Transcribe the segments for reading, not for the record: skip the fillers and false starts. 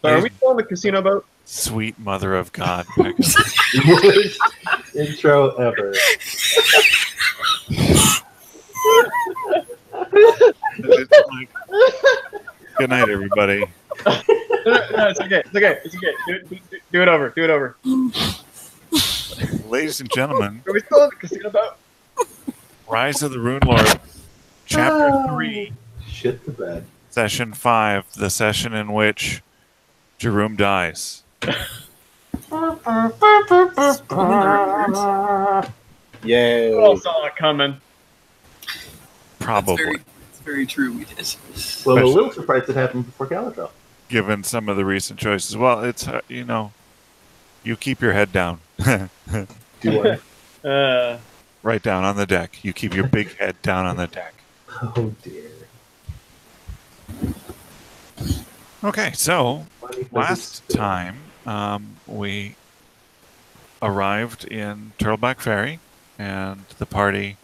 So are we still on the casino boat? Sweet mother of God, Becca. Worst intro ever. It's like, good night, everybody. No, it's okay. It's okay. It's okay. Do it over. Do it over. Ladies and gentlemen, Are we still on the casino boat? Rise of the Rune Lord, Chapter 3, Shit the bed. Session 5, the session in which Jerome dies. Yay. We all saw it coming. Probably. It's very true, we did. Well, I'm a little surprised it happened before Galadriel. Given some of the recent choices. Well, it's, you keep your head down. Do I? Right down on the deck. You keep your big head down on the deck. Oh, dear. Okay, so last time we arrived in Turtleback Ferry and the party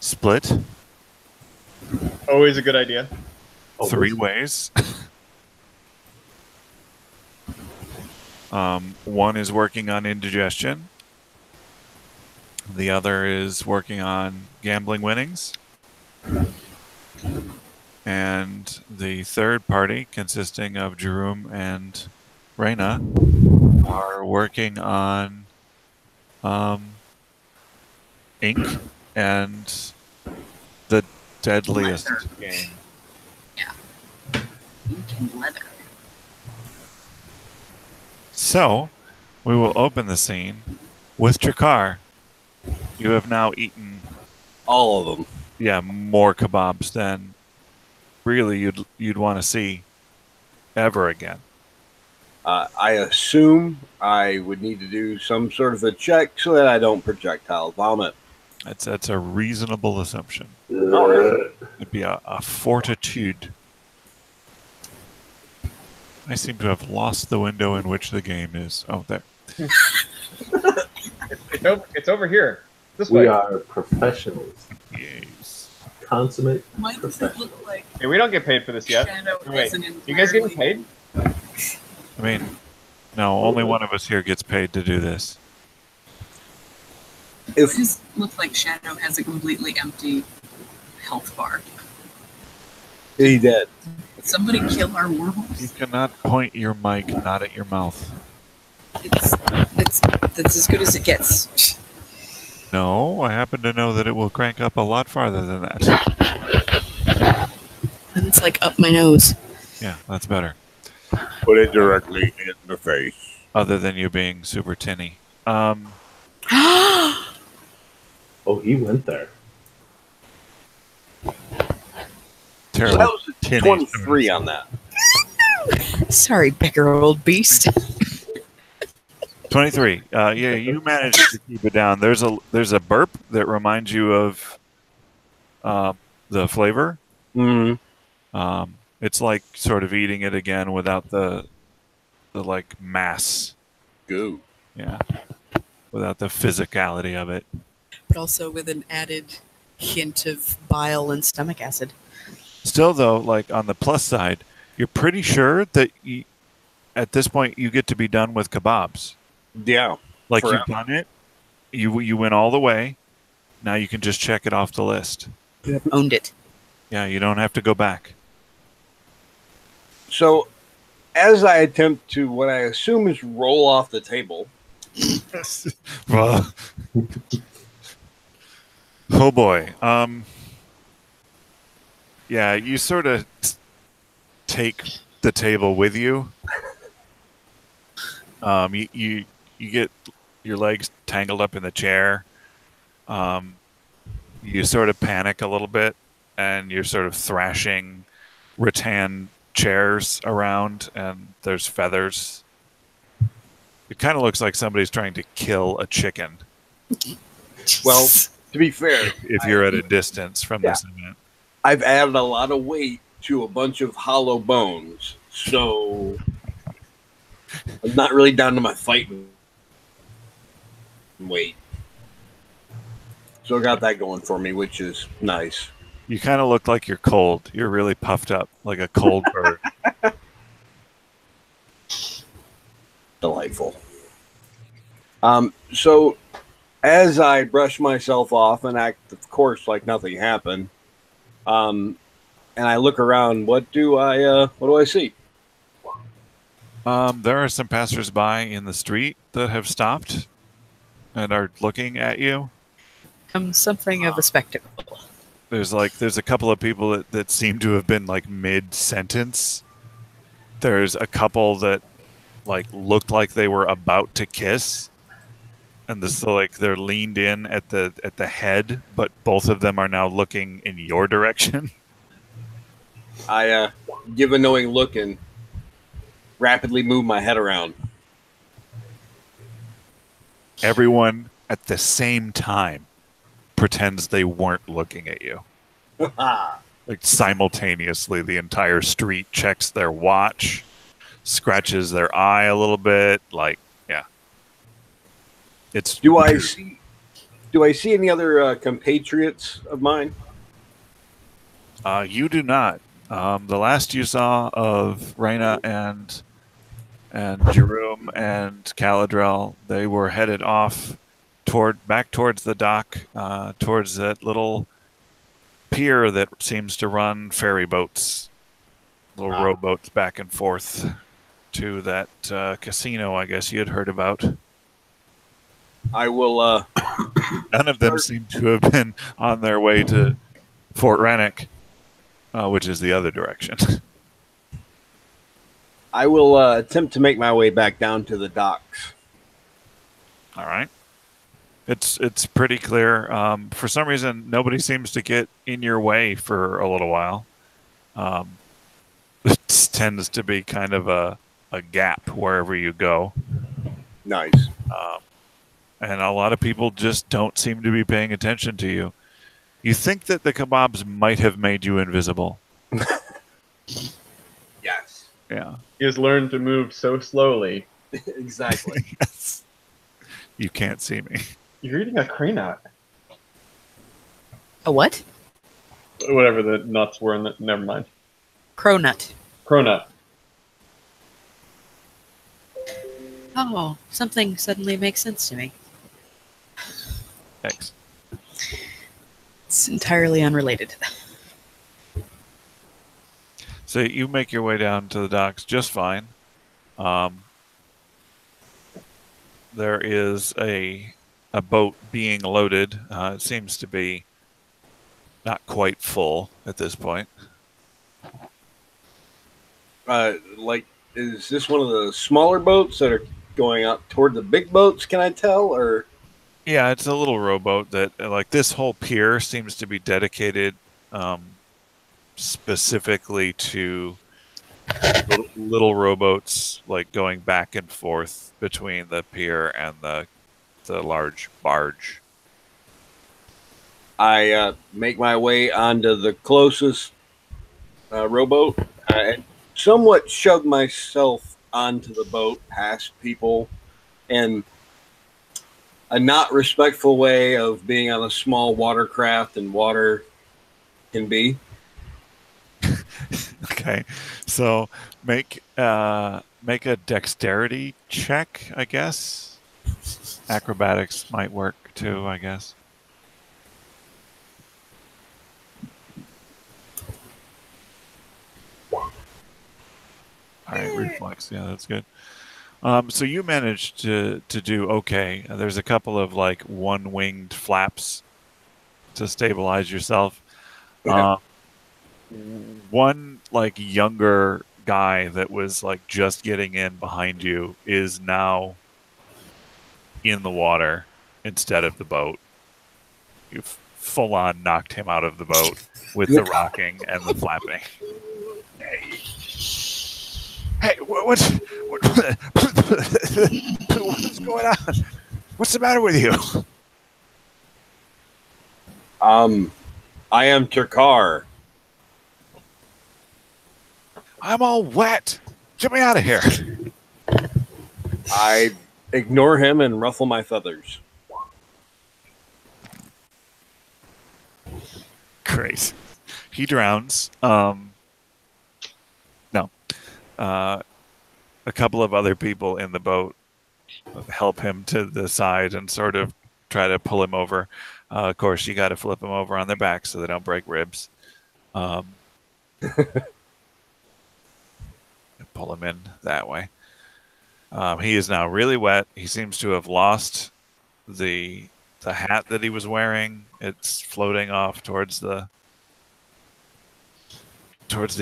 split Always a good idea. 3 ways. One is working on indigestion. The other is working on gambling winnings. And the third party, consisting of Jerome and Reyna, are working on ink and the deadliest game. Yeah. Ink and leather. So, we will open the scene with Ch.3. You have now eaten All of them. yeah, more kebabs than really you'd want to see ever again. I assume I would need to do some sort of a check so that I don't projectile vomit. That's a reasonable assumption. Oh, It'd be a fortitude. I seem to have lost the window in which the game is. Oh, there. It's over here. This We way. are professionals. Yes. Consummate Why does it professionals. look like Hey, we don't get paid for this yet. Shadow Wait, isn't you guys getting entirely- paid? I mean, no, only one of us here gets paid to do this. It just looks like Shadow has a completely empty health bar. He did. Did somebody kill our You werewolves? cannot point your mic not at your mouth. That's as good as it gets. No, I happen to know that it will crank up a lot farther than that. And it's like up my nose. Yeah, that's better. Put it directly in the face. Other than you being super tinny. Oh, he went there. Terrible. That was a tinny 23 on that. Sorry, bigger old beast. 23. Yeah, you managed to keep it down. There's a burp that reminds you of the flavor. Mm-hmm. It's like sort of eating it again without the like mass. Goo. Yeah. Without the physicality of it. But also with an added hint of bile and stomach acid. Still though, like on the plus side, you're pretty sure that at this point you get to be done with kebabs. Yeah. Like Forever. you've done it. You went all the way. Now you can just check it off the list. You have owned it. Yeah, you don't have to go back. So, as I attempt to what I assume is roll off the table, Well, oh boy. Yeah, you sort of take the table with you. You get your legs tangled up in the chair. You sort of panic a little bit, and you're sort of thrashing rattan chairs around, and there's feathers. It kind of looks like somebody's trying to kill a chicken. well, to be fair, If you're at a distance from this event. I've added a lot of weight to a bunch of hollow bones, so I'm not really down to my fighting weight. So I got that going for me, which is nice. You kind of look like you're cold. You're really puffed up, like a cold bird. delightful. So as I brush myself off and act, of course, like nothing happened, and I look around, what do I see? There are some passersby in the street that have stopped and are looking at you. Something of a spectacle. There's a couple of people that seem to have been like mid-sentence. There's a couple that like looked like they were about to kiss, and this like they're leaned in at the head, but both of them are now looking in your direction. I give a knowing look and rapidly move my head around. Everyone at the same time pretends they weren't looking at you. Like simultaneously, the entire street checks their watch, scratches their eye a little bit. Like, yeah, it's. Do I see any other compatriots of mine? You do not. The last you saw of Reyna and Jerome and Caladrel, they were headed off back towards the dock, towards that little pier that seems to run ferry boats, little rowboats back and forth to that casino I guess you had heard about. I will. None of them seem to have been on their way to Fort Rannoch, which is the other direction. I will attempt to make my way back down to the docks. All right. It's pretty clear. For some reason, nobody seems to get in your way for a little while. It tends to be kind of a gap wherever you go. Nice. And a lot of people just don't seem to be paying attention to you. You think that the kebabs might have made you invisible. Yes. Yeah. He has learned to move so slowly. Exactly. Yes. You can't see me. You're eating a cranut. A what? Whatever the nuts were in the. Never mind. Cronut. Cronut. Oh, something suddenly makes sense to me. Thanks. It's entirely unrelated. So you make your way down to the docks just fine. There is a boat being loaded. It seems to be not quite full at this point. Is this one of the smaller boats that are going out toward the big boats? Can I tell, or? Yeah, it's a little rowboat that, like, this whole pier seems to be dedicated specifically to little rowboats, like going back and forth between the pier and the large barge. I make my way onto the closest rowboat. I somewhat shove myself onto the boat, past people, and a not respectful way of being on a small watercraft and water can be. Okay, so make a dexterity check, I guess. Acrobatics might work too, I guess. All right, reflex. Yeah, that's good. So you managed to do okay. There's a couple of like one-winged flaps to stabilize yourself. One like younger guy that was like just getting in behind you is now in the water instead of the boat. You've full on knocked him out of the boat with the rocking and the flapping. Hey, what's going on? What's the matter with you? I am Ch.3. I'm all wet. Get me out of here. I ignore him and ruffle my feathers. Great. He drowns. No. A couple of other people in the boat help him to the side and sort of try to pull him over. Of course, you got to flip him over on their back so they don't break ribs. Pull him in that way. He is now really wet. He seems to have lost the hat that he was wearing. It's floating off towards the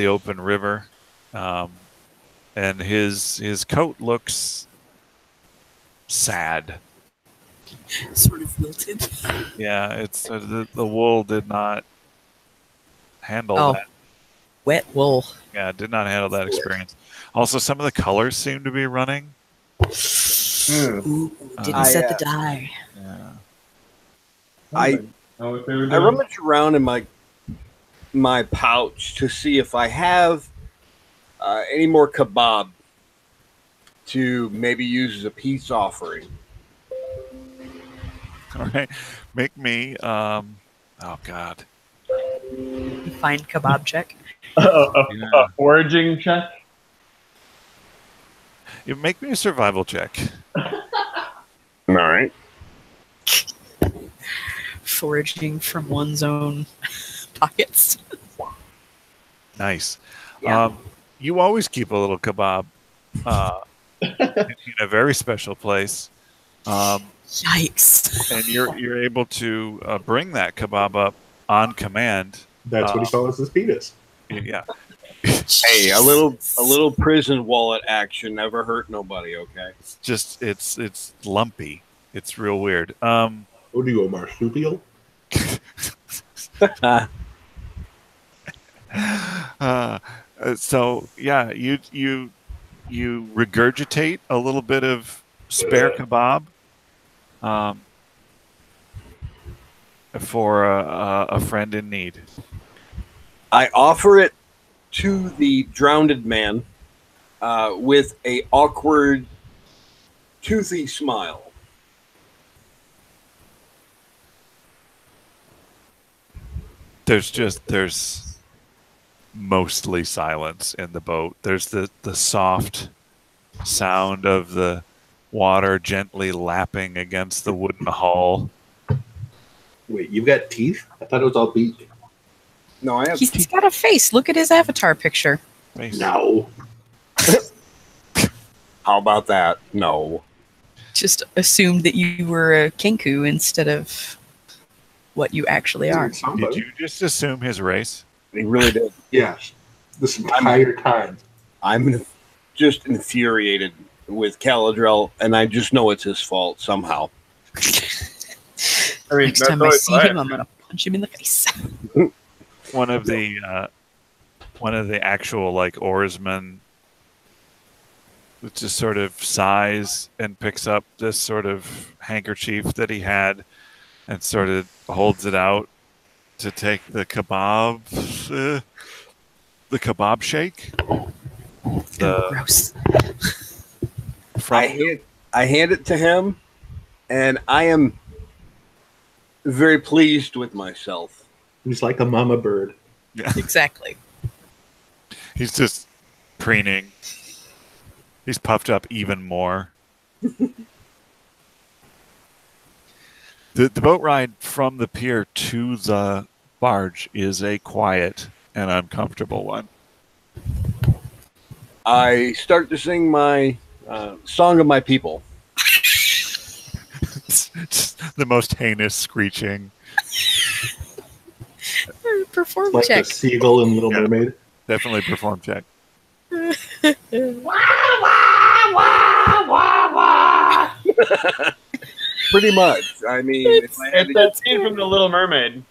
open river, and his coat looks sad. Sort of wilted. Yeah, it's the wool did not handle Oh. that. Wet wool. Yeah, did not handle that experience. Also, some of the colors seem to be running. Ooh, didn't I, set the dye. Yeah. I rummage around in my pouch to see if I have any more kebab to maybe use as a peace offering. All right, make me. Oh God. You find kebab check. A foraging check. You make me a survival check. All right. Foraging from one's own pockets. Nice. Yeah. You always keep a little kebab in a very special place. Yikes. And you're able to bring that kebab up on command. That's what he calls his penis. Yeah. Hey, a little prison wallet action never hurt nobody. Okay. It's just it's lumpy. It's real weird. What do you go, marsupial? So yeah, you regurgitate a little bit of spare kebab for a friend in need. I offer it to the drowned man with a awkward, toothy smile. There's mostly silence in the boat. There's the soft sound of the water gently lapping against the wooden hull. Wait, you've got teeth? I thought it was all beak. No, I have. He's got a face. Look at his avatar picture. No. How about that? No. Just assumed that you were a kenku instead of what you actually are. Did you just assume his race? He really did. Yes. This entire time. I'm just infuriated with Caladrel, and I just know it's his fault somehow. I mean, Next time I see him, I'm gonna punch him in the face. One of the actual like oarsmen just sort of sighs and picks up this sort of handkerchief that he had and sort of holds it out to take the kebab shake. Gross. I hand it to him, and I am very pleased with myself. He's like a mama bird. Yeah. Exactly. He's just preening. He's puffed up even more. The boat ride from the pier to the barge is a quiet and uncomfortable one. I start to sing my song of my people. It's just the most heinous screeching. Perform Like check. the seagull in Little Mermaid. Definitely perform check. Pretty much. I mean, if I had It's to that scene from The Little Mermaid.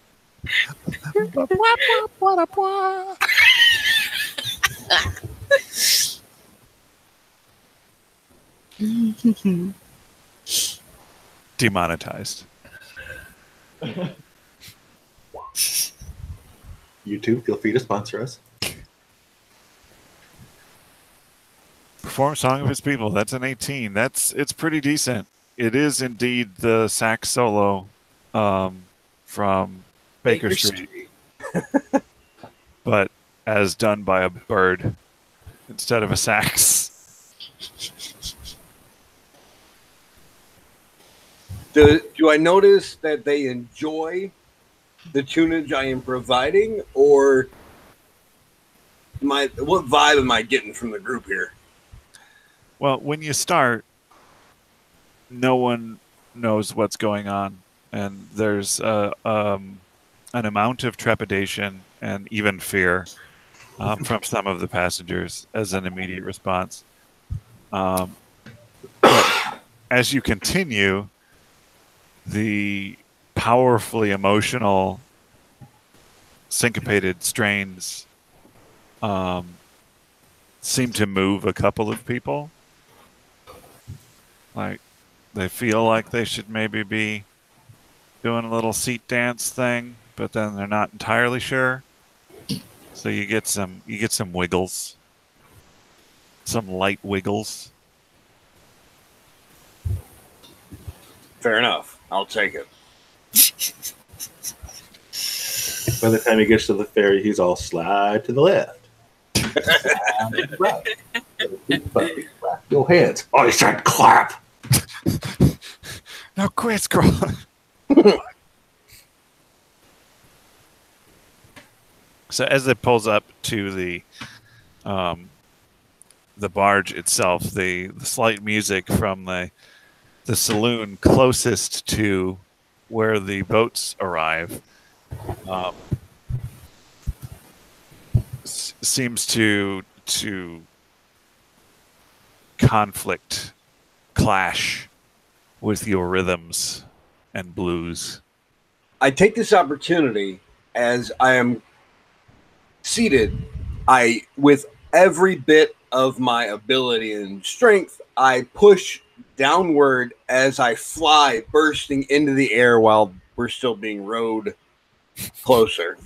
Demonetized. YouTube, feel free to sponsor us. Perform Song of His People. That's an 18. It's pretty decent. It is indeed the sax solo from Baker Street. But as done by a bird instead of a sax. Do I notice that they enjoy the tunage I am providing, or what vibe am I getting from the group here? Well, when you start, no one knows what's going on, and there's an amount of trepidation and even fear from some of the passengers as an immediate response. But as you continue, the powerfully emotional, syncopated strains seem to move a couple of people. Like they feel like they should maybe be doing a little seat dance thing, but then they're not entirely sure. So you get some wiggles, some light wiggles. Fair enough. I'll take it. By the time he gets to the ferry, he's all slide to the left. Slide to the right. Clap your hands. Oh, he said clap. Now crisscross. So as it pulls up to the barge itself, the slight music from the saloon closest to where the boats arrive seems to clash with your rhythms and blues. I take this opportunity as I am seated. With every bit of my ability and strength, I push downward as I fly, bursting into the air while we're still being rowed closer.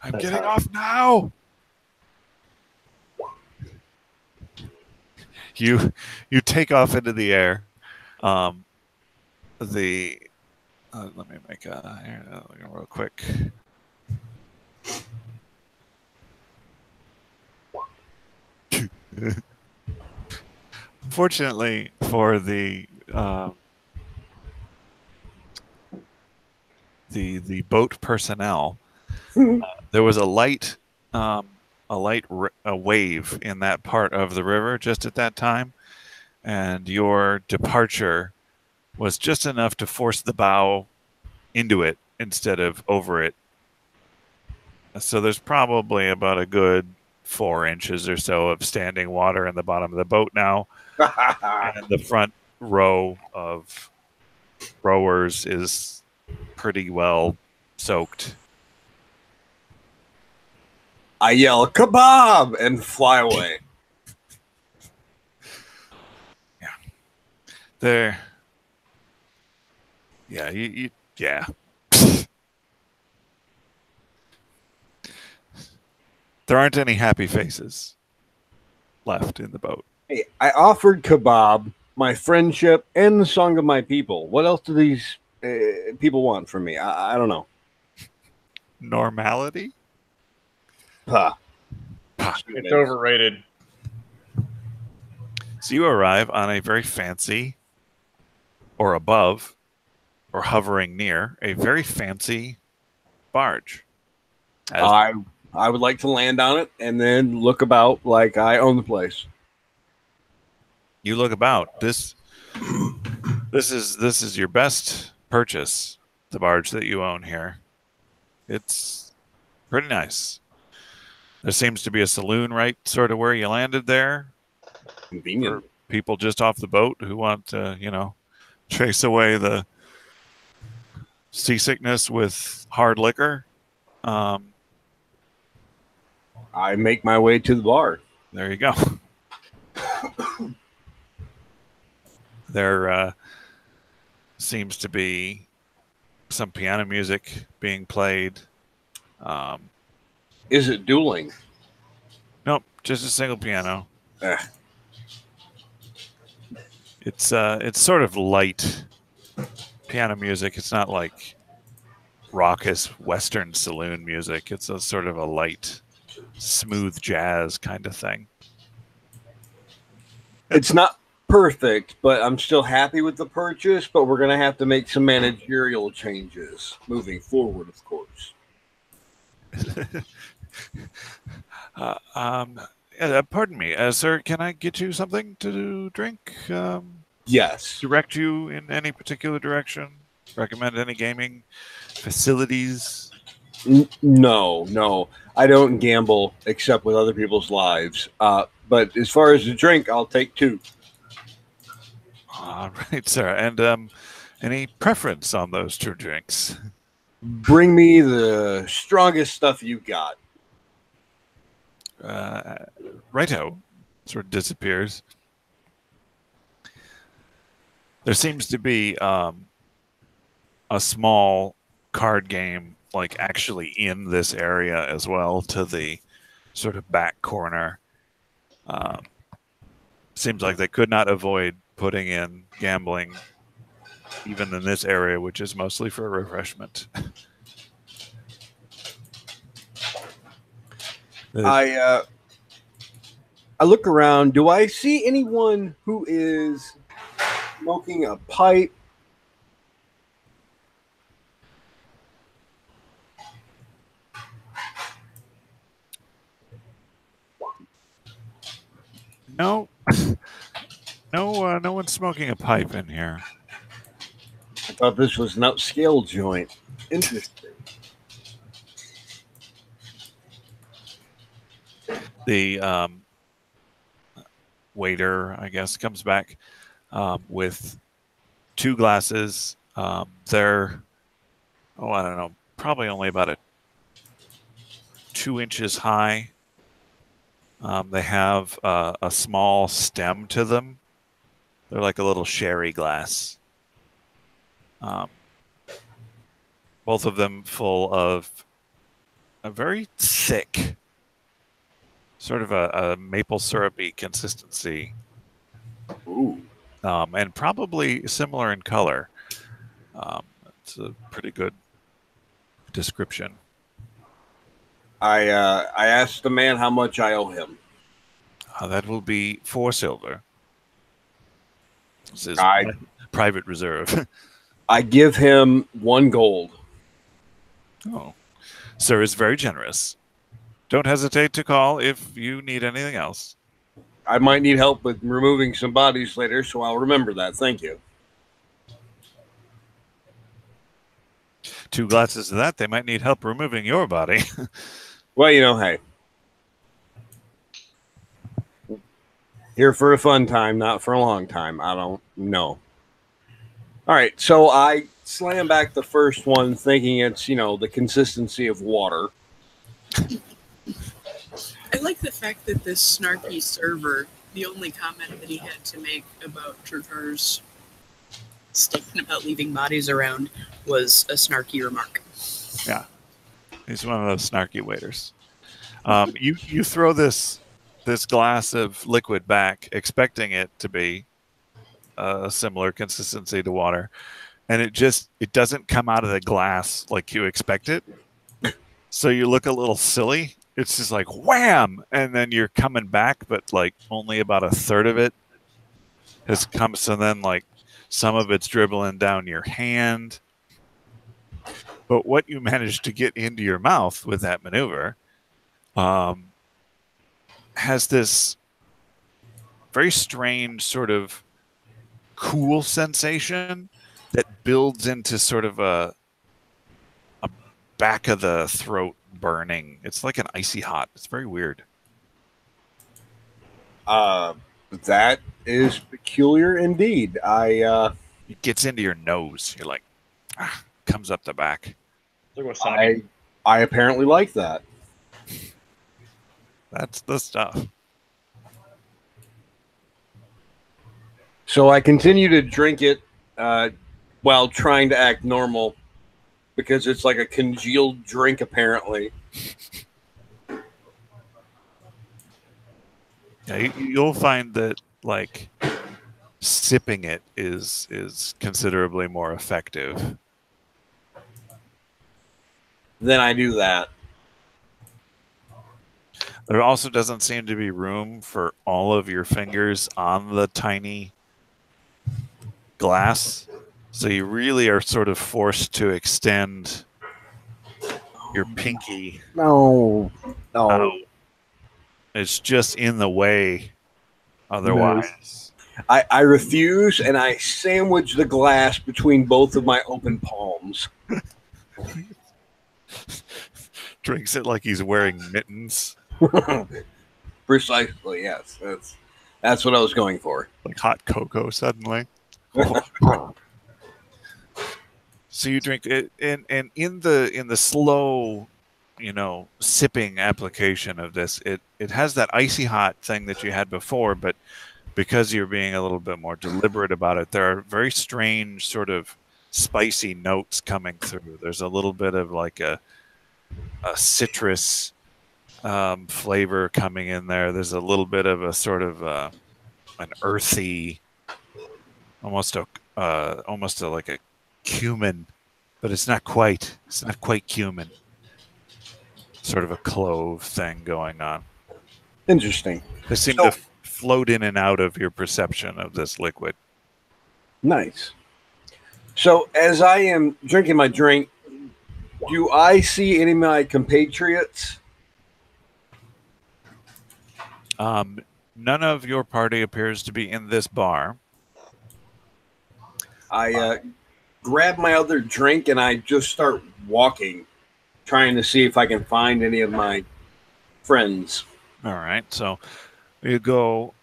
I'm getting off now. You take off into the air. Let me make real quick. Fortunately for the boat personnel, there was a light wave in that part of the river just at that time, and your departure was just enough to force the bow into it instead of over it. So there's probably about a good 4 inches or so of standing water in the bottom of the boat now. And the front row of rowers is pretty well soaked. I yell, "Kebab!" and fly away. There. Yeah, yeah. There aren't any happy faces left in the boat. Hey, I offered kebab, my friendship, and the song of my people. What else do these people want from me? I don't know. Normality? Huh. It's overrated. So you arrive on a very fancy, or above, or hovering near, a very fancy barge. I would like to land on it and then look about like I own the place. You look about. This is your best purchase, the barge that you own here. It's pretty nice. There seems to be a saloon right sort of where you landed there. Convenient. For people just off the boat who want to, chase away the seasickness with hard liquor. I make my way to the bar. There you go. There seems to be some piano music being played. Is it dueling? Nope, just a single piano. It's sort of light piano music. It's not like raucous Western saloon music. It's a sort of a light, smooth jazz kind of thing. It's not perfect, but I'm still happy with the purchase. But we're gonna have to make some managerial changes moving forward, of course. Pardon me, sir. Can I get you something to drink? Yes. Direct you in any particular direction? Recommend any gaming facilities? No. I don't gamble except with other people's lives. But as far as the drink, I'll take 2. All right, sir. And any preference on those 2 drinks? Bring me the strongest stuff you got. Righto. Sort of disappears. There seems to be a small card game, like actually in this area as well, to the sort of back corner. Seems like they could not avoid putting in gambling, even in this area, which is mostly for refreshment. I look around. Do I see anyone who is smoking a pipe? No, no one's smoking a pipe in here. I thought this was an upscale joint. Interesting. The waiter, I guess, comes back with 2 glasses. They're, I don't know, probably only about 2 inches high. They have a small stem to them. They're like a little sherry glass. Both of them full of a very thick, sort of a maple syrupy consistency. Ooh. And probably similar in color. It's a pretty good description. I asked the man how much I owe him. That will be 4 silver. This is private reserve. I give him 1 gold. Oh, sir is very generous. Don't hesitate to call if you need anything else. I might need help with removing some bodies later, so I'll remember that. Thank you. 2 glasses of that, they might need help removing your body. Well, hey. Here for a fun time, not for a long time. I don't know. All right, so I slam back the first one thinking it's, the consistency of water. I like the fact that this snarky server, the only comment that he had to make about Ch.3's statement about leaving bodies around was a snarky remark. Yeah. He's one of those snarky waiters. You throw this glass of liquid back, expecting it to be a similar consistency to water, and it doesn't come out of the glass like you expect it. So you look a little silly. It's just like wham, and then you're coming back, but like only about 1/3 of it has come. So then like some of it's dribbling down your hand. But what you managed to get into your mouth with that maneuver has this very strange sort of cool sensation that builds into sort of a back of the throat burning. It's like an icy hot. It's very weird. That is peculiar indeed. It gets into your nose. You're like, comes up the back. I apparently like that. That's the stuff. So I continue to drink it while trying to act normal because it's like a congealed drink, apparently. Yeah, you'll find that like sipping it is considerably more effective. Then I do that. There also doesn't seem to be room for all of your fingers on the tiny glass, so you really are sort of forced to extend your pinky No. out. It's just in the way otherwise. I refuse, and I sandwich the glass between both of my open palms. Drinks it like he's wearing mittens, Precisely, yes. That's what I was going for. like hot cocoa suddenly. So you drink it, and in the slow, sipping application of this, it has that icy hot thing that you had before, but because you're being a little bit more deliberate about it, there are very strange sort of spicy notes coming through. There's a little bit of like a citrus flavor coming in there. There's a little bit of a sort of an earthy, almost like a cumin, but it's not quite cumin. Sort of a clove thing going on. Interesting. They seem to float in and out of your perception of this liquid. Nice. So as I am drinking my drink, do I see any of my compatriots? None of your party appears to be in this bar. I grab my other drink and I just start walking, trying to see if I can find any of my friends. All right, so you go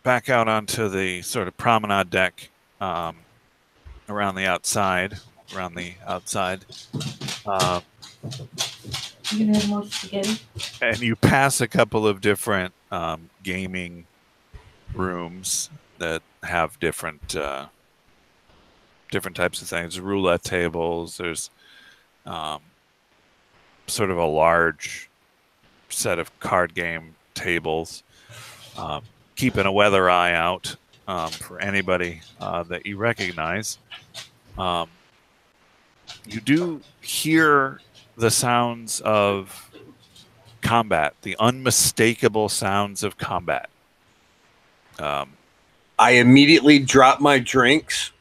back out onto the sort of promenade deck around the outside. You gonna have more spaghetti? And you pass a couple of different gaming rooms that have different types of things. Roulette tables. There's sort of a large set of card game tables. Keeping a weather eye out for anybody that you recognize. You do hear the sounds of combat, the unmistakable sounds of combat. I immediately drop my drinks,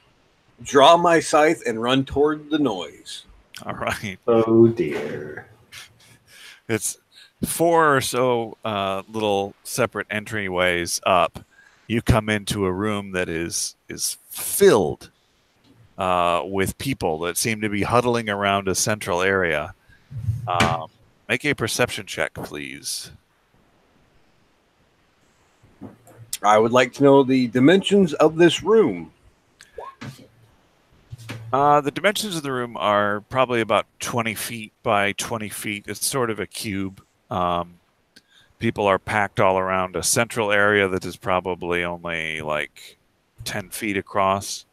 draw my scythe, and run toward the noise. All right. Oh dear. It's 4 or so little separate entryways up. You come into a room that is filled with people that seem to be huddling around a central area. Make a perception check, please. I would like to know the dimensions of this room. The dimensions of the room are probably about 20 feet by 20 feet. It's sort of a cube. People are packed all around a central area that is probably only like 10 feet across.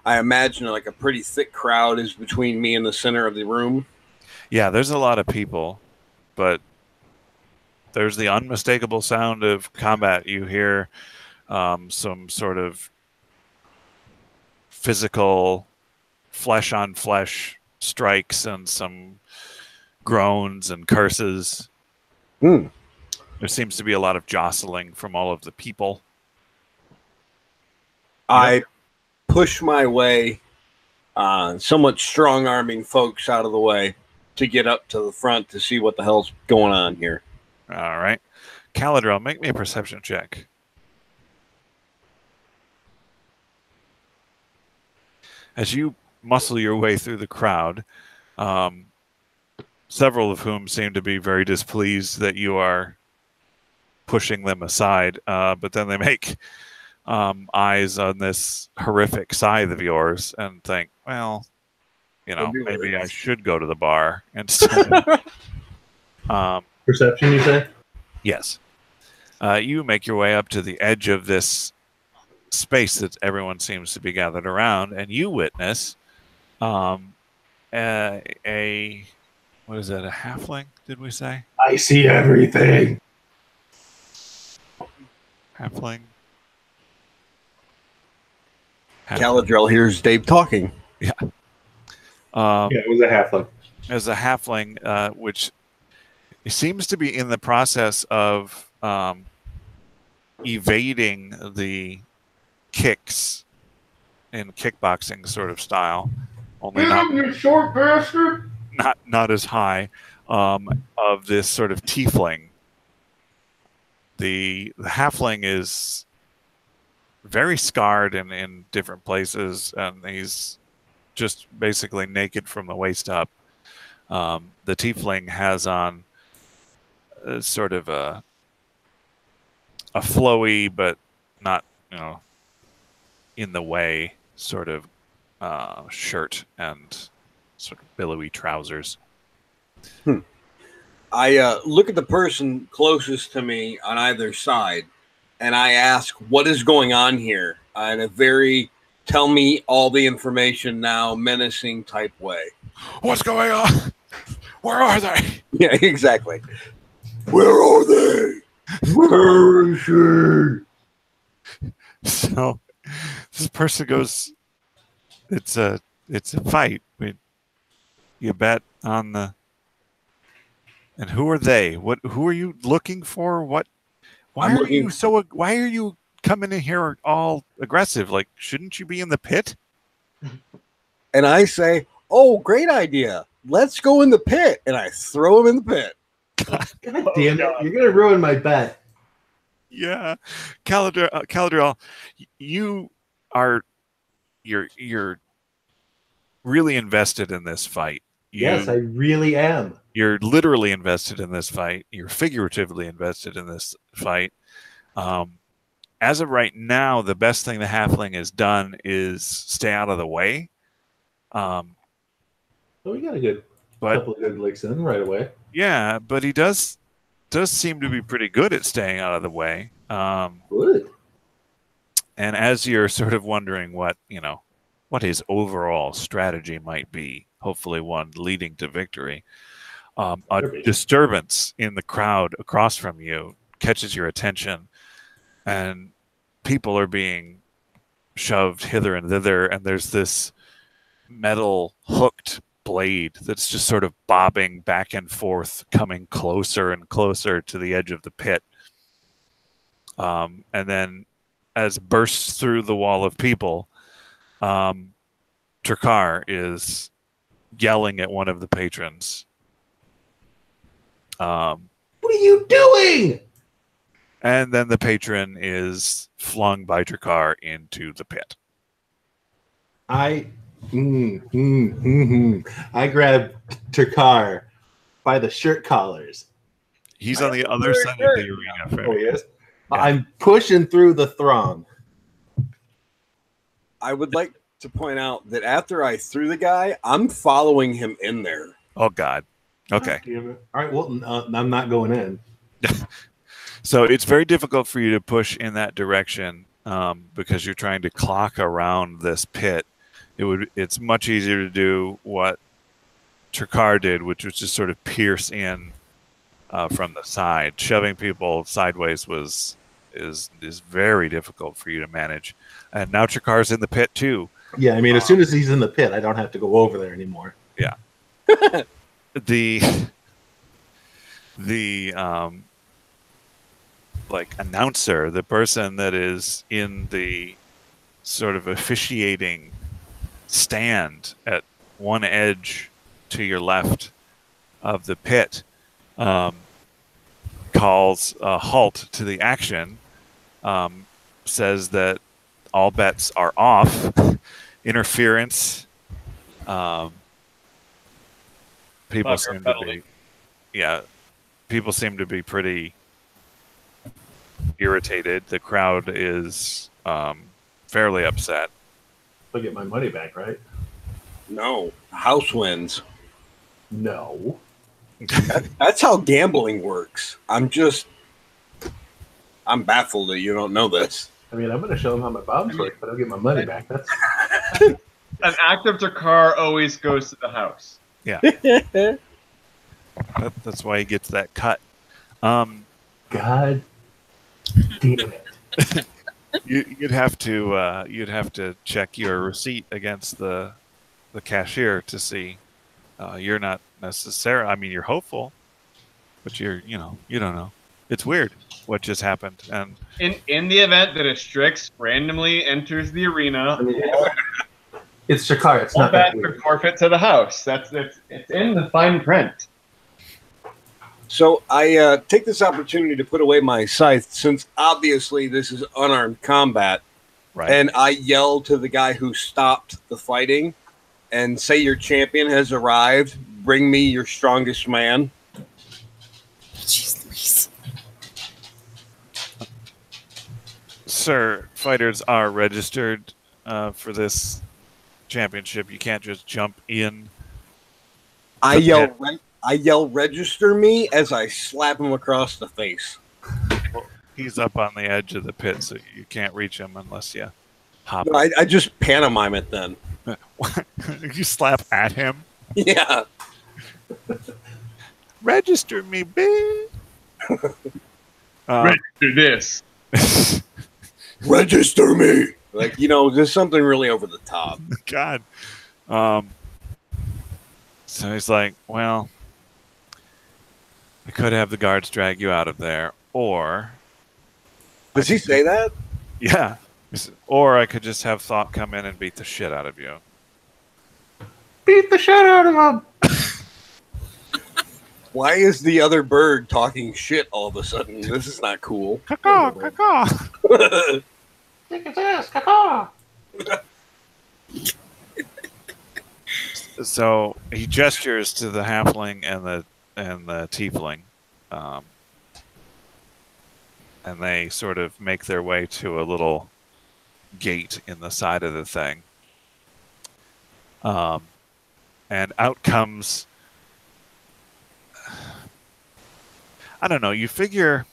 I imagine like a pretty thick crowd is between me and the center of the room. Yeah, there's a lot of people, but there's the unmistakable sound of combat. You hear some sort of physical flesh-on-flesh strikes and some groans and curses. There seems to be a lot of jostling from all of the people. I push my way, somewhat strong-arming folks out of the way to get up to the front to see what the hell's going on here. All right. Caladrel, make me a perception check. As you muscle your way through the crowd, several of whom seem to be very displeased that you are pushing them aside, but then they make eyes on this horrific scythe of yours and think, well, maybe I should go to the bar instead. Perception, you say? Yes. You make your way up to the edge of this space that everyone seems to be gathered around, and you witness what is that, a halfling, did we say? I see everything. Halfling? Caladrel hears Dave talking. Yeah. It was a halfling. As a halfling, which seems to be in the process of evading the kicks in kickboxing sort of style, only Get not him, you short bastard! not as high, of this sort of tiefling. The halfling is very scarred in different places, and he's just basically naked from the waist up. The tiefling has on sort of a flowy but not, in the way sort of shirt and sort of billowy trousers. I look at the person closest to me on either side, and I ask, "What is going on here?" In a very "tell me all the information now" menacing type way. What's going on? Where are they? Yeah, exactly. Where are they? Where is she? So this person goes, it's a fight. You bet on the. And who are they? Who are you looking for? Why are you coming in here all aggressive? Like, shouldn't you be in the pit? And I say, "Oh, great idea. Let's go in the pit." And I throw him in the pit. God damn it! You're gonna ruin my bet. Yeah, Caladriel, you're really invested in this fight. Yes, I really am. You're literally invested in this fight. You're figuratively invested in this fight. As of right now, the best thing the halfling has done is stay out of the way. Well, we got a couple of good licks in right away. Yeah, but he does seem to be pretty good at staying out of the way. Good. And as you're sort of wondering what his overall strategy might be, hopefully one leading to victory, a disturbance in the crowd across from you catches your attention, and people are being shoved hither and thither, and there's this metal hooked blade that's just sort of bobbing back and forth, coming closer and closer to the edge of the pit. And then as it bursts through the wall of people, Ch.3 is yelling at one of the patrons. What are you doing? And then the patron is flung by Ch.3 into the pit. I grabbed Ch.3 by the shirt collars. He's on the other side of the arena. Oh, yes. Yeah. I'm pushing through the throng. I would like to point out that after I threw the guy, I'm following him in there. Oh, God. Okay. All right. Well, I'm not going in. So it's very difficult for you to push in that direction because you're trying to clock around this pit. It's much easier to do what Ch.3 did, which was just sort of pierce in from the side. Shoving people sideways is very difficult for you to manage. And now Ch.3's in the pit too. Yeah, I mean, as soon as he's in the pit, I don't have to go over there anymore. Yeah. the announcer, the person that is in the sort of officiating stand at one edge to your left of the pit, calls a halt to the action, says that all bets are off. Interference. People seem to be pretty irritated. The crowd is fairly upset. I'll get my money back, right? No, house wins. No. That's how gambling works. I'm baffled that you don't know this. I mean, I'm going to show them how my bombs work, but I'll get my money back. That's An active Ch.3 always goes to the house. Yeah. That's why he gets that cut. God damn it. You'd have to check your receipt against the cashier to see. You're not necessarily. I mean, you're hopeful, but you don't know. It's weird what just happened. And In the event that a Strix randomly enters the arena, I mean, it's Shakar. It's all not that bets are weird. forfeit to the house. It's in the fine print. So I take this opportunity to put away my scythe, since obviously this is unarmed combat, right. and I yell to the guy who stopped the fighting and say your champion has arrived. Bring me your strongest man. Jeez, Sir, fighters are registered for this championship. You can't just jump in. I yell, register me as I slap him across the face. Well, he's up on the edge of the pit, so you can't reach him unless you hop. No, I just pantomime it then. You slap at him. Yeah. Register me, bitch. Register this. Register me. Like, there's something really over the top. God. So he's like, well, I could have the guards drag you out of there, or... Does he say that? Yeah. Or I could just have Thought come in and beat the shit out of you. Beat the shit out of him. Why is the other bird talking shit all of a sudden? This is not cool. Caw, caw. Think it's this, caw. So he gestures to the halfling and the tiefling, and they sort of make their way to a little gate in the side of the thing. And out comes, I don't know, you figure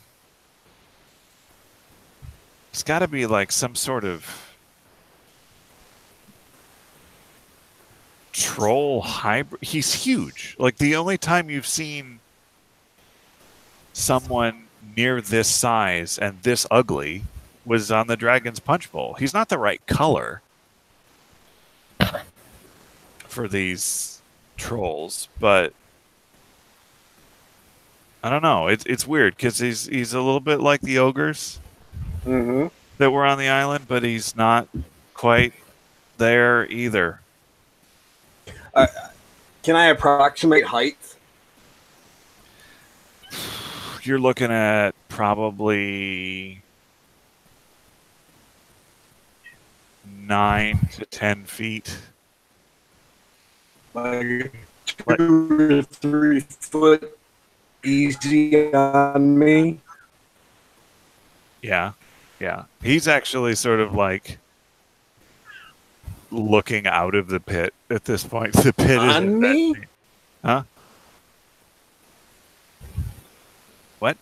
it's got to be like some sort of troll hybrid. He's huge. Like, the only time you've seen someone near this size and this ugly was on the Dragon's Punch Bowl. He's not the right color for these trolls, but I don't know. It's weird because he's a little bit like the ogres that were on the island, but he's not quite there either. Can I approximate height? You're looking at probably 9 to 10 feet. Like 2 to 3 foot easy on me. Yeah. He's actually sort of like looking out of the pit at this point. The pit is on me? Huh? What?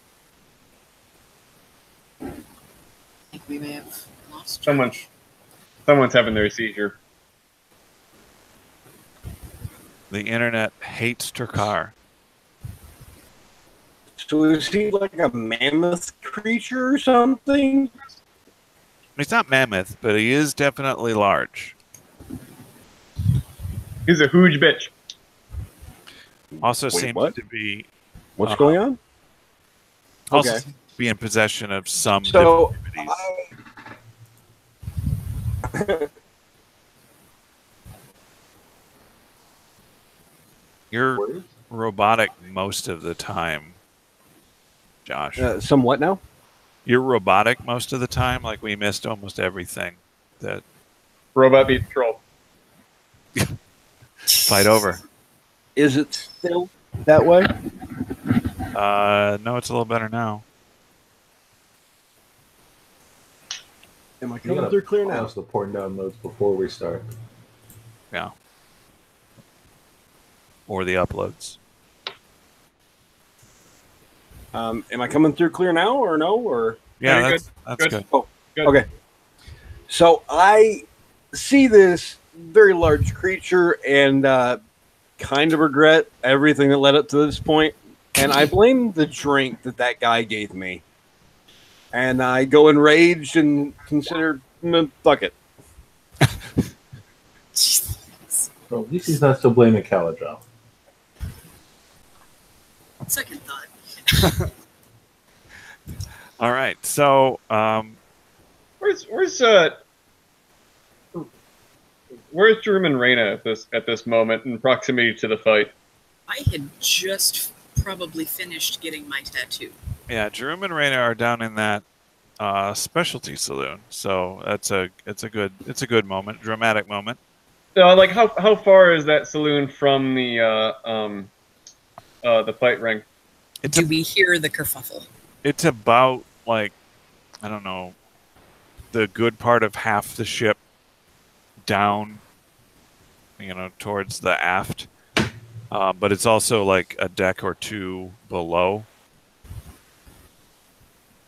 I think we may have lost. Someone's having their seizure. The internet hates Turkar. So is he like a mammoth creature or something? He's not mammoth, but he is definitely large. He's a huge bitch. Also Wait, seems what? to be What's going on? also Okay. seems to be in possession of some So abilities. You're robotic most of the time, Josh. somewhat now? You're robotic most of the time. Like, we missed almost everything. That Robot beats troll. fight over. Is it still that way? No, it's a little better now. Am I You coming gotta through clear now? pause the porn downloads before we start. Yeah. Or the uploads. Am I coming through clear now or no? Or Yeah, Very that's good. oh, Good. okay. So I see this very large creature and kind of regret everything that led up to this point, and I blame the drink that guy gave me. And I go enraged and consider, fuck it. Well, at least he's not still blaming Caladrel. Second thought. All right. So, Where's Jerome and Reyna at this moment in proximity to the fight? I had just probably finished getting my tattoo. yeah, Jerome and Reyna are down in that specialty saloon. So it's a good moment, dramatic moment. Like how far is that saloon from the fight ring? Do we hear the kerfuffle? It's about like, I don't know, the good part of half the ship down, towards the aft. But it's also like a deck or two below.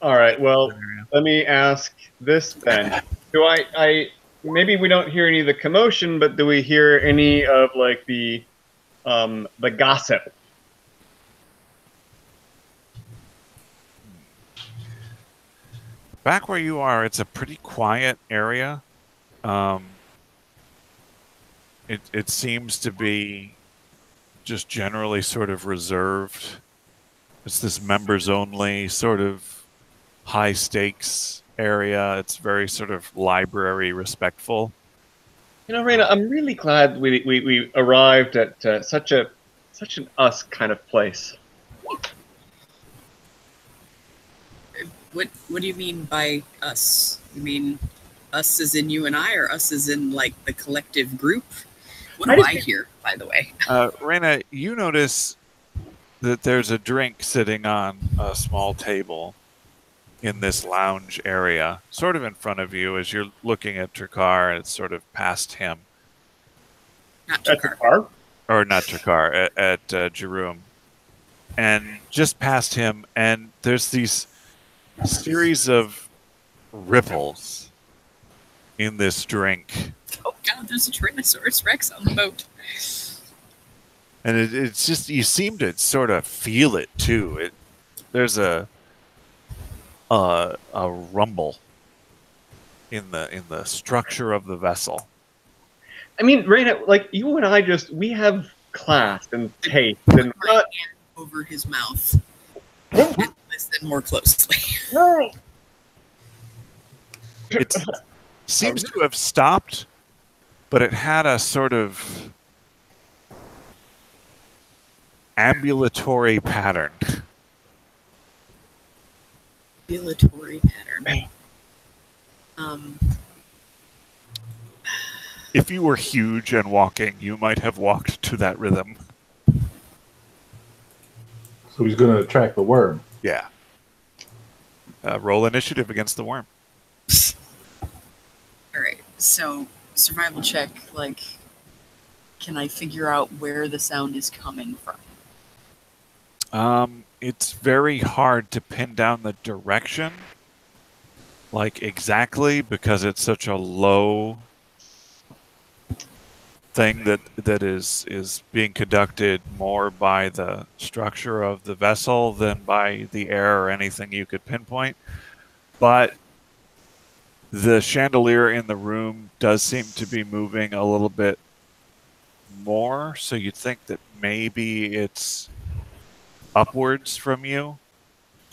All right. Well, let me ask this then. Do I maybe we don't hear any of the commotion, but do we hear any of like the gossip? Back where you are, it's a pretty quiet area. It seems to be just generally sort of reserved. It's this members only sort of high stakes area. It's very sort of library respectful. Reyna, I'm really glad we arrived at such an us kind of place. What do you mean by us? You mean us as in you and I, or us as in like the collective group? What do I hear, by the way? Reyna, you notice that there's a drink sitting on a small table in this lounge area, sort of in front of you as you're looking at Ch.3, and it's sort of past him. Not Ch.3. Or not Ch.3, at Jerome. And just past him, and there's these series of ripples in this drink. Oh god, there's a Tyrannosaurus Rex on the boat. And it's just, you seem to sort of feel it too. There's a rumble in the structure of the vessel. I mean, Reyna, like you and I we have class and taste and my hand over his mouth and listen more closely. It seems to have stopped, but it had a sort of ambulatory pattern. Ambulatory pattern. If you were huge and walking, you might have walked to that rhythm. So he's going to attract the worm. Yeah. Roll initiative against the worm. Alright, so survival check, like, can I figure out where the sound is coming from? It's very hard to pin down the direction, like exactly, because it's such a low thing that is being conducted more by the structure of the vessel than by the air or anything you could pinpoint. But the chandelier in the room does seem to be moving a little bit more, so you'd think that maybe it's upwards from you.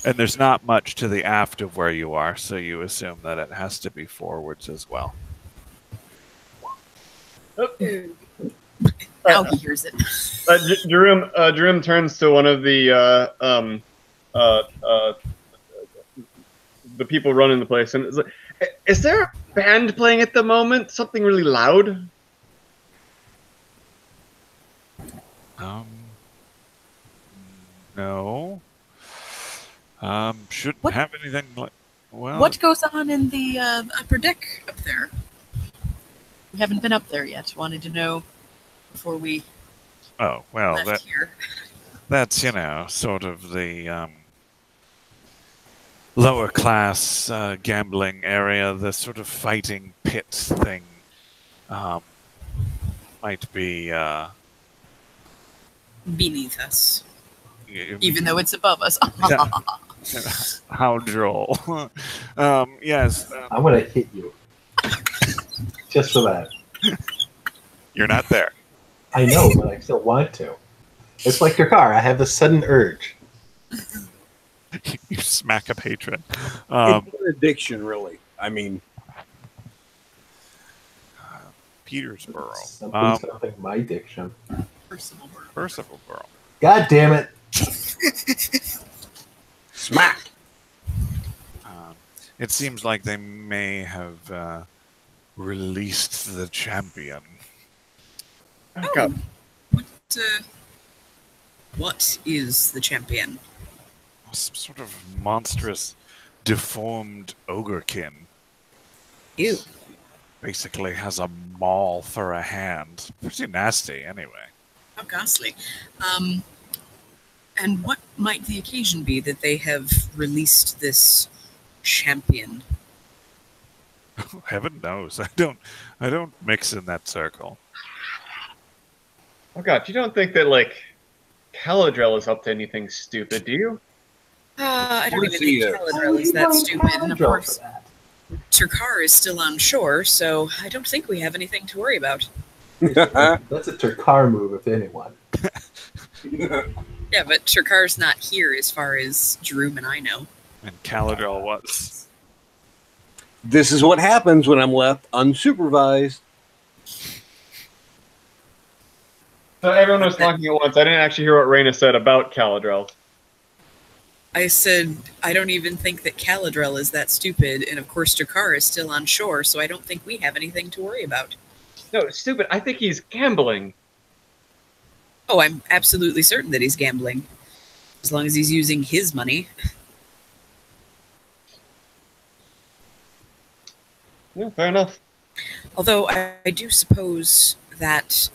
And there's not much to the aft of where you are, so you assume that it has to be forwards as well. Now he hears it. Jerome turns to one of the people running the place and is like, "Is there a band playing at the moment? Something really loud?" No. Shouldn't have anything like. Well, what goes on in the upper deck up there? We haven't been up there yet. Wanted to know before we. Oh well, left here. That's sort of the lower class gambling area. The sort of fighting pit thing might be beneath us, even though it's above us. How droll. Yes. I'm going to hit you. Just for that. You're not there. I know, but I still want to. It's like your car. I have this sudden urge. You smack a patron. It's an addiction, really. I mean, Petersboro. Something, my diction. Percivalboro. God damn it. smack. It seems like they may have released the champion. Oh, what is the champion? Some sort of monstrous, deformed ogrekin. Ew. Basically has a maul for a hand. Pretty nasty, anyway. How ghastly. And what might the occasion be that they have released this champion? Heaven knows. I don't mix in that circle. Oh god, you don't think that like Caladrel is up to anything stupid, do you? I don't even think Caladrel is that stupid, and of course, Ch.3 is still on shore, so I don't think we have anything to worry about. That's a Ch.3 move, if anyone. Yeah, but Ch.3's not here as far as Jeroom and I know. And Caladrel was. This is what happens when I'm left unsupervised. So everyone was talking at once. I didn't actually hear what Raina said about Caladrel. I said, I don't even think that Caladrel is that stupid, and of course Ch.3 is still on shore, so I don't think we have anything to worry about. No, stupid. I think he's gambling. Oh, I'm absolutely certain that he's gambling. As long as he's using his money. Yeah, fair enough. Although I do suppose that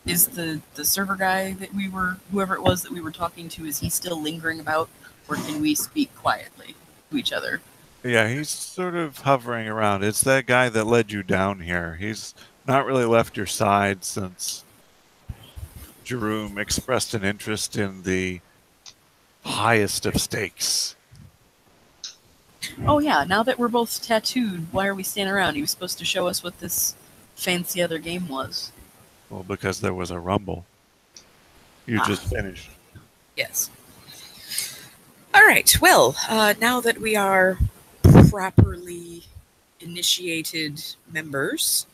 is the server guy that we were, whoever it was that we were talking to, is he still lingering about, or can we speak quietly to each other? Yeah, he's sort of hovering around. It's that guy that led you down here. He's not really left your side since Jeroom expressed an interest in the highest of stakes. Oh yeah, now that we're both tattooed, why are we standing around? He was supposed to show us what this fancy other game was. Well, because there was a rumble. You just finished. Yes. All right, well, now that we are properly initiated members,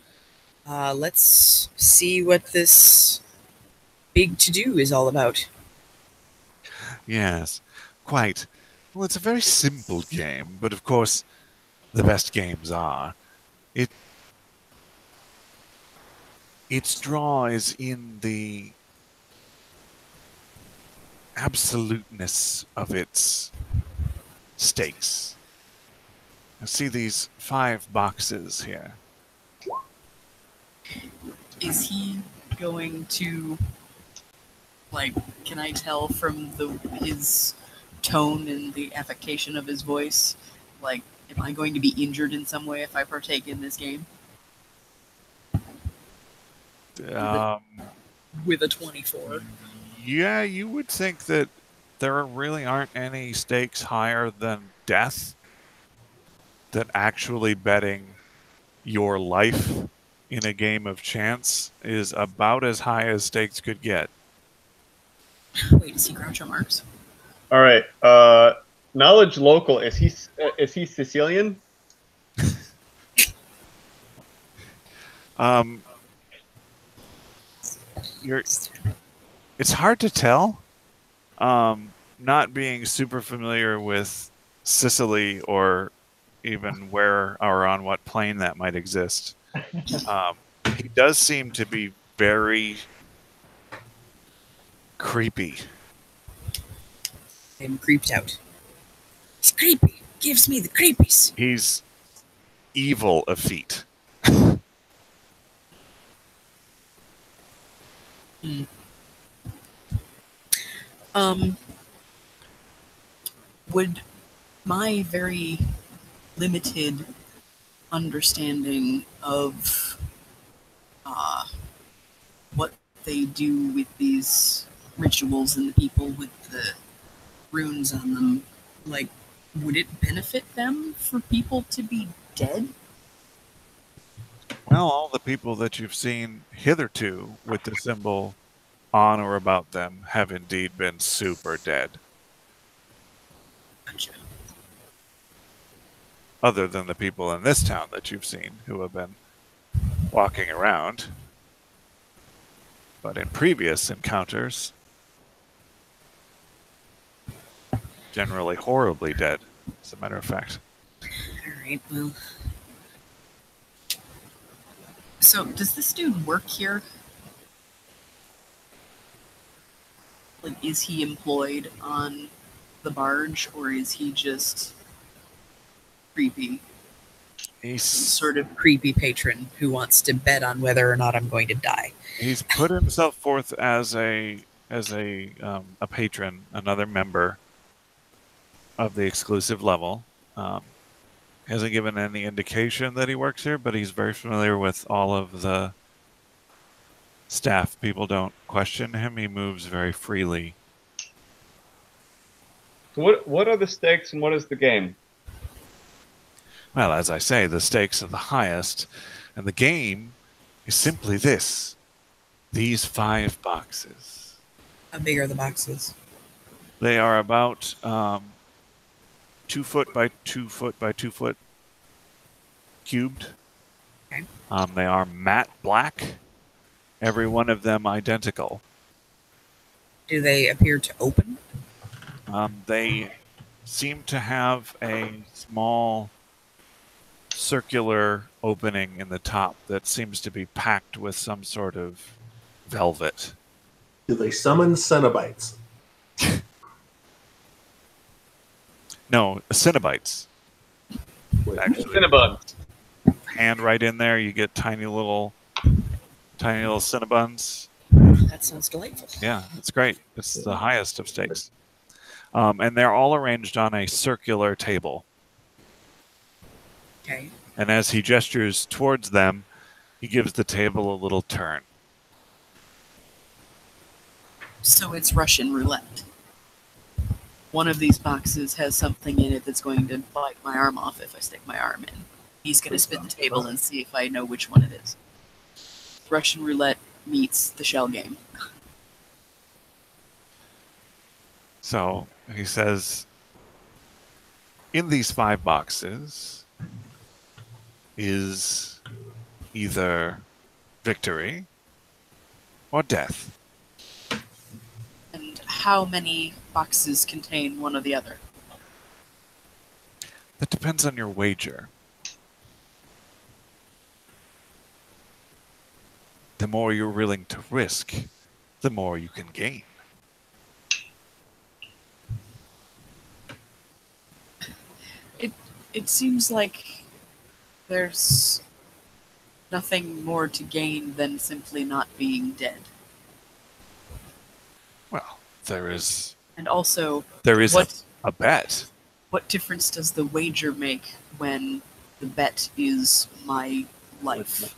let's see what this big to-do is all about. Yes, quite. Well, it's a very simple game, but of course, the best games are. Its draw is in the absoluteness of its stakes. I see these 5 boxes here. Is he going to, like, can I tell from his tone and the affectation of his voice, like, am I going to be injured in some way if I partake in this game? With a 24. Yeah, you would think that there really aren't any stakes higher than death. That actually betting your life in a game of chance is about as high as stakes could get. Wait, is he Groucho Marx? All right. Knowledge local. Is he Sicilian? It's hard to tell. Not being super familiar with Sicily or even where or on what plane that might exist. He does seem to be very creepy. I'm creeped out. It's creepy. Gives me the creepies. He's evil effete. Would my very limited understanding of what they do with these rituals and the people with the runes on them, like, would it benefit them for people to be dead? Well, all the people that you've seen hitherto with the symbol on or about them have indeed been super dead. Gotcha. Other than the people in this town that you've seen who have been walking around. But in previous encounters, generally horribly dead, as a matter of fact. Alright, well. So, does this dude work here? Like, is he employed on the barge, or is he just creepy? Some He's sort of creepy patron who wants to bet on whether or not I'm going to die. he's put himself forth as a patron, another member of the exclusive level. Hasn't given any indication that he works here, but he's very familiar with all of the staff. People don't question him. He moves very freely. So what are the stakes and what is the game? Well, as I say, the stakes are the highest, and the game is simply this. These 5 boxes. How big are the boxes? They are about 2 foot by 2 foot by 2 foot cubed. Okay. They are matte black. Every one of them identical. Do they appear to open? They seem to have a small circular opening in the top that seems to be packed with some sort of velvet. Do they summon Cenobites? No, Cinnabites. Actually, Cinnabons. hand right in there, you get tiny little Cinnabuns. That sounds delightful. Yeah, it's great. It's the highest of stakes. And they're all arranged on a circular table. Okay. And as he gestures towards them, he gives the table a little turn. So it's Russian roulette. One of these boxes has something in it that's going to bite my arm off if I stick my arm in. He's going to spin the table and see if I know which one it is. Russian roulette meets the shell game. So he says, in these 5 boxes is either victory or death. And how many boxes contain one or the other? That depends on your wager. The more you're willing to risk, the more you can gain. It seems like there's nothing more to gain than simply not being dead. Well, there is And also, a bet. what difference does the wager make when the bet is my life?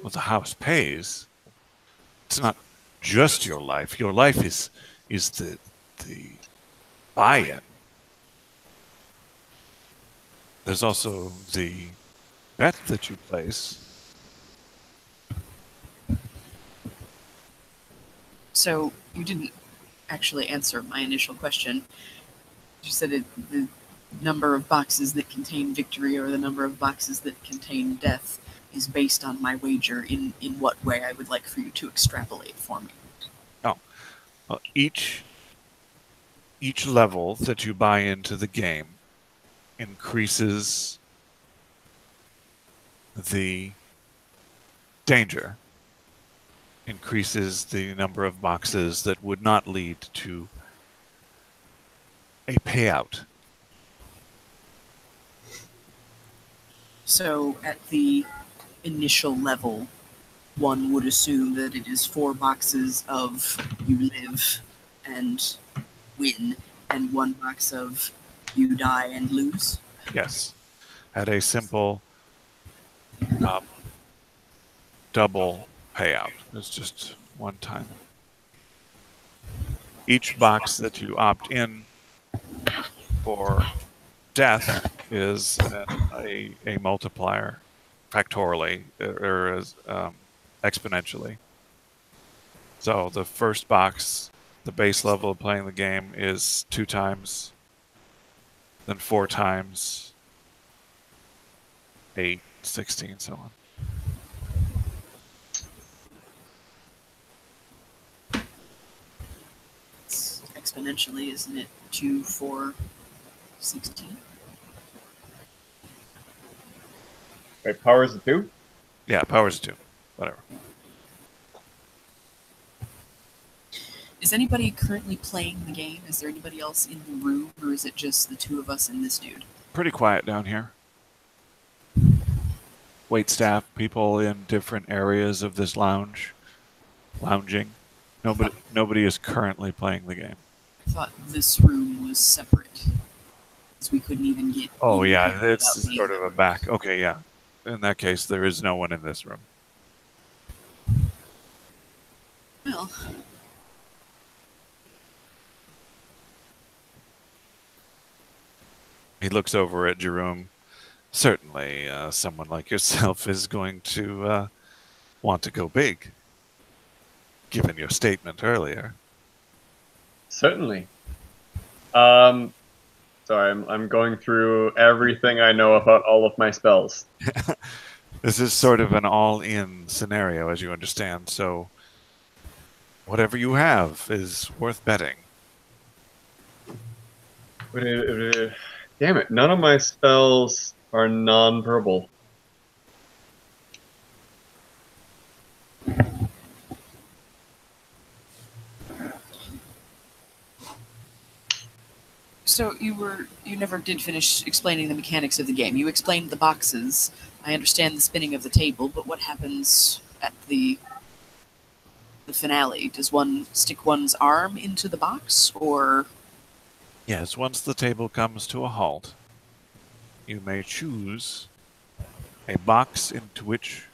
Well, the house pays. It's not just your life. Your life is the buy-in. There's also the bet that you place. So you didn't actually answer my initial question. You said the number of boxes that contain victory or the number of boxes that contain death is based on my wager. In what way I would like for you to extrapolate for me? Each level that you buy into the game increases the danger, increases the number of boxes that would not lead to a payout. So at the initial level, one would assume that it is 4 boxes of you live and win, and 1 box of you die and lose. Yes. At a simple double payout. It's just one time. Each box that you opt in for death is a multiplier factorially or exponentially. So the first box, the base level of playing the game, is 2 times then 4 times 8, 16, so on. It's exponentially, isn't it? 2, 4, 16. Right, powers of 2. Yeah, powers of 2. Whatever. Is anybody currently playing the game? Is there anybody else in the room, or is it just the 2 of us and this dude? Pretty quiet down here. Waitstaff, people in different areas of this lounging. Nobody is currently playing the game. I thought this room was separate, because we couldn't even get. Oh in yeah, here it's without being sort of a back. Okay, yeah. In that case, there is no one in this room. Well, He looks over at Jerome. Certainly, someone like yourself is going to want to go big, given your statement earlier. Certainly. Sorry, I'm going through everything I know about all of my spells. This is sort of an all-in scenario, as you understand, so whatever you have is worth betting. Damn it, none of my spells are non-verbal. so you never did finish explaining the mechanics of the game. You explained the boxes. I understand the spinning of the table, but what happens at the finale? Does one stick one's arm into the box, or? Yes, once the table comes to a halt, you may choose a box into which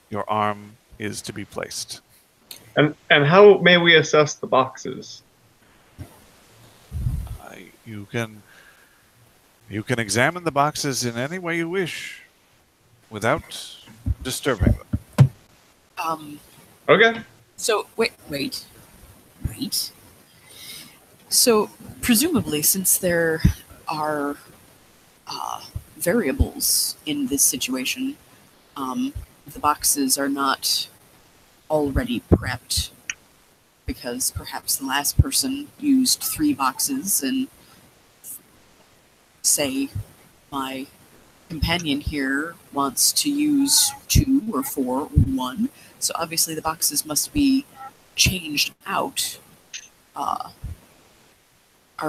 your arm is to be placed. And how may we assess the boxes? You can examine the boxes in any way you wish, without disturbing them. Okay. So wait. So presumably, since there are variables in this situation, the boxes are not already prepped, because perhaps the last person used 3 boxes, and say my companion here wants to use 2 or 4 or 1. So obviously the boxes must be changed out. Are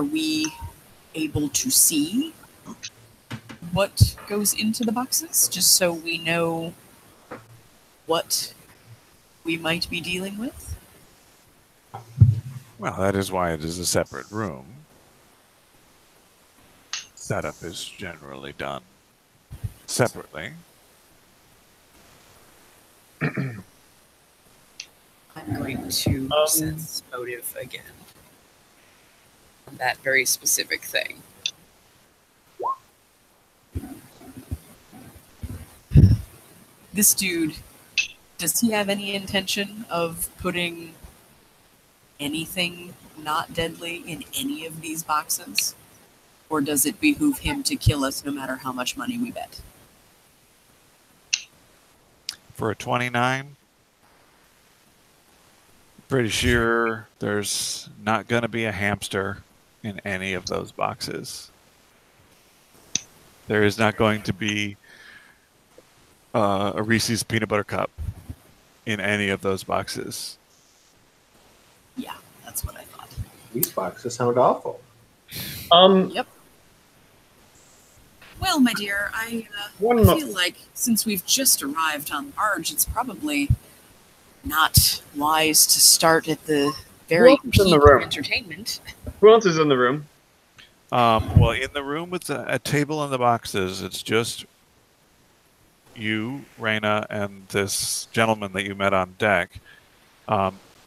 we able to see what goes into the boxes, just so we know what we might be dealing with? Well, that is why it is a separate room. Setup is generally done separately. I'm going to sense motive again. That very specific thing. This dude, does he have any intention of putting anything not deadly in any of these boxes? Or does it behoove him to kill us no matter how much money we bet? For a 29, pretty sure there's not going to be a hamster in any of those boxes. There is not going to be a Reese's peanut butter cup in any of those boxes. Yeah, that's what I thought. These boxes sound awful. Yep. Well, my dear, I feel like since we've just arrived on the barge, it's probably not wise to start at the very peak of entertainment. Who else is in the room? Well, in the room with a table and the boxes, it's just you, Raina, and this gentleman that you met on deck.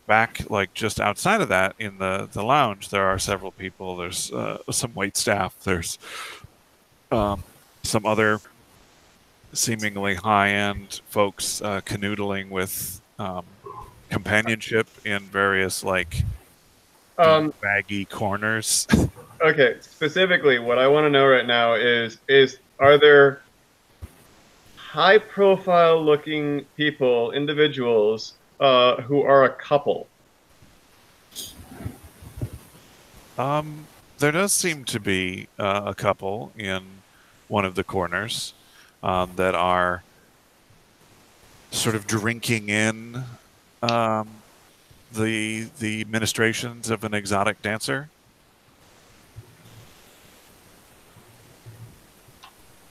Back, like, just outside of that, in the lounge, there are several people. There's some wait staff. There's some other seemingly high-end folks canoodling with companionship in various, like, baggy corners. Okay, specifically, what I want to know right now is are there high-profile looking people, individuals, who are a couple? There does seem to be a couple in one of the corners that are sort of drinking in the ministrations of an exotic dancer.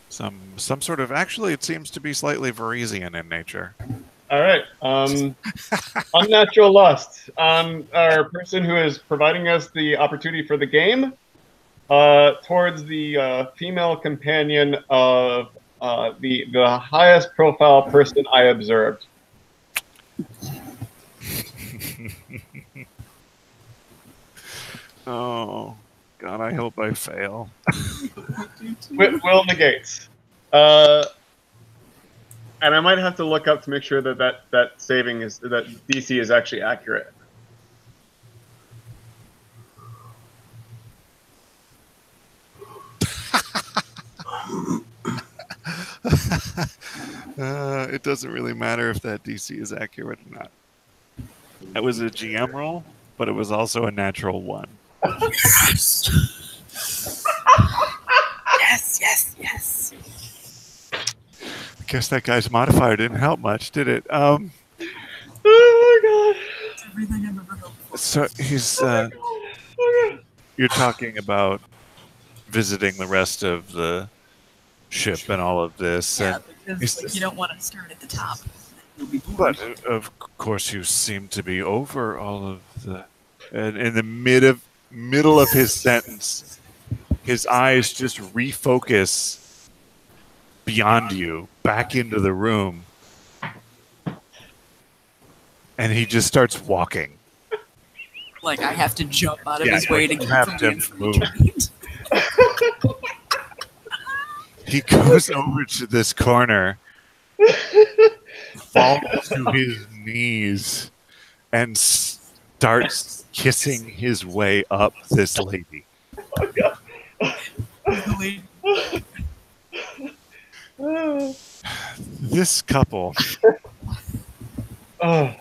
Some sort of, actually, it seems to be slightly Varisian in nature. All right. Unnatural lust. Our person who is providing us the opportunity for the game, towards the female companion of the highest profile person I observed. Oh, God, I hope I fail. Will negates. And I might have to look up to make sure that saving is that DC is actually accurate. It doesn't really matter if that DC is accurate or not. That was a GM roll, but it was also a natural 1. Yes. Yes. I guess that guy's modifier didn't help much, did it? Oh my god! It's everything I've ever hoped for. So he's. Oh god. You're talking about visiting the rest of the ship and all of this, Yeah, and because you don't want to start at the top. You'll be bored. but of course you seem to be over all of the. And in the middle of his sentence, his eyes just refocus beyond you, back into the room, and he just starts walking. Like I have to jump out of his way to keep have from to being move. trained. He goes over to this corner, falls to his knees, and starts kissing his way up this lady. This couple. Oh.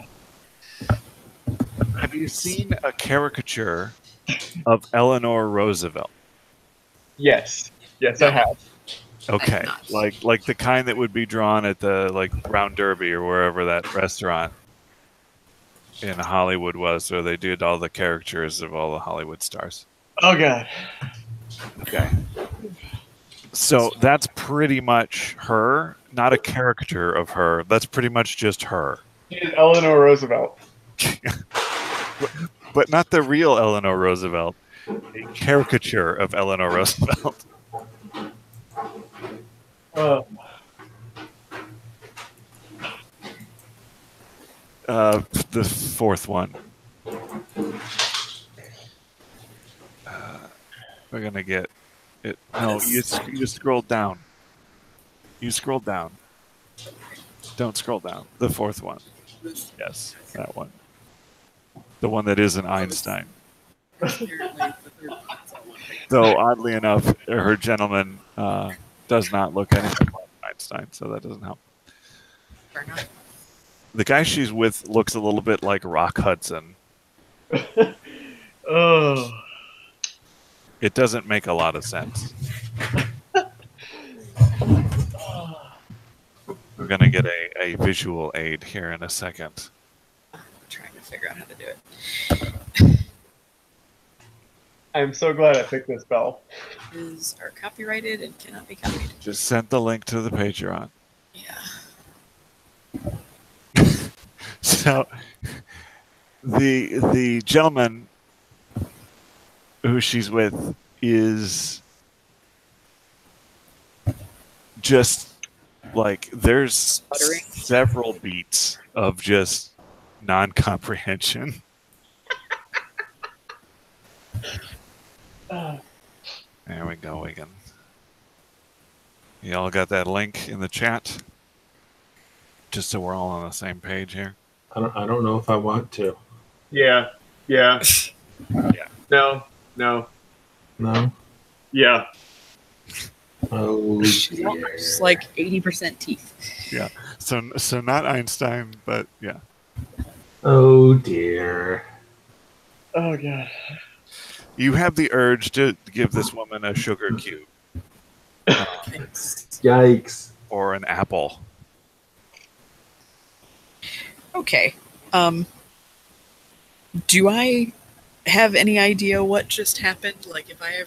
Have you seen a caricature of Eleanor Roosevelt? Yes, I have. Okay, like the kind that would be drawn at the Brown Derby or wherever that restaurant in Hollywood was, where they did all the caricatures of all the Hollywood stars. Oh god. Okay. So that's pretty much her, not a caricature of her. That's pretty much just her. She is Eleanor Roosevelt. But not the real Eleanor Roosevelt. A caricature of Eleanor Roosevelt. The fourth one. We're gonna get it. No, you scrolled down. You scrolled down. Don't scroll down. The fourth one. Yes, that one. The one that isn't Einstein. Though oddly enough, her gentleman does not look anything like Einstein, so that doesn't help. The guy she's with looks a little bit like Rock Hudson. Oh. It doesn't make a lot of sense. We're going to get a visual aid here in a second. I'm trying to figure out how to do it. I'm so glad I picked this spell. Is are copyrighted and cannot be copied. Just sent the link to the Patreon. Yeah. So the gentleman who she's with is just like there's Sputtering. several beats of just non-comprehension. There we go, Wigan. You all got that link in the chat? Just so we're all on the same page here. I don't know if I want to. Yeah. No. No. Yeah. Oh, She's almost like 80% teeth. Yeah. So not Einstein, but yeah. oh dear. Oh god. You have the urge to give this woman a sugar cube Thanks. Yikes. or an apple. Okay. Do I have any idea what just happened? Like, if I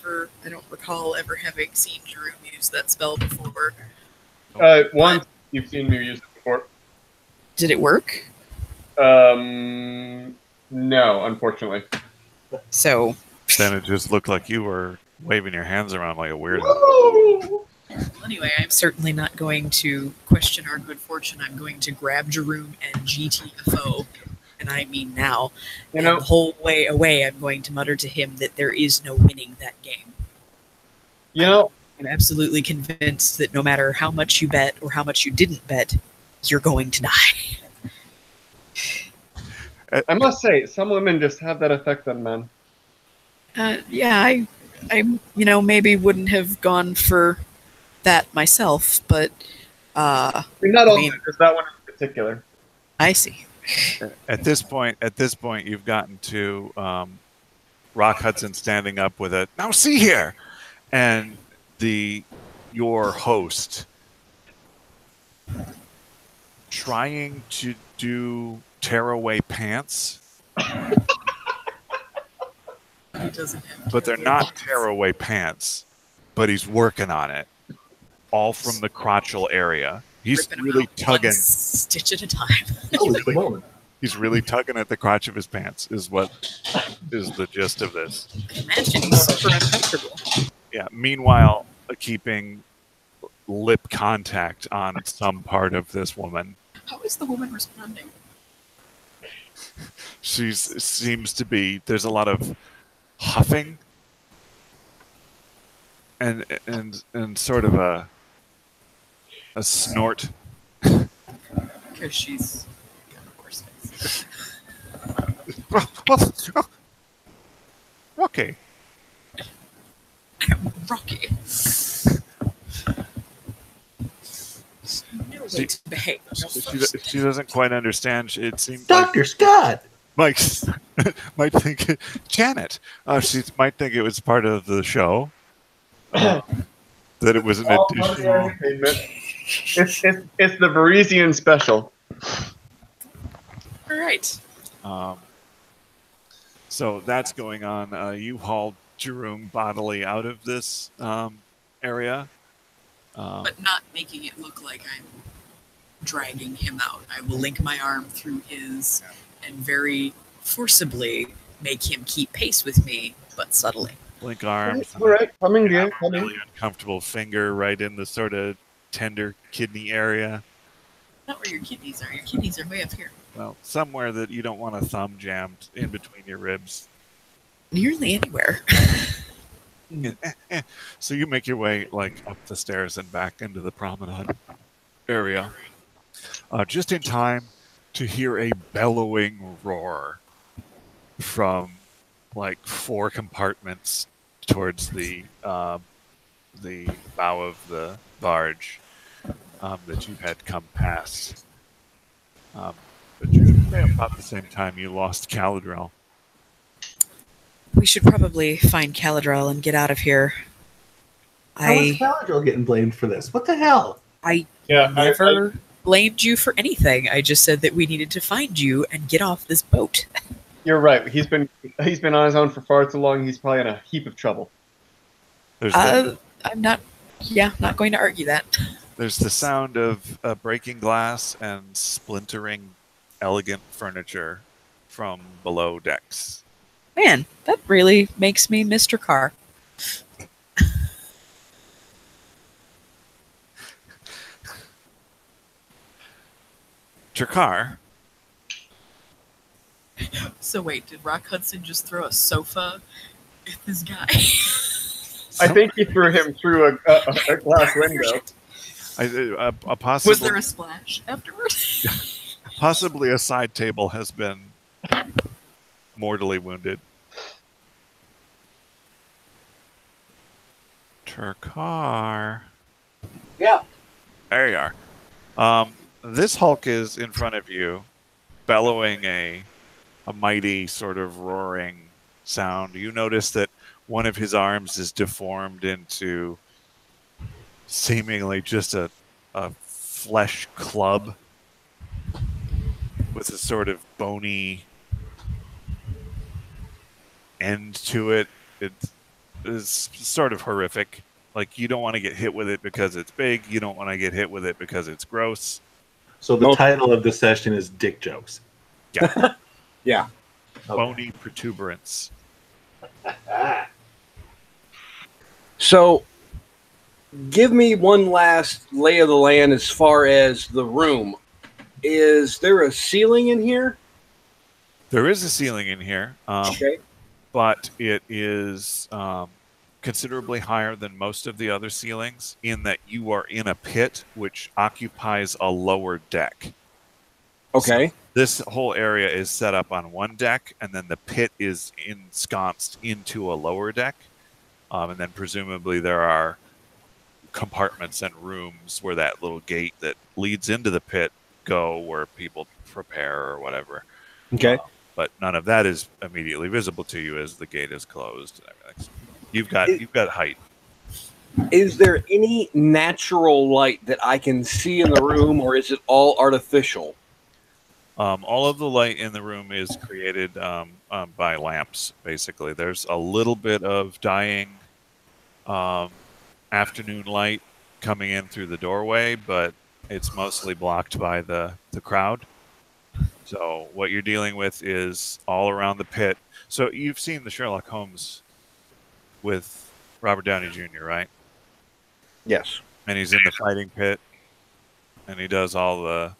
don't recall ever having seen Jerome use that spell before. Once you've seen me use it before. Did it work? No, unfortunately. So, Then it just looked like you were waving your hands around like a weirdo. Woo! well, anyway, I'm certainly not going to question our good fortune. I'm going to grab Jerome and GTFO, and I mean now. You And know, the whole way away, I'm going to mutter to him that there is no winning that game. I'm absolutely convinced that no matter how much you bet or how much you didn't bet, you're going to die. I must say, some women just have that effect on men. Yeah, I maybe wouldn't have gone for that myself, but I mean, not all mean- men, just that one in particular. I see. At this point, you've gotten to Rock Hudson standing up with a "Now see here," and your host trying to do tearaway pants, He doesn't have but they're not tearaway pants. But he's working on it, all from the crotchal area. He's ripping 'em really out tugging. one stitch at a time. Holy moly. He's really tugging at the crotch of his pants. Is what is the gist of this? I imagine he's super uncomfortable. Yeah. Meanwhile, keeping lip contact on some part of this woman. How is the woman responding? Seems to be. There's a lot of huffing and sort of a snort. Because she's got a horse face. Okay. Rocky. No way to behave. She doesn't quite understand. It seems Dr. Scott! Mike might think Janet. She might think it was part of the show. That it was an All additional. entertainment. It's the Parisian special. All right. So that's going on. You hauled Jerome bodily out of this area. But not making it look like I'm dragging him out. I will link my arm through his and very forcibly make him keep pace with me, but subtly. Link arms. All right, coming, and dear, a coming. really uncomfortable finger right in the sort of tender kidney area. Not where your kidneys are. Your kidneys are way up here. Well, somewhere that you don't want a thumb jammed in between your ribs. Nearly anywhere. So you make your way like up the stairs and back into the promenade area, just in time to hear a bellowing roar from like 4 compartments towards the bow of the barge that you had come past. But about the same time you lost Caladrel. We should probably find Caladrel and get out of here. How is Caladril getting blamed for this? What the hell? I Yeah, never blamed you for anything. I just said that we needed to find you and get off this boat. You're right. He's been on his own for far too long. He's probably in a heap of trouble. There's I'm not going to argue that. There's the sound of breaking glass and splintering elegant furniture from below decks. Man, that really makes me Mr. Carr. Jakar, So wait, did Rock Hudson just throw a sofa at this guy? I think he threw him through a glass window. Was there a splash afterward? Possibly a side table has been mortally wounded. Turkar. Yeah. There you are. This Hulk is in front of you, bellowing a mighty sort of roaring sound. You notice that one of his arms is deformed into seemingly just a flesh club with a sort of bony end to it. It is sort of horrific. Like, you don't want to get hit with it because it's big. You don't want to get hit with it because it's gross. So the title of the session is Dick Jokes. Yeah. Yeah. Bony protuberance. So, give me one last lay of the land as far as the room. Is there a ceiling in here? There is a ceiling in here, Okay. but it is considerably higher than most of the other ceilings in that you are in a pit which occupies a lower deck. Okay. So this whole area is set up on one deck, and then the pit is ensconced into a lower deck. And then presumably there are compartments and rooms where that little gate that leads into the pit go, where people prepare or whatever. Okay. But none of that is immediately visible to you as the gate is closed and everything. So you've got height. Is there any natural light that I can see in the room, or is it all artificial? All of the light in the room is created by lamps, basically. There's a little bit of dying afternoon light coming in through the doorway, but it's mostly blocked by the crowd. So what you're dealing with is all around the pit. So you've seen the Sherlock Holmes with Robert Downey Jr., right? Yes. And he's in the fighting pit, and he does all the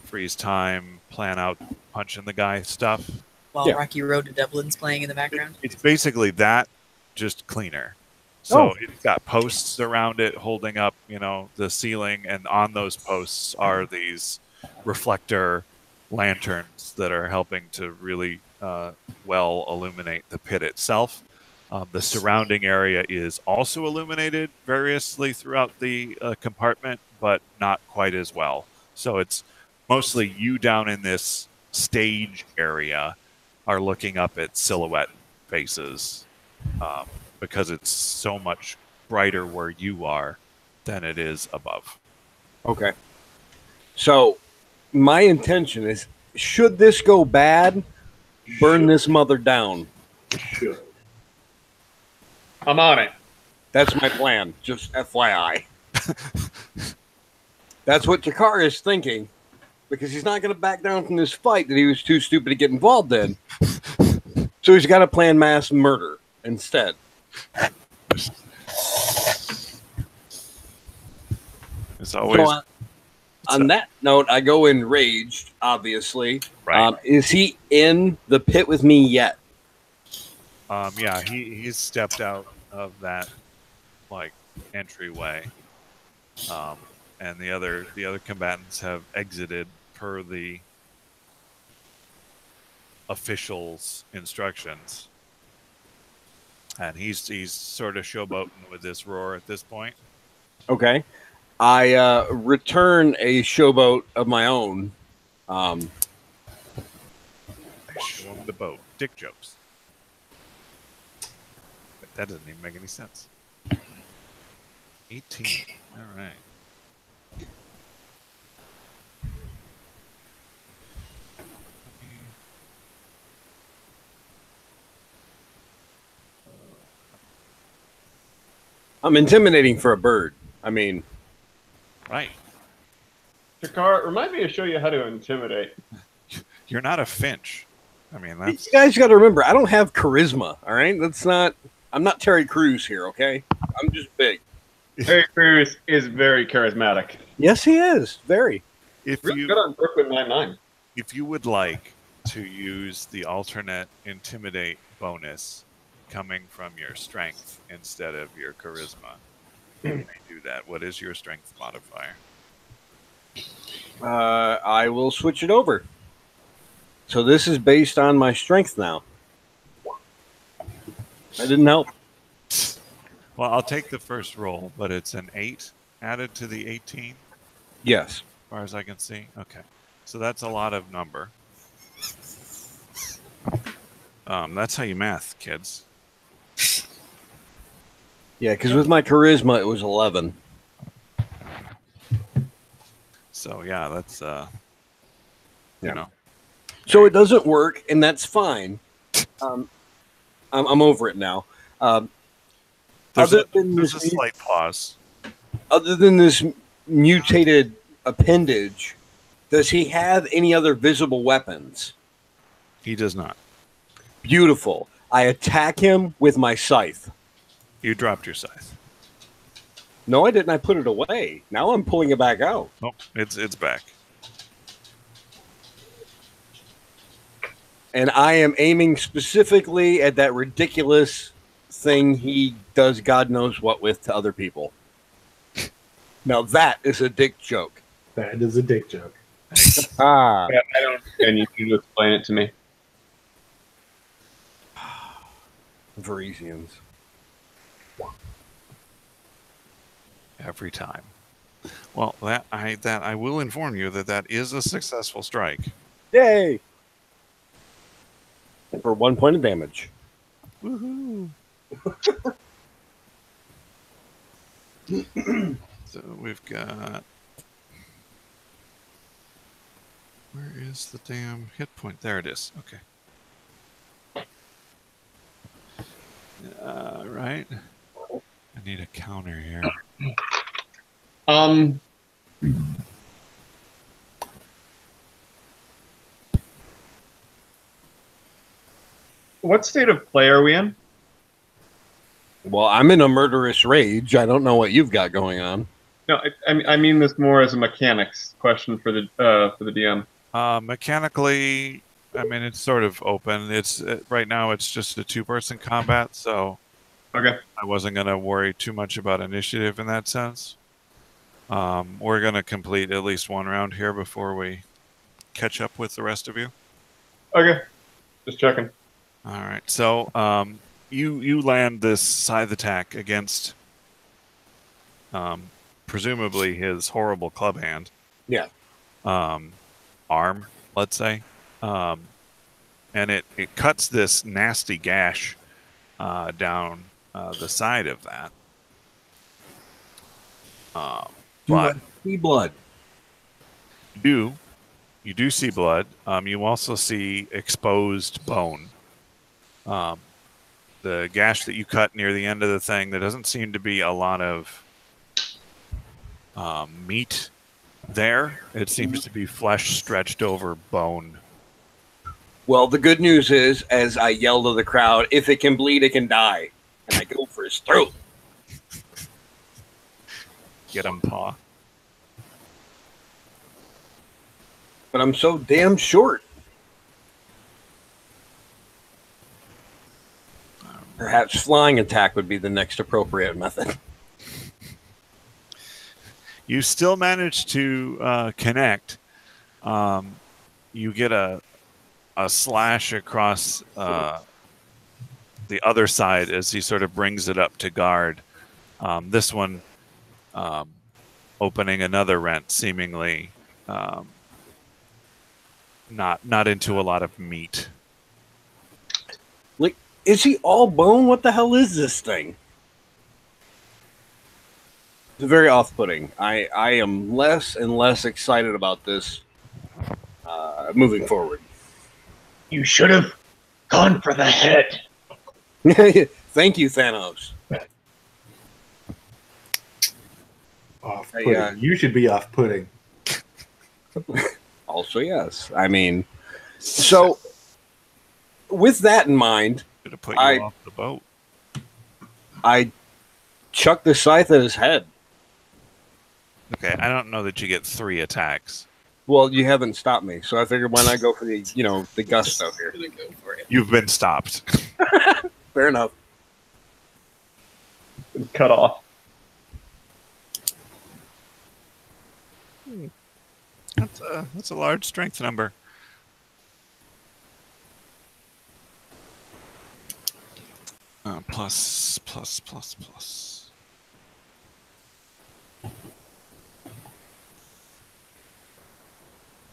freeze time, plan out, punching the guy stuff. While Rocky Road to Dublin's playing in the background. It's basically that, just cleaner. So it's got posts around it holding up, the ceiling, and on those posts are these reflector lanterns that are helping to really well illuminate the pit itself. The surrounding area is also illuminated variously throughout the compartment, but not quite as well. So it's mostly you down in this stage area are looking up at silhouette faces because it's so much brighter where you are than it is above. Okay. So my intention is, should this go bad, burn this mother down. Should. I'm on it. That's my plan, just FYI. That's what Jakar is thinking, because he's not going to back down from this fight that he was too stupid to get involved in. So he's got to plan mass murder instead. It's always... So on that note, I go enraged, obviously. Right. Is he in the pit with me yet? Yeah, he's stepped out of that entryway, and the other combatants have exited per the officials' instructions, and he's sort of showboating with this roar at this point. Okay, I return a showboat of my own. I show him the boat. Dick jokes. But that doesn't even make any sense. 18. All right. I'm intimidating for a bird. I mean, Right. Jakar, remind me to show you how to intimidate. You're not a Finch. I mean, that's... you guys got to remember, I don't have charisma. All right, I'm not Terry Crews here. Okay, I'm just big. Terry Crews is very charismatic. Yes, he is. Very. If Really you good on Brooklyn Nine-Nine. if you would like to use the alternate intimidate bonus coming from your strength instead of your charisma, you may do that. What is your strength modifier? I will switch it over. So this is based on my strength now. That didn't help. Well, I'll take the first roll, but it's an 8 added to the 18, Yes. as far as I can see. Okay. So that's a lot of number. That's how you math, kids. Yeah, because with my charisma, it was 11. So yeah, that's Yeah. you know. So it doesn't work, and that's fine. I'm over it now. There's Other a than there's a this, slight pause. other than this mutated appendage, does he have any other visible weapons? He does not. Beautiful. I attack him with my scythe. You dropped your scythe. No, I didn't. I put it away. Now I'm pulling it back out. Oh, it's back. And I am aiming specifically at that ridiculous thing he does God knows what with to other people. Now that is a dick joke. That is a dick joke. Ah. Yeah, I don't understand. You need to explain it to me. Varisians. Every time. Well, that I will inform you that is a successful strike. Yay! For 1 point of damage. Woohoo! So we've got. Where is the damn hit point? There it is. Okay. Right. I need a counter here. What state of play are we in? Well, I'm in a murderous rage. I don't know what you've got going on. No, I mean this more as a mechanics question for the DM. Mechanically, I mean it's sort of open. It's right now it's just a 2-person combat, so Okay. I wasn't gonna worry too much about initiative in that sense. We're gonna complete at least one round here before we catch up with the rest of you. Okay. Just checking. All right. So you land this scythe attack against presumably his horrible club hand. Yeah. Arm, let's say. And it cuts this nasty gash down the side of that. But See blood. you do see blood. You also see exposed bone. The gash that you cut near the end of the thing, there doesn't seem to be a lot of meat there. It seems to be flesh stretched over bone. Well, the good news is, as I yell to the crowd, if it can bleed, it can die. And I go for his throat. Get him, paw. But I'm so damn short. Perhaps flying attack would be the next appropriate method. You still manage to connect. You get a slash across the other side as he sort of brings it up to guard. This one opening another rent, seemingly not into a lot of meat. Like, is he all bone? What the hell is this thing? It's very off-putting. I am less and less excited about this moving forward. You should have gone for the head. Thank you, Thanos. Off-putting. Hey, You should be off-putting. Also, yes. I mean, so with that in mind, Should have put you off the boat. I chuck the scythe at his head. Okay, I don't know that you get 3 attacks. Well, you haven't stopped me, so I figured why not go for the, the gusto here. Gonna go for it. You've been stopped. Fair enough. Cut off. That's a large strength number. plus, plus, plus, plus.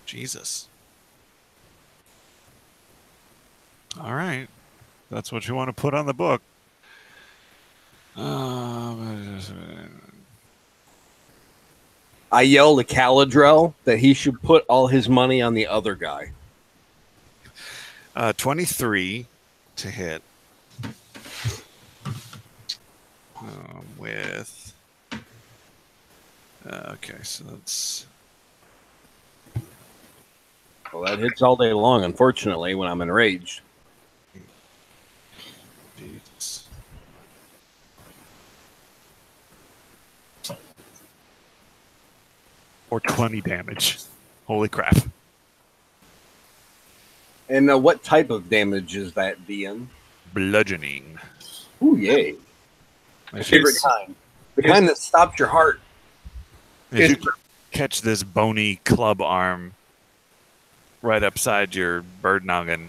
Jesus. All right. That's what you want to put on the book. I yell to Caladrell that he should put all his money on the other guy. 23 to hit. With... okay, so that's... Well, that hits all day long, unfortunately, when I'm enraged. Jesus. Or 20 damage. Holy crap. And what type of damage is that, DN? Bludgeoning. Ooh, yay. My favorite kind. The kind that stops your heart. If you catch this bony club arm right upside your bird noggin.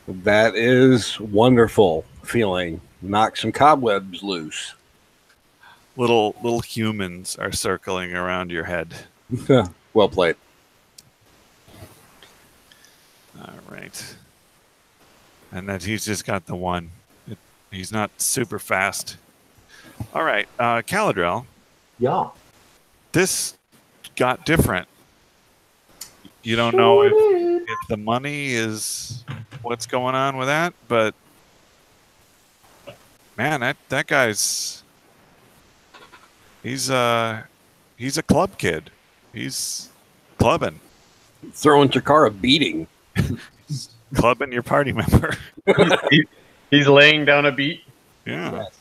That is wonderful feeling. Knock some cobwebs loose. Little humans are circling around your head. Well played. All right. And that he's just got the one. He's not super fast. All right, Caladrell. Yeah. This got different. You don't know if the money is what's going on with that, but man, that guy's he's a club kid. He's clubbing. Throwing Takara a beating. Clubbing your party member. He's laying down a beat. Yeah. Yes.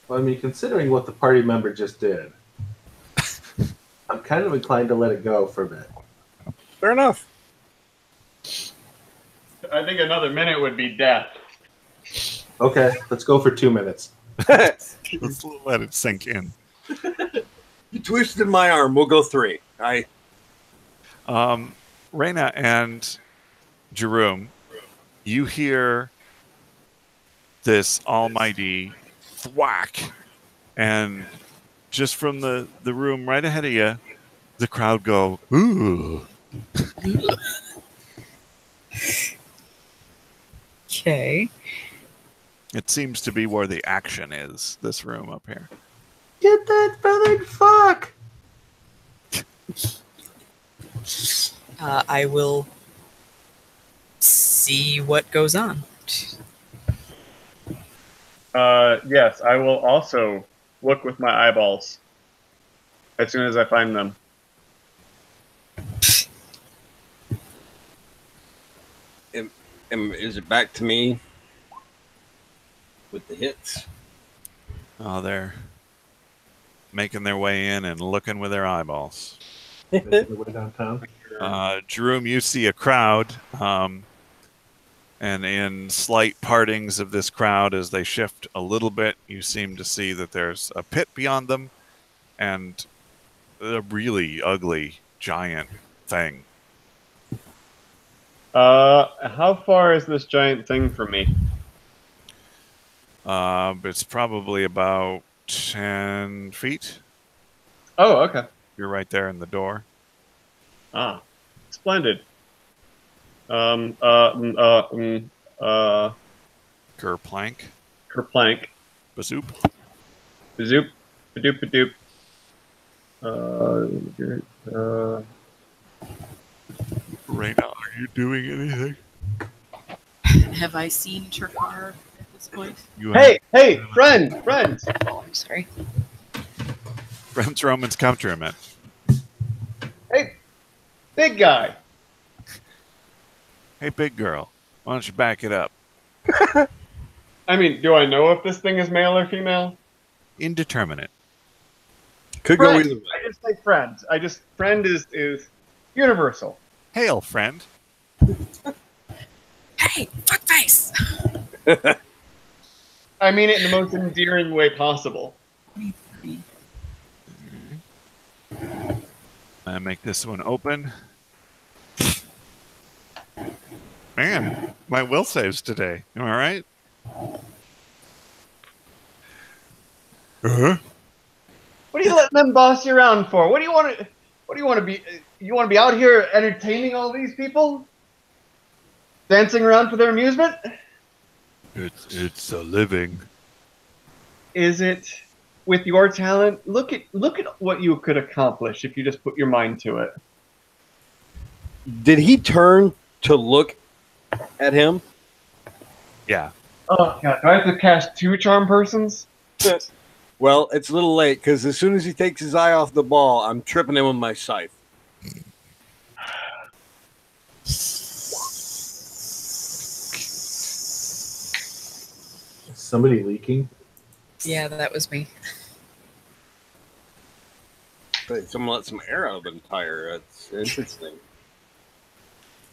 Well, I mean, considering what the party member just did, I'm kind of inclined to let it go for a bit. Fair enough. I think another minute would be death. Okay, let's go for 2 minutes. Let's let it sink in. You twisted my arm. We'll go 3. Reyna and Jerome, you hear this almighty thwack, and just from the room right ahead of you, the crowd go, ooh. Okay. It seems to be where the action is, this room up here. Get that feathered fuck! I will see what goes on. Yes, I will also look with my eyeballs as soon as I find them. Is it back to me with the hits? Oh, they're making their way in and looking with their eyeballs. Making their way downtown. Jerome, you see a crowd, and in slight partings of this crowd, as they shift a little bit, you seem to see that there's a pit beyond them and a really ugly giant thing. How far is this giant thing from me? It's probably about 10 feet. Oh, okay. You're right there in the door. Ah, splendid. Kerplank. Kerplank. Bazoop. Bazoop. Badoop badoop. Reyna, are you doing anything? Have I seen Ch.3 at this point? You Hey, friend! Oh, I'm sorry. Friends, Romans, countrymen. Hey, big guy! Hey, big girl, why don't you back it up? I mean, do I know if this thing is male or female? Indeterminate. Could go Friend. either way. I just say friends. Friend is universal. Hail, friend. Hey, fuckface! I mean it in the most endearing way possible. I make this one open. Man, my will saves today. Am I right? Uh-huh. What are you letting them boss you around for? What do you want to? What do you want to be? You want to be out here entertaining all these people, dancing around for their amusement? It's a living. Is it? With your talent, look at what you could accomplish if you just put your mind to it. Did he turn to look at him? Yeah. Oh god, do I have to cast 2 charm persons? Well, it's a little late because as soon as he takes his eye off the ball, I'm tripping him with my scythe. Somebody leaking? Yeah, that was me. Someone let some air out of the tire. That's interesting.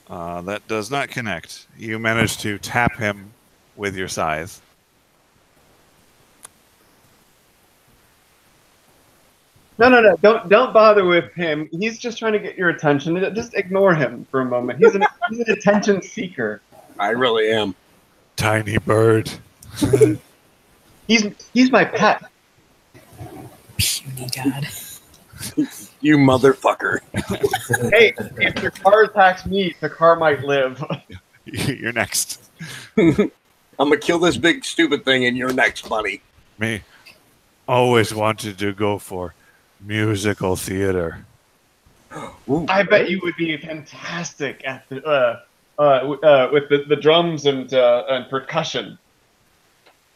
That does not connect. You managed to tap him with your scythe. No, don't bother with him. He's just trying to get your attention. Just ignore him for a moment. He's an attention seeker. I really am. Tiny bird. He's my pet. Puny god. You motherfucker. Hey, if the car attacks me, the car might live. You're next. I'm gonna kill this big stupid thing and you're next, buddy. Me. Always wanted to go for musical theater. Ooh, I bet you would be fantastic at the with the drums and percussion.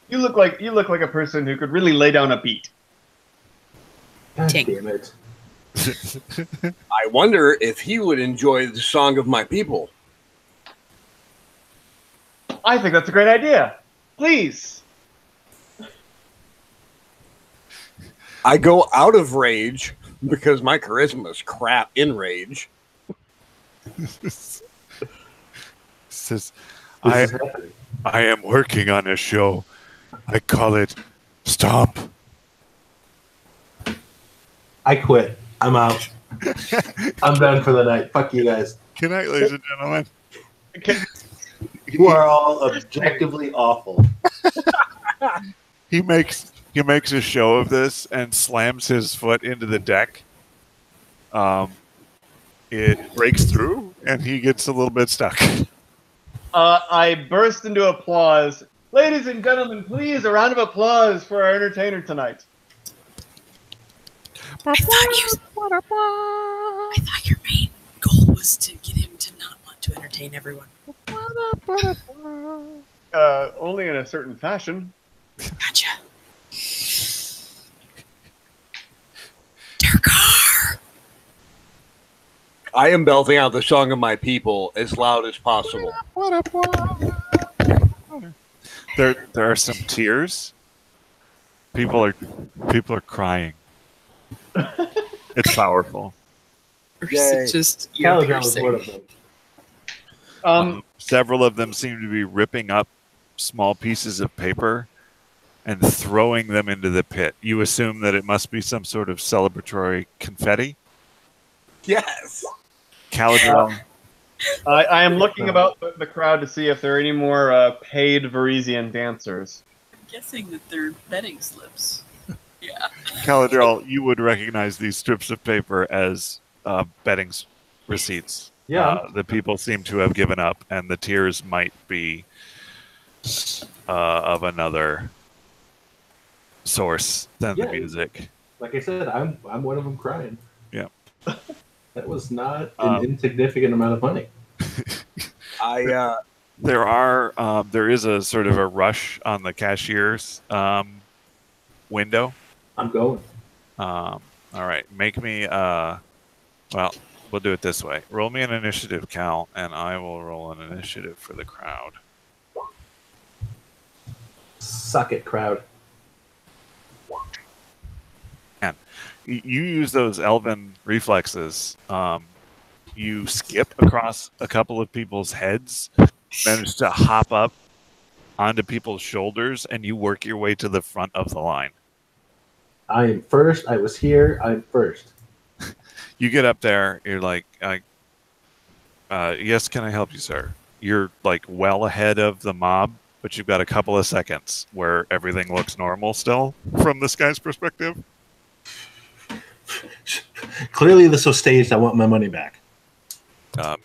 You look like a person who could really lay down a beat. God Tink. damn it. I wonder if he would enjoy the song of my people. I think that's a great idea. Please. I go out of rage because my charisma is crap in rage. Says, This I is happening. am working on a show. I call it Stomp. I quit. I'm out. I'm done for the night. Fuck you guys. Good night, ladies and gentlemen. You are all objectively awful. He makes a show of this and slams his foot into the deck. It breaks through and he gets a little bit stuck. I burst into applause. Ladies and gentlemen, please, a round of applause for our entertainer tonight. I thought your main goal was to get him to not want to entertain everyone. Only in a certain fashion. Gotcha. Durgar! I am belting out the song of my people as loud as possible. There are some tears. People are crying. It's powerful. Or is Yay. it just ear Caligan was piercing? one of them. Several of them seem to be ripping up small pieces of paper and throwing them into the pit. You assume that it must be some sort of celebratory confetti. Yes. Caladril, I am looking about the crowd to see if there are any more paid Varisian dancers. I'm guessing that they're betting slips. Yeah. Caladril, you would recognize these strips of paper as betting receipts. Yeah. The people seem to have given up, and the tears might be of another source than the Yeah. music. Like I said, I'm one of them crying. Yeah. That was not an insignificant amount of money. There is a sort of a rush on the cashier's window. I'm going. All right, make me well, we'll do it this way. Roll me an initiative, Cal, and I will roll an initiative for the crowd. Suck it, crowd. You use those elven reflexes. You skip across a couple of people's heads, manage to hop up onto people's shoulders, and you work your way to the front of the line. I am first. I was here. I'm first. You get up there. You're like, yes, can I help you, sir? you're like well ahead of the mob, but you've got a couple of seconds where everything looks normal still from this guy's perspective. Clearly, this was staged. I want my money back.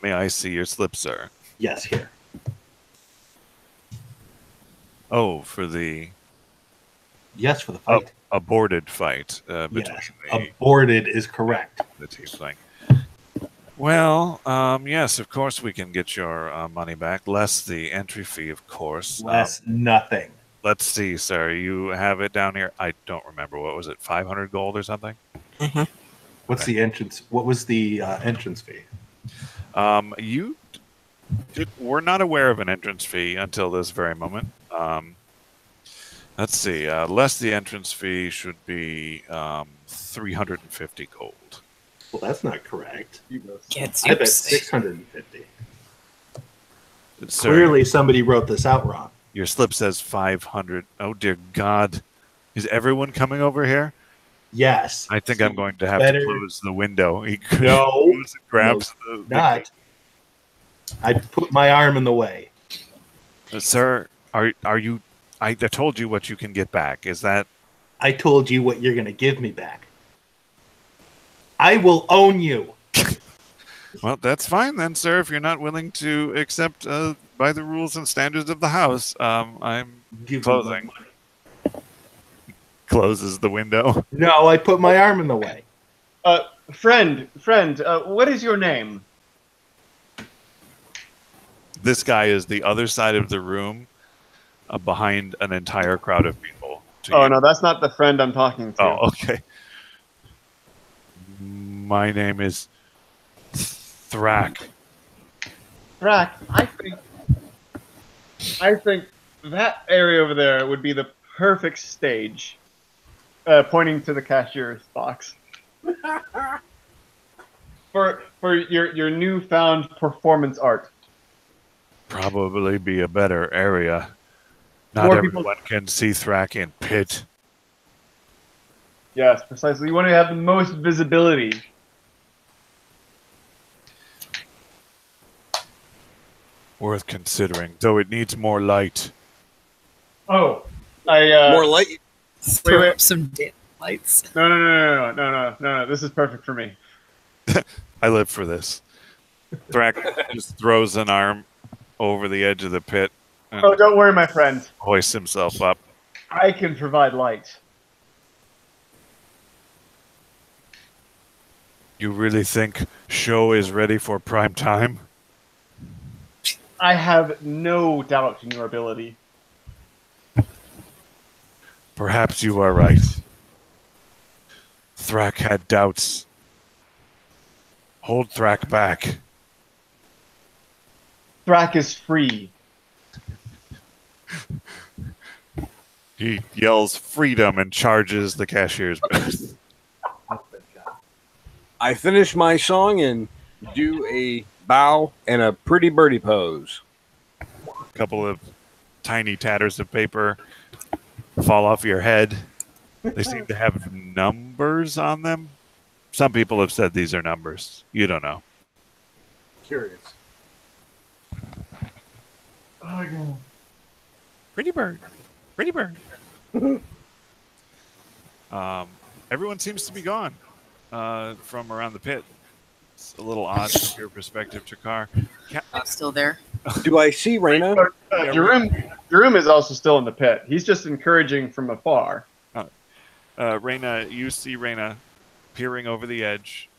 May I see your slip, sir? Yes, here. Oh, for the Yes, for the fight. aborted fight between Yes, the aborted is correct. tiefling. Well, yes, of course we can get your money back, less the entry fee, of course. Less nothing. Let's see, sir. You have it down here. I don't remember. What was it? 500 gold or something? What's the entrance? What was the entrance fee? We're not aware of an entrance fee until this very moment. Let's see. Less the entrance fee should be 350 gold. Well, that's not correct. Gets I bet 650. Sir, Clearly, somebody wrote this out wrong. your slip says 500. Oh, dear God. Is everyone coming over here? Yes. I think I'm going to have Better- to close the window. He No, grabs Not. I put my arm in the way. Sir, are you... I told you what you can get back. Is that... I told you what you're going to give me back. I will own you. Well, that's fine then, sir. If you're not willing to accept by the rules and standards of the house, I'm Give closing. me my money. Closes the window. No, I put my arm in the way. Friend, what is your name? This guy is the other side of the room, behind an entire crowd of people. Oh, no, that's not the friend I'm talking to. Oh, okay. My name is Thrak. Thrak, I think that area over there would be the perfect stage. Pointing to the cashier's box. for your newfound performance art. Probably be a better area. Not More everyone people- can see Thrak in pit. Yes, precisely. You want to have the most visibility. Worth considering, though it needs more light. Oh, More light. Throw wait. up some dim lights. No. This is perfect for me. I live for this. Thrak just throws an arm over the edge of the pit and Oh, don't worry, my friend. hoists himself up. I can provide light. You really think show is ready for prime time? I have no doubt in your ability. Perhaps you are right. Thrak had doubts. Hold Thrak back. Thrak is free. He yells freedom and charges the cashier's booth. I finish my song and do a bow and a pretty birdie pose. A couple of tiny tatters of paper fall off your head. They seem to have numbers on them. Some people have said these are numbers. You don't know. Curious. Pretty bird. Pretty bird. Everyone seems to be gone from around the pit. It's a little odd from your perspective, Chakar. I'm still there. Do I see Raina? Jerome is also still in the pit. He's just encouraging from afar. Raina, you see Raina peering over the edge,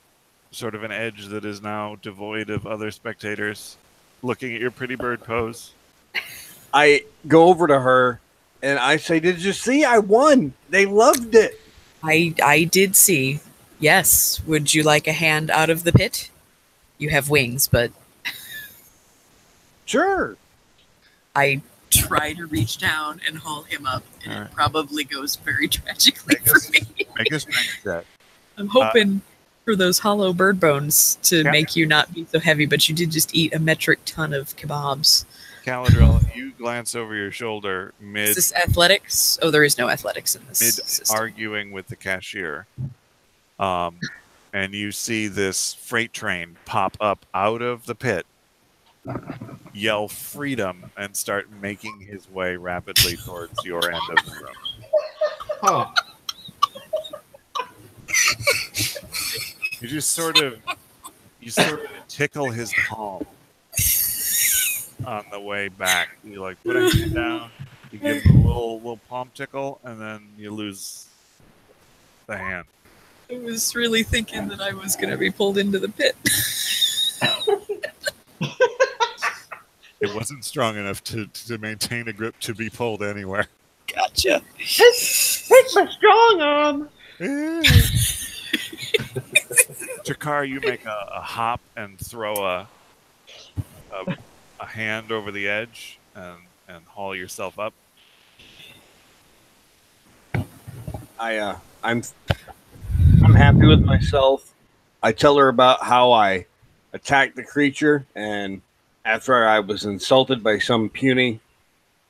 sort of an edge that is now devoid of other spectators, looking at your pretty bird pose. I go over to her and I say, "Did you see? I won. They loved it." I did see. Yes. Would you like a hand out of the pit? You have wings, but Sure. I try to reach down and haul him up, and Alright. it probably goes very tragically Make for us- me. Make a strength check. I'm hoping for those hollow bird bones to Yeah. make you not be so heavy, but you did just eat a metric ton of kebabs. Caladriel, you glance over your shoulder Is mid this athletics? Oh, there is no athletics in this system. arguing with the cashier. And you see this freight train pop up out of the pit yell freedom and start making his way rapidly towards your end of the room. Oh. You sort of tickle his palm on the way back. You like put a hand down, you give him a little palm tickle, and then you lose the hand. I was really thinking that I was going to be pulled into the pit. It wasn't strong enough to maintain a grip to be pulled anywhere. Gotcha. Take my strong arm. Ch.3, you make a hop and throw a hand over the edge and haul yourself up. I'm happy with myself. I tell her about how I attacked the creature, and after I was insulted by some puny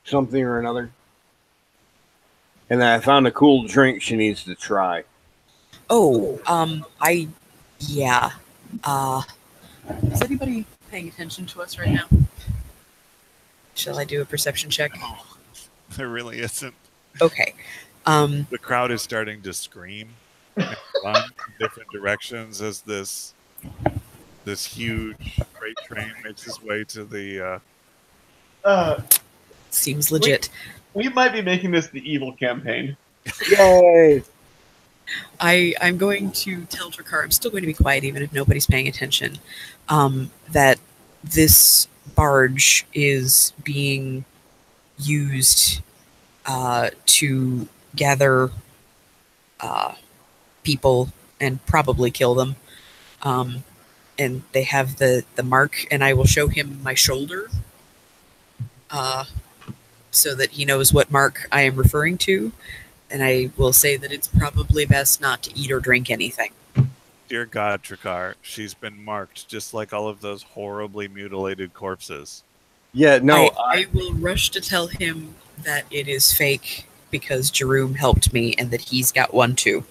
something or another, and then I found a cool drink she needs to try. Oh, yeah. Is anybody paying attention to us right now? Shall I do a perception check? There really isn't. Okay. The crowd is starting to scream and run in different directions as this huge freight train makes its way to the. Seems legit. We might be making this the evil campaign. Yay! I'm going to tell Ch.3, I'm still going to be quiet even if nobody's paying attention, that this barge is being used to gather people and probably kill them. And they have the mark, and I will show him my shoulder so that he knows what mark I am referring to. And I will say that it's probably best not to eat or drink anything. Dear God, Ch.3, she's been marked just like all of those horribly mutilated corpses. Yeah, no, I will rush to tell him that it is fake because Jerome helped me and that he's got one too.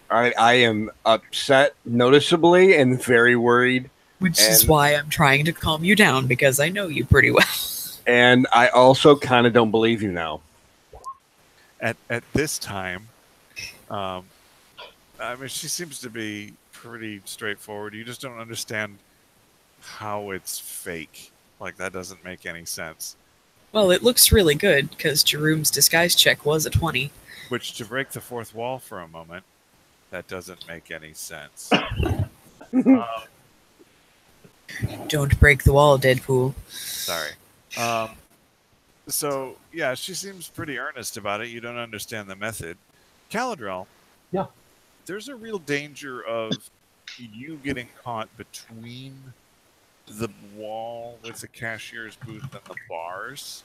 I am upset noticeably and very worried. Which is why I'm trying to calm you down, because I know you pretty well. And I also kind of don't believe you now. At this time, I mean, she seems to be pretty straightforward. You just don't understand how it's fake. Like, that doesn't make any sense. Well, it looks really good, because Jerome's disguise check was a 20. Which, to break the fourth wall for a moment, that doesn't make any sense. Don't break the wall, Deadpool. Sorry. So, yeah, she seems pretty earnest about it. You don't understand the method. Caladrel. Yeah. There's a real danger of you getting caught between the wall with the cashier's booth and the bars.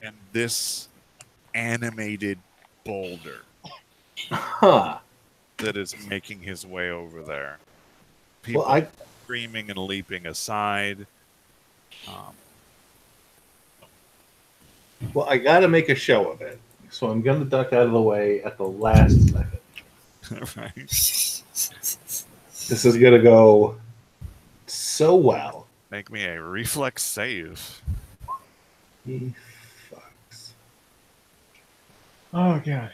And this animated boulder that is making his way over there. People screaming and leaping aside. Well, I got to make a show of it, so I'm going to duck out of the way at the last second. Right. This is going to go so well. Make me a reflex save. He fucks. Oh, God.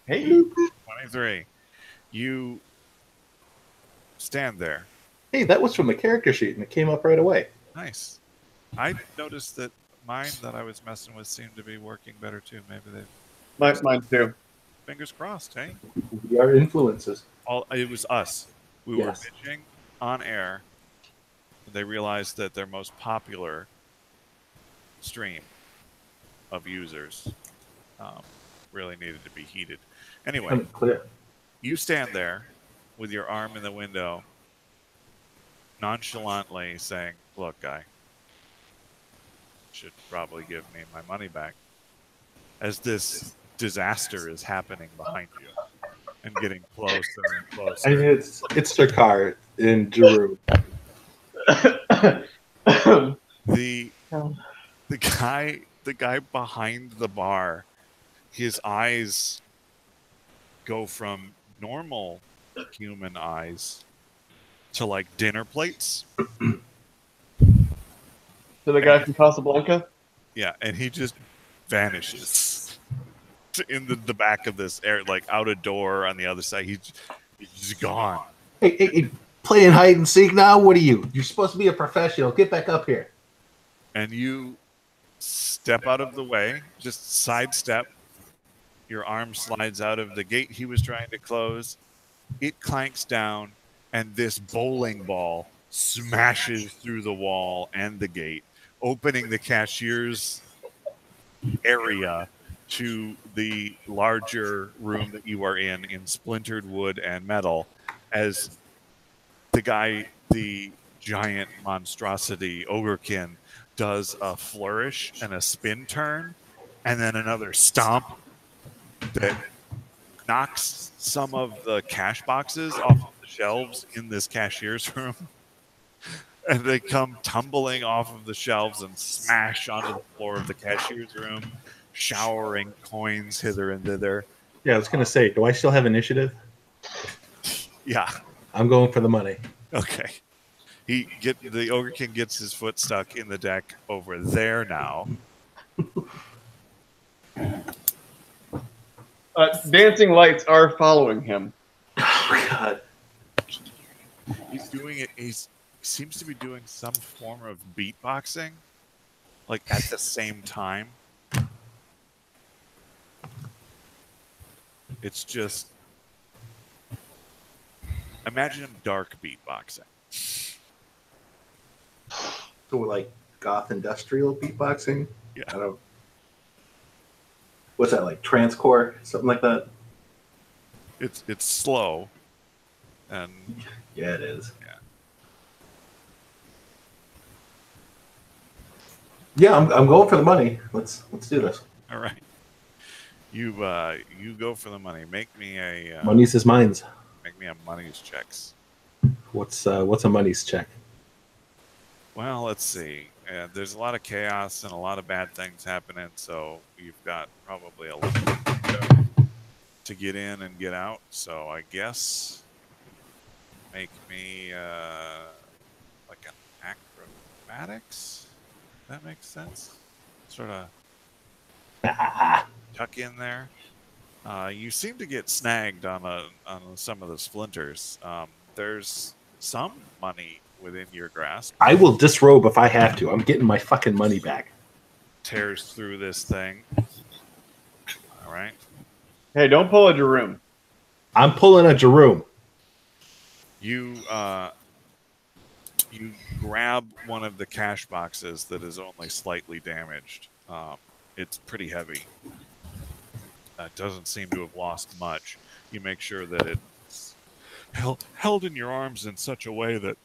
Hey. 23. You stand there. Hey, that was from the character sheet, and it came up right away. Nice. I noticed that mine that I was messing with seemed to be working better too. Maybe they. Mine too. Fingers crossed, hey? We are influences. It was us. We Yes. were bitching on air. They realized that their most popular stream of users really needed to be heated. Anyway, Clear. you stand there with your arm in the window, nonchalantly saying, "Look, guy, should probably give me my money back," as this disaster is happening behind you and getting closer and closer. And it's their car in Jeru. The guy behind the bar, his eyes go from normal human eyes to like dinner plates. To the guy from Casablanca? Yeah, and he just vanishes in the back of this air, like out a door on the other side. He's just gone. Hey, playing hide and seek now? What are you? You're supposed to be a professional. Get back up here. And you step out of the way, just sidestep. Your arm slides out of the gate he was trying to close. It clanks down, and this bowling ball smashes through the wall and the gate, opening the cashier's area to the larger room that you are in splintered wood and metal, as the giant monstrosity ogrekin does a flourish and a spin turn and then another stomp that knocks some of the cash boxes off of the shelves in this cashier's room. And they come tumbling off of the shelves and smash onto the floor of the cashier's room, showering coins hither and thither. Yeah, I was going to say, do I still have initiative? Yeah. I'm going for the money. Okay. The Ogrekin gets his foot stuck in the deck over there now. Dancing lights are following him. Oh, God. He's doing it. He seems to be doing some form of beatboxing, like at the same time. It's just, imagine dark beatboxing. So like goth industrial beatboxing? Yeah. I don't. What's that, like transcore? Something like that? It's slow, and Yeah, it is. Yeah, I'm going for the money. Let's do this. all right. You go for the money. Make me a Money's is mine's. make me a money's checks. What's a money's check? Well, let's see. There's a lot of chaos and a lot of bad things happening, so you've got probably a little bit to get in and get out. So I guess make me like an acrobatics. That makes sense. Sort of tuck in there. You seem to get snagged on some of the splinters. There's some money within your grasp. I will disrobe if I have to. I'm getting my fucking money back. Tears through this thing. All right. Hey, don't pull a Jerome. I'm pulling a Jerome. You grab one of the cash boxes that is only slightly damaged. It's pretty heavy. It doesn't seem to have lost much. You make sure that it's held in your arms in such a way that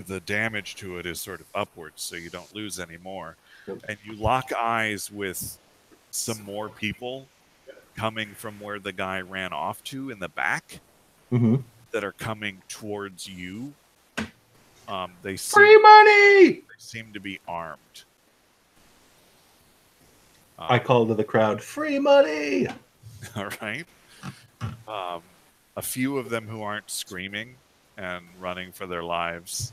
the damage to it is sort of upwards, so you don't lose any more. Yep. And you lock eyes with some more people coming from where the guy ran off to in the back, that are coming towards you. They Free money! seem to be armed. I call to the crowd, free money! All right. A few of them who aren't screaming and running for their lives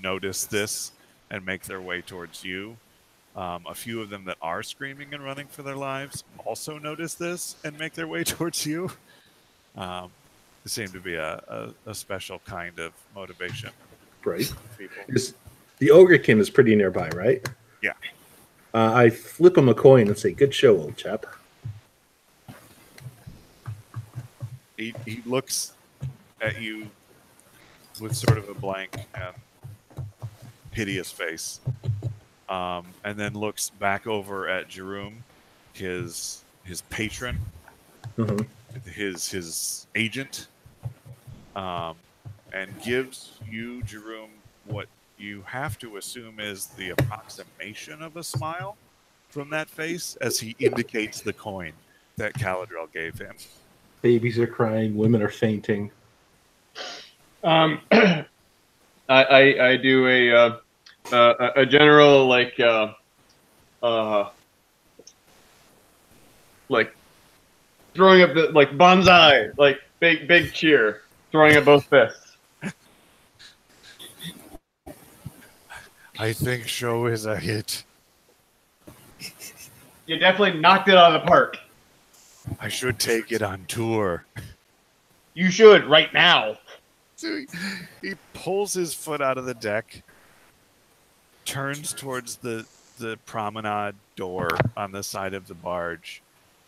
notice this and make their way towards you. A few of them that are screaming and running for their lives also notice this and make their way towards you. It seemed to be a special kind of motivation. Right. People. The Ogrekin is pretty nearby, right? Yeah. I flip him a coin and say, good show, old chap. He looks at you with sort of a blank and hideous face, and then looks back over at Jerome, his patron, his agent, and gives you, Jerome, what you have to assume is the approximation of a smile from that face as he indicates the coin that Caladrel gave him. Babies are crying, women are fainting. I do a general like throwing up the like bonsai, like big cheer. throwing up both fists. I think show is a hit. You definitely knocked it out of the park. I should take it on tour. You should right now. So he pulls his foot out of the deck, turns towards the promenade door on the side of the barge,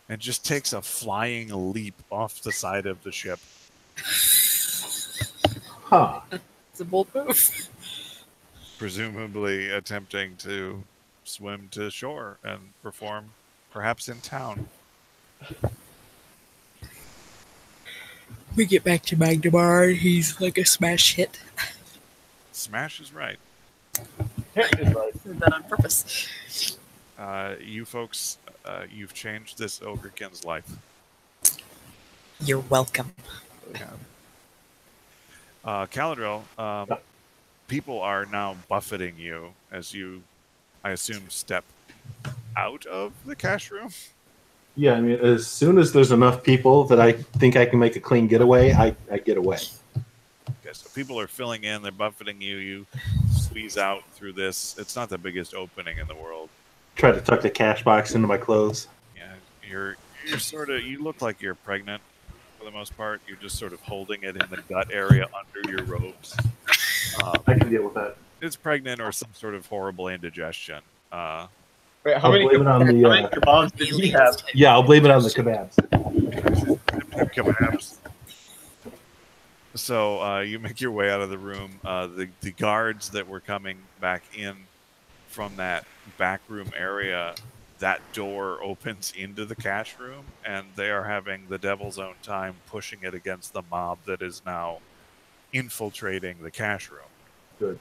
and just takes a flying leap off the side of the ship. Huh. It's a bold move. Presumably attempting to swim to shore and perform, perhaps in town. We get back to Magdebar. He's like a smash hit. Smash is right. Hit is right. Did that on purpose. You folks, you've changed this Ogrekin's life. You're welcome. Caladril, people are now buffeting you as you, I assume, step out of the cash room. Yeah, I mean, as soon as there's enough people that I think I can make a clean getaway, I get away. Okay, so people are filling in, they're buffeting you, you squeeze out through this. It's not the biggest opening in the world. Try to tuck the cash box into my clothes. Yeah, you're sort of, you look like you're pregnant for the most part. You're just sort of holding it in the gut area under your robes. I can deal with that. It's pregnant or some sort of horrible indigestion. Wait, how I'll many blame it on the, kebabs did he have? Yeah, I'll blame it on the kebabs. Kebabs. So you make your way out of the room. The guards that were coming back in from that back room area, that door opens into the cash room, and they are having the devil's own time pushing it against the mob that is now infiltrating the cash room. Good.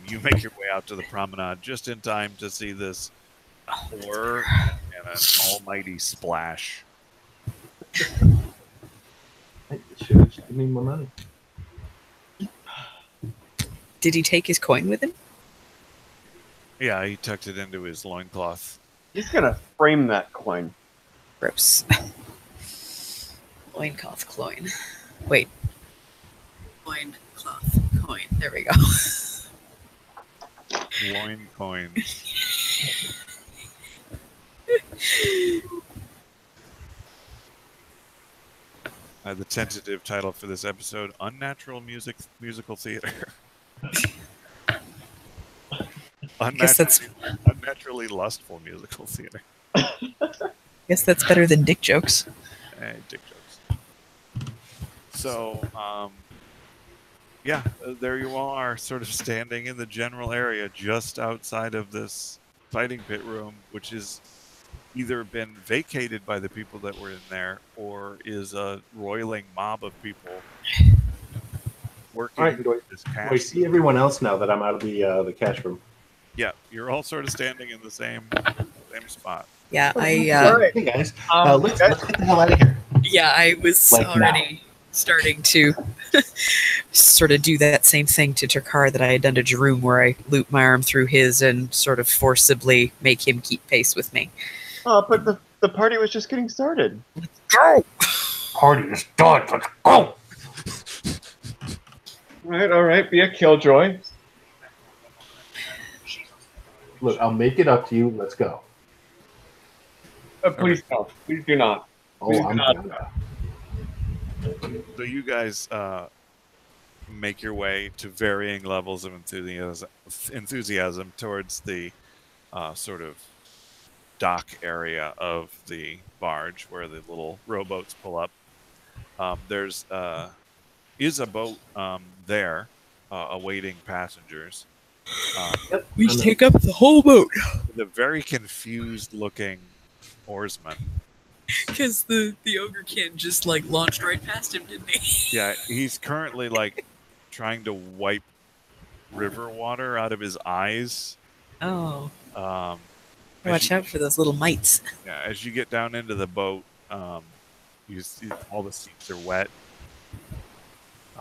You make your way out to the promenade just in time to see this horror and an almighty splash. Hey, you should have given me more money. Did he take his coin with him? Yeah, he tucked it into his loincloth. He's gonna frame that coin. Gross. Loincloth coin. Wait. Loincloth coin. There we go. Loin coins. The tentative title for this episode: Unnatural Musical Theater. Guess that's Unnaturally lustful musical theater. guess that's better than dick jokes. Hey, dick jokes. So, yeah, there you all are, sort of standing in the general area just outside of this fighting pit room, which has either been vacated by the people that were in there or is a roiling mob of people working. All right, do I see everyone else now that I'm out of the cash room? Yeah, you're all sort of standing in the same spot. Yeah, Hey guys, let's get the hell out of here. Yeah, I was Like already starting to sort of do that same thing to Takar that I had done to Jeroen, where I loop my arm through his and sort of forcibly make him keep pace with me. But the party was just getting started. Go! Party is done. Let's go. All right, be a killjoy. Look, I'll make it up to you. Let's go. Please no. Please do not. Oh, I'm done. So you guys make your way to varying levels of enthusiasm towards the sort of dock area of the barge where the little rowboats pull up. There's is a boat there awaiting passengers. We take up the whole boat. The very confused looking oarsman. Because the Ogrekin just like launched right past him, didn't he? Yeah, he's currently like trying to wipe river water out of his eyes. Oh. Watch out for those little mites. Yeah, as you get down into the boat, you see all the seats are wet.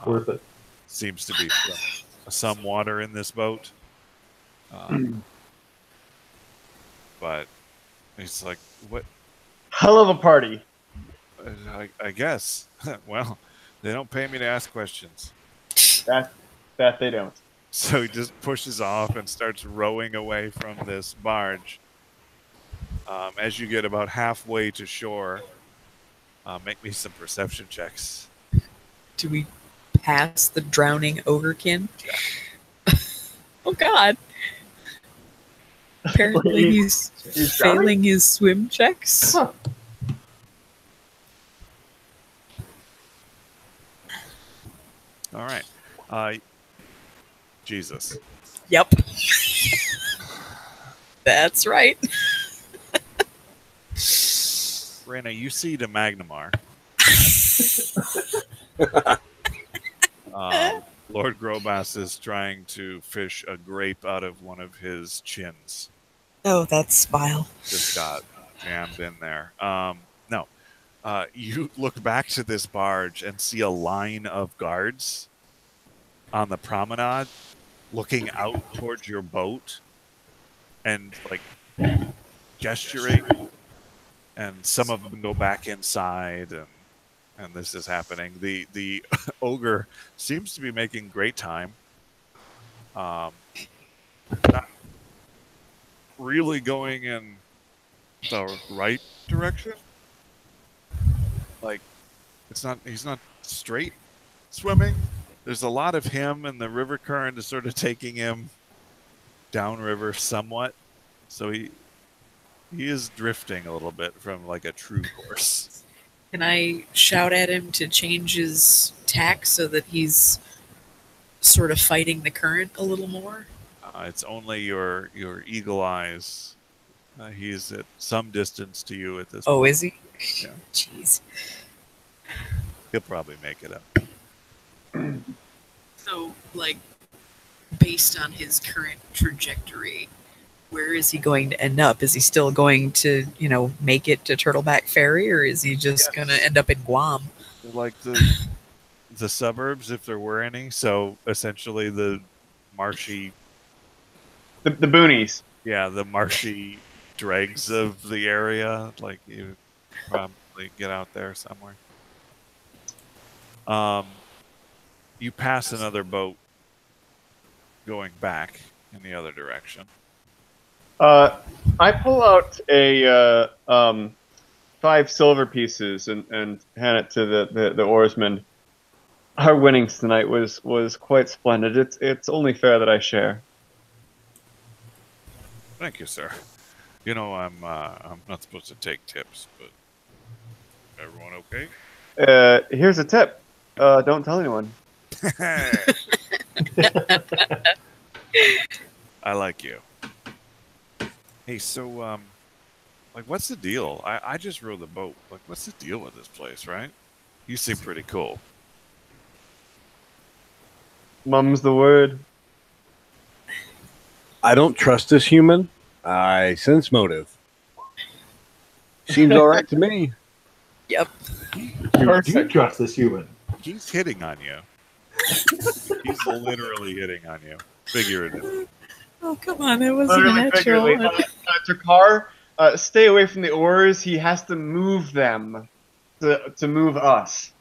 Worth it. Seems to be some water in this boat. But it's like, what? Hell of a party. I guess. Well, They don't pay me to ask questions. That they don't. So he just pushes off and starts rowing away from this barge. As you get about halfway to shore, make me some perception checks. Do we pass the drowning ogrekin? Oh God! Apparently he's failing his swim checks. Huh. All right. Jesus. Yep. That's right. Rena, you see the Magnamar. Lord Grobas is trying to fish a grape out of one of his chins. Oh, that's vile. Just got jammed in there. No. You look back to this barge and see a line of guards on the promenade looking out towards your boat and like gesturing, and some of them go back inside, and this is happening. The ogre seems to be making great time. Not really going in the right direction. Like he's not straight swimming. There's a lot of him, and the river current is sort of taking him downriver somewhat. So he is drifting a little bit from like a true course. Can I shout at him to change his tack so that he's sort of fighting the current a little more? It's only your eagle eyes. He's at some distance to you at this point. Oh, is he? Yeah. Jeez. He'll probably make it up. So, like, based on his current trajectory, where is he going to end up? Is he still going to, make it to Turtleback Ferry, or is he just going to end up in Guam? Like the suburbs, if there were any. So essentially the marshy... The boonies. Yeah, the marshy dregs of the area. Like, you probably get out there somewhere. You pass another boat going back in the other direction. I pull out a 5 silver pieces and hand it to the oarsman. Our winnings tonight was quite splendid. It's only fair that I share. Thank you, sir. You know, I'm not supposed to take tips, but everyone okay? Here's a tip. Don't tell anyone. I like you. Hey, so, like, what's the deal? I just rowed the boat. Like, what's the deal with this place, right? You seem pretty cool. Mum's the word. I don't trust this human. I sense motive. Seems all right to me. Yep. You trust this human. He's hitting on you. He's literally hitting on you. Figuratively. Oh, come on. That wasn't natural. Jakar, stay away from the oars. He has to move them to move us.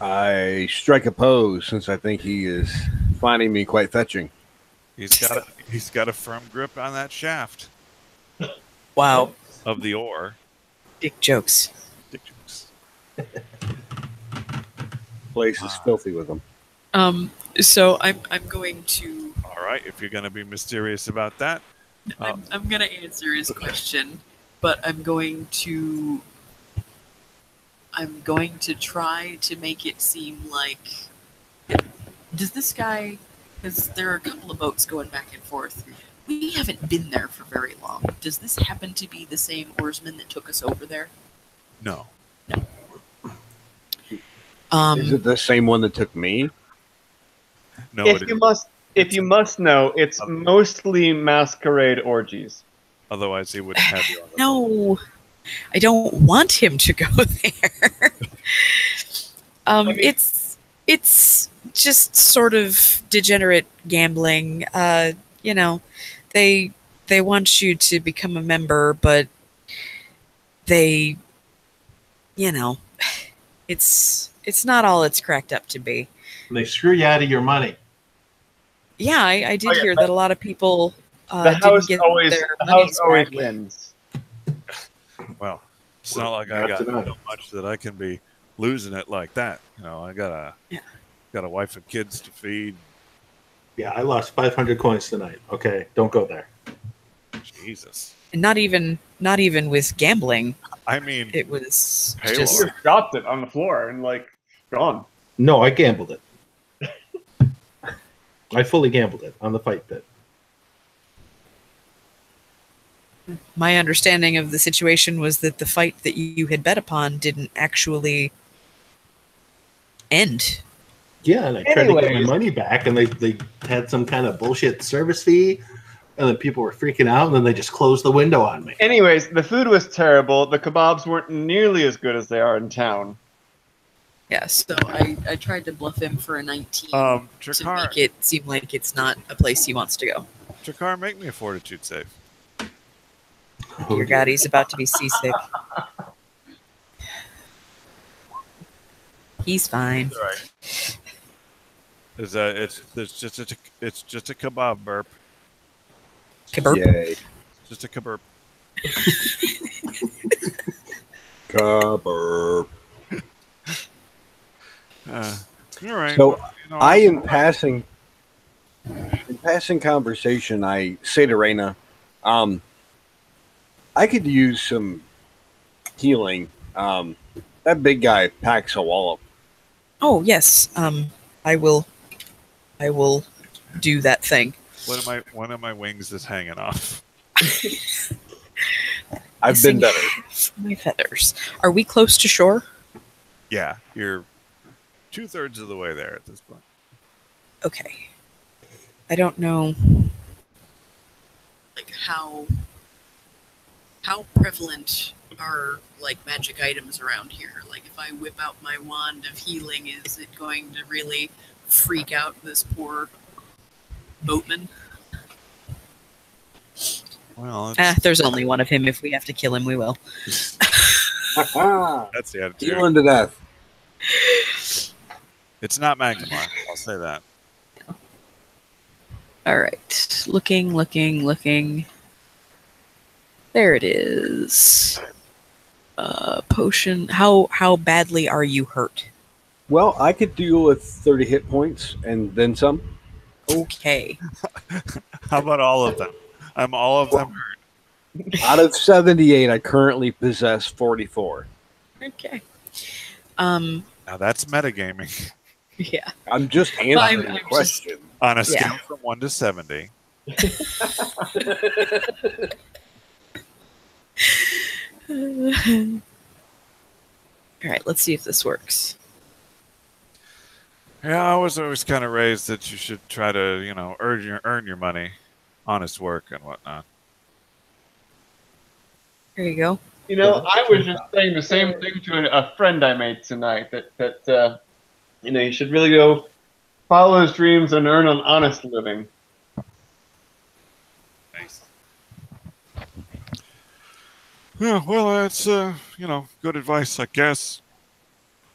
I strike a pose since I think he is finding me quite fetching. He's got a firm grip on that shaft Wow. of the oar. Dick jokes. Dick jokes. Place is filthy with him. So I'm going to... All right, if you're going to be mysterious about that. I'm going to answer his question, but I'm going to try to make it seem like... Does this guy... Because there are a couple of boats going back and forth. We haven't been there for very long. Does this happen to be the same oarsman that took us over there? No. Is it the same one that took me? No, If you must know, it's mostly masquerade orgies. Otherwise, he wouldn't have you on the No, I don't want him to go there. It's just sort of degenerate gambling. They want you to become a member, but they you know, it's not all it's cracked up to be. And they screw you out of your money. Yeah, I did yeah, hear that a lot of people The didn't house get always their the monies house always back. wins. Well, it's not like I Not got tonight. so much that I can be losing it like that. You know, I got a wife and kids to feed. Yeah, I lost 500 coins tonight. Okay, don't go there. Jesus. And not even with gambling. I mean, It was Paylor. You just just dropped it on the floor and like gone. No, I gambled it. I fully gambled it on the fight pit. my understanding of the situation was that the fight that you had bet upon didn't actually end. Yeah, and I tried to get my Anyways. money back, and they had some kind of bullshit service fee, and then people were freaking out, and then they just closed the window on me. Anyways, the food was terrible. The kebabs weren't nearly as good as they are in town. Yeah, so I tried to bluff him for a 19 to Ch.3, make it seem like it's not a place he wants to go. Ch.3, make me a fortitude save. Dear God, he's about to be seasick. He's fine. All right. It's just a kebab burp. Kaburp. Yay. Just a kebab. Cupper. All right. So, well, you know, I am passing. In passing conversation, I say to Raina, I could use some healing. That big guy packs a wallop. Oh yes. I will do that thing. one of my wings is hanging off. I've been Missing better. half my feathers. Are we close to shore? Yeah, you're 2/3 of the way there at this point. Okay. I don't know like how prevalent are like magic items around here. Like if I whip out my wand of healing, is it going to really freak out this poor boatman? Well, There's only one of him. If we have to kill him, we will. that's the attitude. Healing to death. It's not Magnemar. I'll say that. All right. Looking. There it is. Potion. How badly are you hurt? Well, I could deal with 30 hit points and then some. Okay. How about all of them? I'm all of them hurt. Out of 78, I currently possess 44. Okay. Now that's metagaming. Yeah. I'm just answering I'm the question. On a scale Yeah. from 1 to 70. All right. Let's see if this works. Yeah, I was always kind of raised that you should try to, earn your money, honest work and whatnot. There you go. You know, I was just saying the same thing to a friend I made tonight. That you should really go follow his dreams and earn an honest living. Nice. Yeah, well, that's good advice, I guess.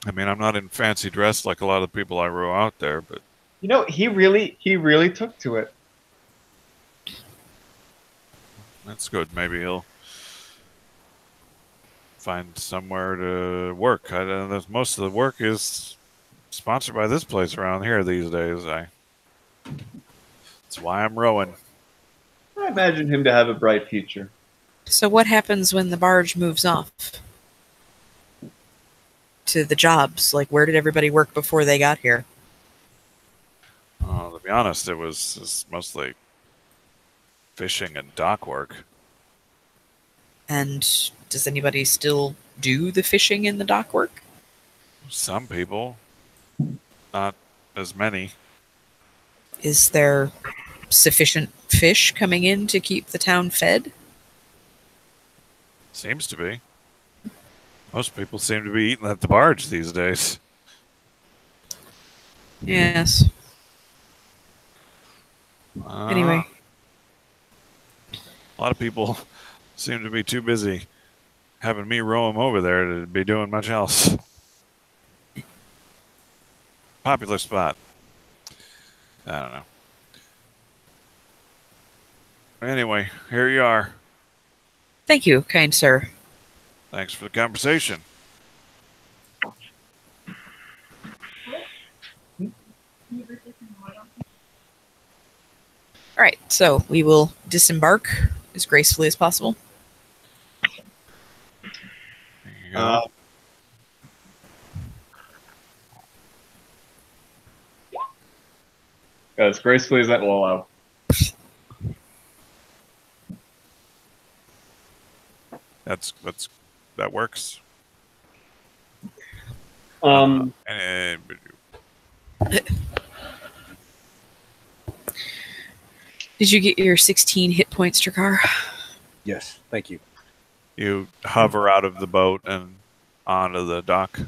I mean, I'm not in fancy dress like a lot of the people I row out there, but You know, he really took to it. that's good. Maybe he'll find somewhere to work. I don't know. Most of the work is sponsored by this place around here these days. That's why I'm rowing. I imagine him to have a bright future. So what happens when the barge moves off to the jobs? Like, where did everybody work before they got here? To be honest, it was mostly fishing and dock work. And does anybody still do the fishing and the dock work? Some people, not as many. Is there sufficient fish coming in to keep the town fed? Seems to be. Most people seem to be eating at the barge these days. Yes. Anyway. A lot of people seem to be too busy having me row him over there to be doing much else. Popular spot. I don't know. Anyway, here you are. Thank you, kind sir. Thanks for the conversation. All right, so we will disembark as gracefully as possible. There you go. As gracefully as that will allow. That works. Um, And, Did you get your 16 hit points, Drakkar? Yes, thank you. you hover out of the boat and onto the dock.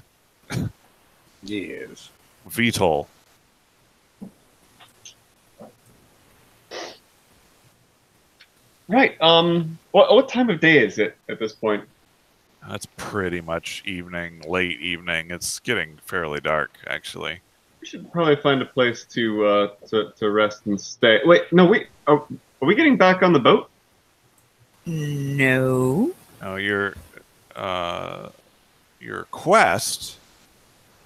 Yes. VTOL. right. What time of day is it at this point? That's pretty much evening, late evening. It's getting fairly dark, actually. We should probably find a place to rest and stay. Wait, no, wait. Are we getting back on the boat? No. Now, your quest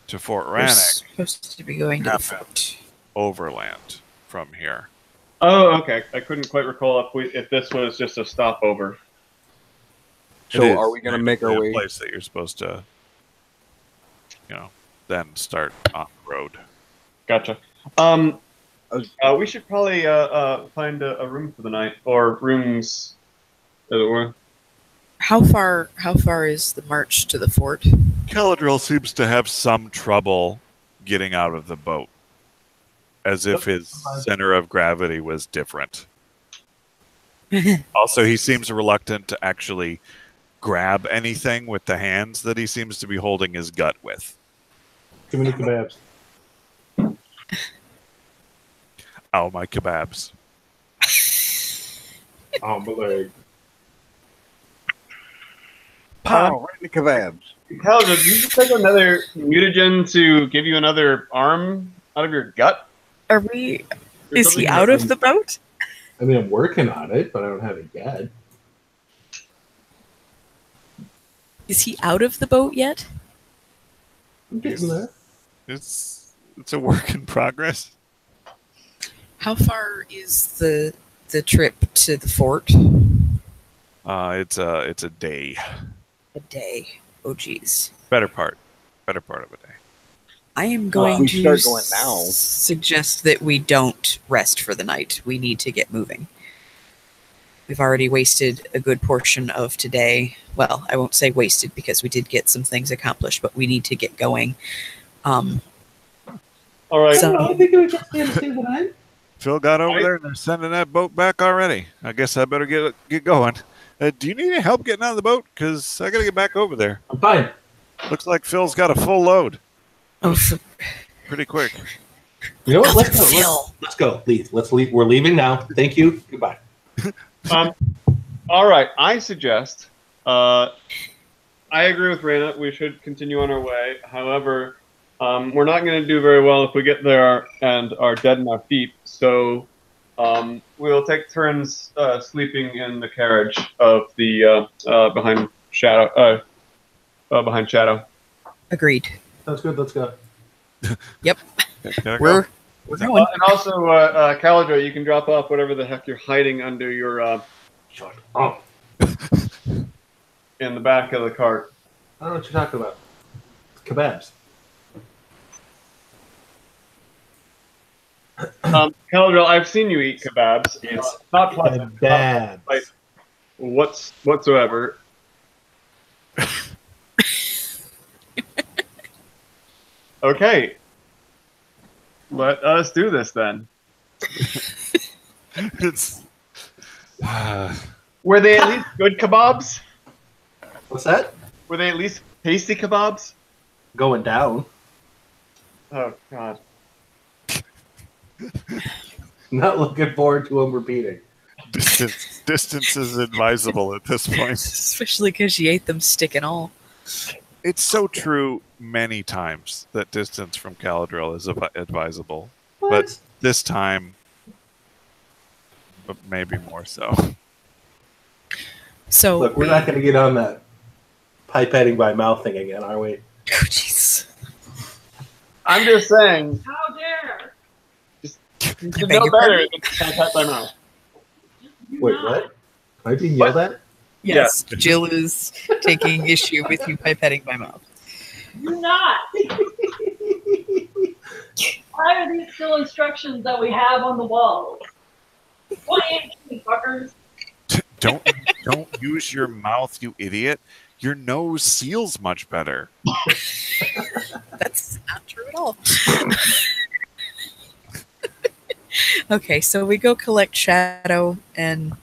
to Fort We're Rannoch supposed to be going to the fort. overland from here. Oh, okay. I couldn't quite recall if this was just a stopover. It So is are we going to make our actually way? a place that you're supposed to, then start on the road. Gotcha. We should probably find a room for the night, or rooms, as it were. How far is the march to the fort? Caladriel seems to have some trouble getting out of the boat, as if his center of gravity was different. Also, he seems reluctant to actually grab anything with the hands that he seems to be holding his gut with. Too many kebabs. Oh, my kebabs. Oh, my leg. Pow! Right in the kebabs. Calvin, did you just take another mutagen to give you another arm out of your gut? Are we? Or Is he something? out of the boat? I mean, I'm working on it, but I don't have it yet. Is he out of the boat yet? I'm getting there. It's a work in progress. How far is the trip to the fort? It's a day. A day. Oh, geez. Better part of a day. I am going we to start going now. suggest that we don't rest for the night. We need to get moving. We've already wasted a good portion of today. Well, I won't say wasted because we did get some things accomplished, but we need to get going. All right. So- I think we can stay on the table tonight. Phil got over there and they're sending that boat back already. I guess I better get going. Do you need any help getting out of the boat? Because I got to get back over there. I'm fine. Looks like Phil's got a full load. Oh, Pretty quick. You know what? Let's go. Phil. Let's go. Leave. Let's leave. We're leaving now. Thank you. Goodbye. All right. I suggest. I agree with Raina. We should continue on our way. However, we're not going to do very well if we get there and are dead in our feet. So we'll take turns sleeping in the carriage of the behind Shadow. Behind Shadow. Agreed. Sounds good. Let's go. Yep. Gotta go. We're going. And also, Calidra, you can drop off whatever the heck you're hiding under your Shut up. in the back of the cart. I don't know what you're talking about. It's kebabs. Calidra, I've seen you eat kebabs. It's not pleasant. kebabs. Like, whatsoever. Okay. Let us do this then. It's Were they at least good kebabs? What's that? Were they at least tasty kebabs? Going down. Oh, God. Not looking forward to them repeating. distance Distance is advisable at this point. Especially because she ate them stick and all. It's so true many times that distance from Caladriel is advisable. What? But this time, maybe more so. So Look, we're not going to get on that pipetting by mouth thing again, are we? Oh, jeez. I'm just saying. How dare! You I should beg know your better pardon? than contact by mouth. You Wait, not. what? Am I being yelled at? Yes, Jill is taking issue with you pipetting my mouth. You not. Why are these still instructions that we have on the walls? What you fuckers? Don't use your mouth, you idiot. Your nose seals much better. That's not true at all. Okay, so we go collect Shadow and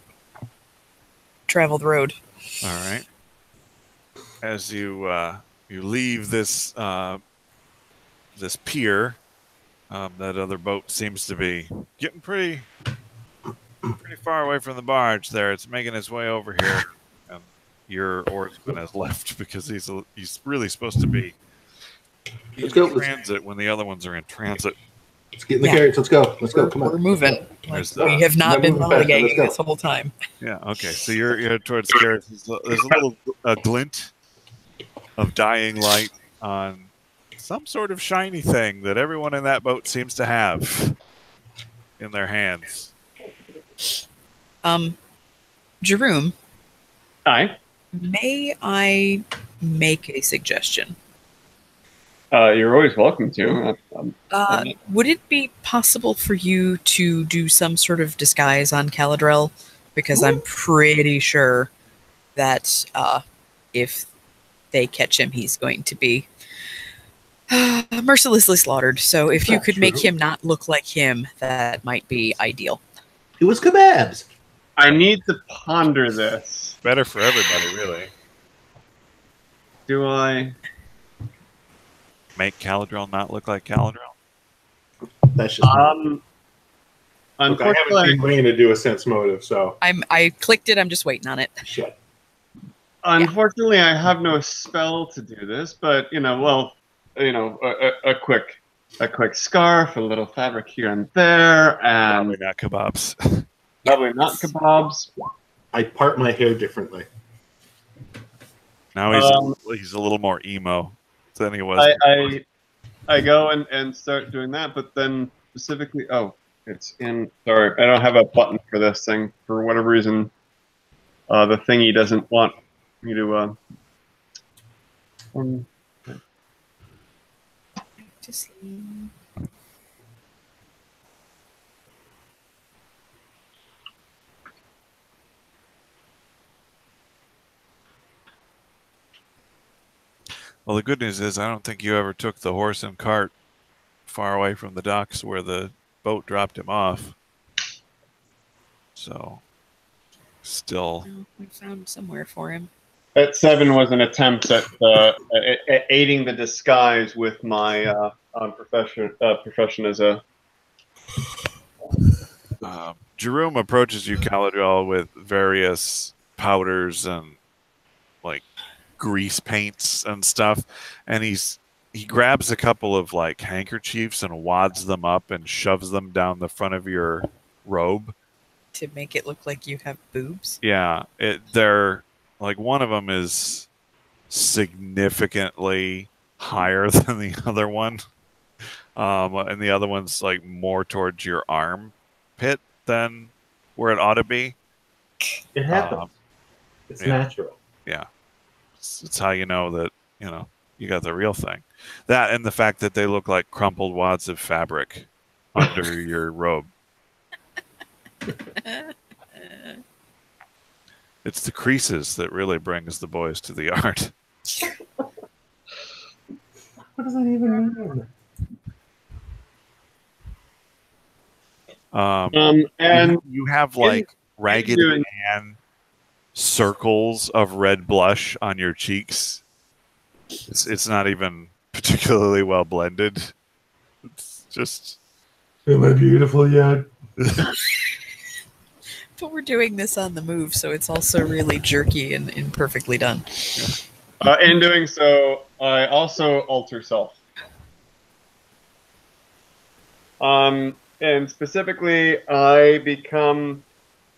travel the road. All right. As you you leave this this pier, that other boat seems to be getting pretty far away from the barge. There, it's making its way over here, and your oarsman has left because he's really supposed to be in Let's go. transit when the other ones are in transit. Let's get in the Yeah. carriage. Let's go. Let's go. Come We're on. moving. Like, There's we have not I'm been moving faster. Let's lollygagging go. this whole time. Yeah. Okay. So you're towards Gareth. There's a little glint of dying light on some sort of shiny thing that everyone in that boat seems to have in their hands. Jerome, Aye. may I make a suggestion? You're always welcome to. Would it be possible for you to do some sort of disguise on Caladriel? Because I'm pretty sure that if they catch him, he's going to be mercilessly slaughtered. So if you That's could make true. him not look like him, that might be ideal. It was kebabs. I need to ponder this. Better for everybody, really. Do I? Make Caladriel not look like Caladriel. That's just. Look, I haven't Unfortunately, seen Wayne to do a sense motive, so I clicked it. I'm just waiting on it. shit. unfortunately, I have no spell to do this. But a quick scarf, a little fabric here and there, Probably and not kebabs. probably not kebabs. I part my hair differently. Now he's a little more emo than he was. I go and start doing that, but then specifically, it's in. Sorry, I don't have a button for this thing for whatever reason. The thingy doesn't want me to. Just Well, the good news is I don't think you ever took the horse and cart far away from the docks where the boat dropped him off. So, still. no, we found somewhere for him. That 7 was an attempt at aiding the disguise with my profession as a. Jerome approaches you, Caladriel, with various powders and like grease paints and stuff, and he grabs a couple of like handkerchiefs and wads them up and shoves them down the front of your robe. To make it look like you have boobs. Yeah, they're like one of them is significantly higher than the other one, and the other one's like more towards your armpit than where it ought to be. It happens. It's yeah. natural. Yeah, it's how you know that you got the real thing. That and the fact that they look like crumpled wads of fabric under your robe. It's the creases that really brings the boys to the art. What does that even mean? And you have like Ragged Man circles of red blush on your cheeks. It's not even particularly well blended. It's just. Am I beautiful yet? But we're doing this on the move, so it's also really jerky and imperfectly done. In doing so, I also alter self. And specifically, I become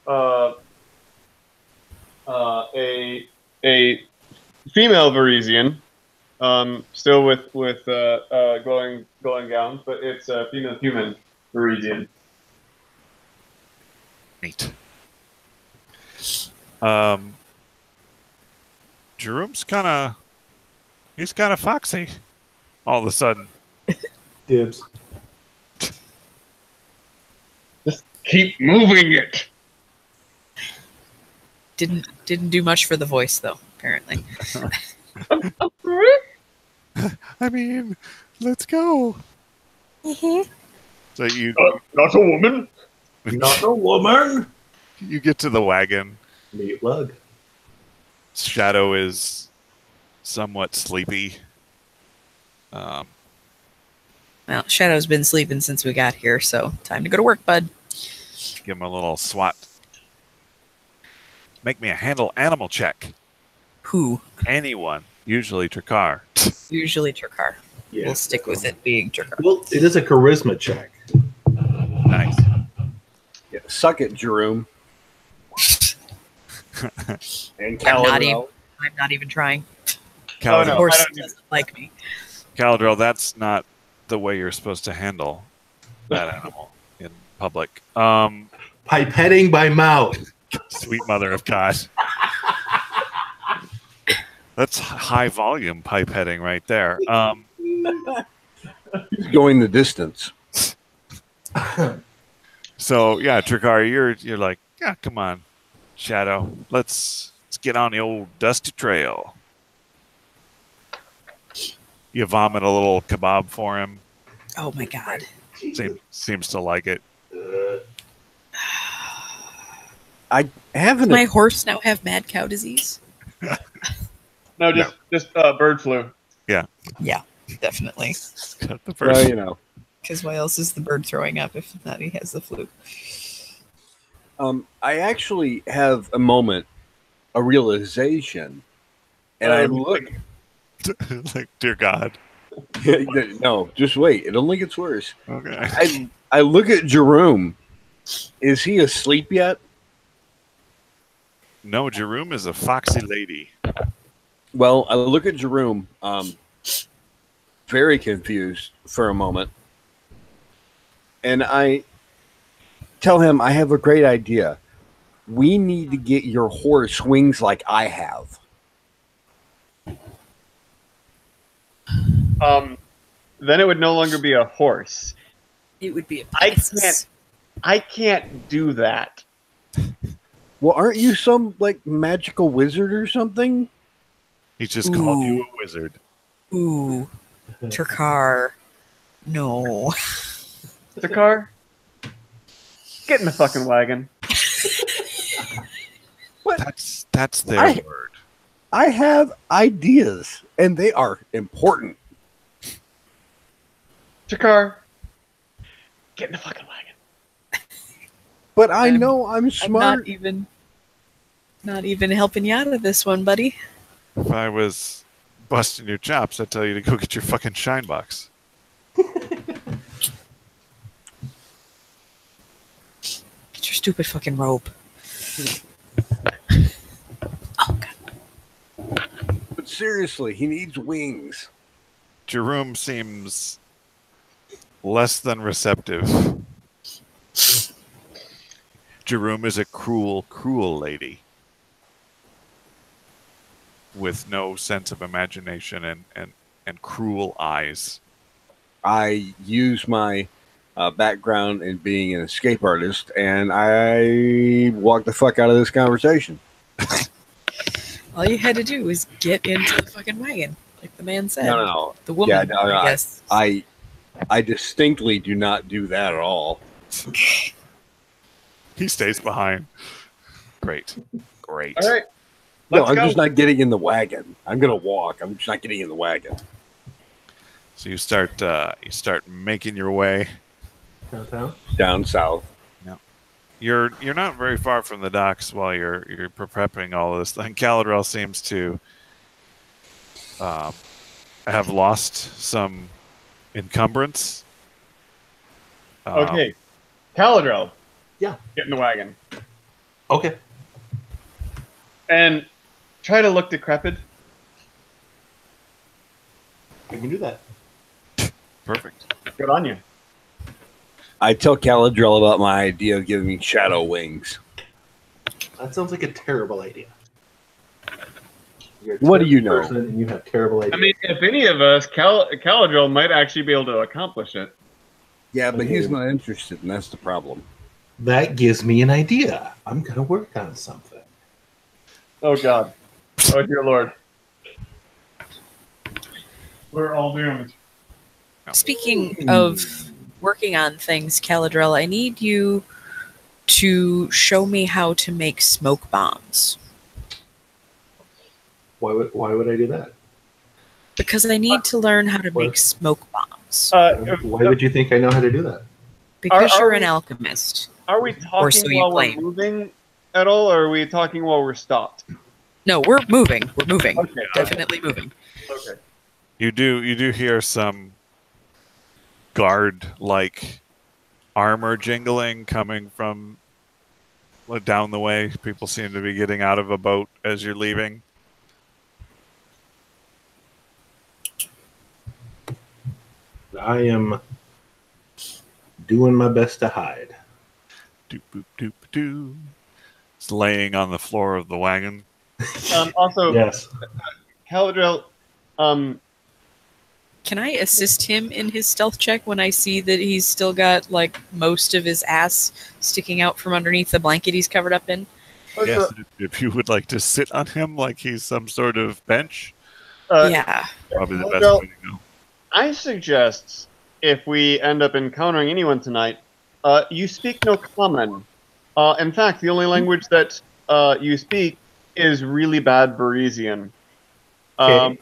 a female Varisian, still with glowing gowns, but it's a female human Varisian. Neat. Jerome's he's kind of foxy all of a sudden. Dibs. Just keep moving it. Didn't do much for the voice though, apparently. I mean, let's go. So you Not a woman. Not a woman. you get to the wagon. Meat lug. Shadow is somewhat sleepy. Well, Shadow's been sleeping since we got here, so time to go to work, bud. Give him a little swat. Make me a handle animal check. Who? Anyone. Usually Trakar. Usually Trakar. Yeah. We'll stick with it being Trakar. Well, it is a charisma check. Nice. Yeah, suck it, Jerome. And I'm Caladrel. not even trying. Caladrel, The no. horse I don't doesn't like me. Caladrel, that's not the way you're supposed to handle that animal in public. Pipetting by mouth. Sweet mother of God. That's high volume pipetting right there. He's going the distance. So yeah, Trakar, you're like, yeah, come on, Shadow, let's get on the old dusty trail. You vomit a little kebab for him. Oh my god. Seems to like it. I haven't. Does my horse now have mad cow disease? No, just bird flu. Yeah, definitely. Got the Well, first. you know. Because why else is the bird throwing up if not he has the flu? I actually have a moment, a realization, and I look. Like, dear God. No, just wait. It only gets worse. Okay. I look at Jerome. Is he asleep yet? No, Jerome is a foxy lady. Well, I look at Jerome, very confused for a moment, and I tell him I have a great idea. We need to get your horse wings like I have. Then it would no longer be a horse. It would be a I Pegasus. can't do that. Well, aren't you some like magical wizard or something? He just called you a wizard. Ooh, Trakar. No. Trakar, get in the fucking wagon. That's their word. I have ideas, and they are important. Trakar, get in the fucking wagon. But I I'm- know I'm I'm smart. not even helping you out of this one, buddy. If I was busting your chops, I'd tell you to go get your fucking shine box. Get your stupid fucking robe. Oh god. But seriously, he needs wings. Jerome seems less than receptive. Jerome is a cruel, cruel lady with no sense of imagination and cruel eyes. I use my background in being an escape artist, and I walk the fuck out of this conversation. All you had to do was get into the fucking wagon, like the man said. No. The woman, Yeah, no, I guess. I distinctly do not do that at all. He stays behind. Great. All right. No, Let's I'm go. just not getting in the wagon. I'm gonna walk. I'm just not getting in the wagon. So you start making your way. Downtown. Down south. You're not very far from the docks while you're prepping all this. And Caladrel seems to have lost some encumbrance. Okay, Caladrel. Yeah. Get in the wagon Okay. and try to look decrepit. I can do that. Perfect. Good on you. I tell Caladrel about my idea of giving me shadow wings. That sounds like a terrible idea. You're a What do you terrible know? person And you have terrible ideas. I mean, if any of us, Caladrel might actually be able to accomplish it. Yeah, but he's not interested, and that's the problem. That gives me an idea. I'm going to work on something. Oh God. Oh dear Lord. We're all doomed. Speaking of working on things, Caladrel, I need you to show me how to make smoke bombs. Why would I do that? Because I need to learn how to make smoke bombs. Why would you think I know how to do that? Because are you're we- an alchemist. Are we talking so you while claim. we're moving at all, or are we talking while we're stopped? No, we're moving. We're moving. Okay. Definitely moving. Okay. You do hear some guard-like armor jingling coming from down the way. People seem to be getting out of a boat as you're leaving. I am doing my best to hide. Doop boop doop doo. It's laying on the floor of the wagon. Also, Yes. Caladrel, Can I assist him in his stealth check when I see that he's still got like most of his ass sticking out from underneath the blanket he's covered up in? Yes, if you would like to sit on him like he's some sort of bench, Yeah. probably the Well, best way to go. I suggest if we end up encountering anyone tonight, you speak no common. In fact, the only language that you speak is really bad Beresian. Okay.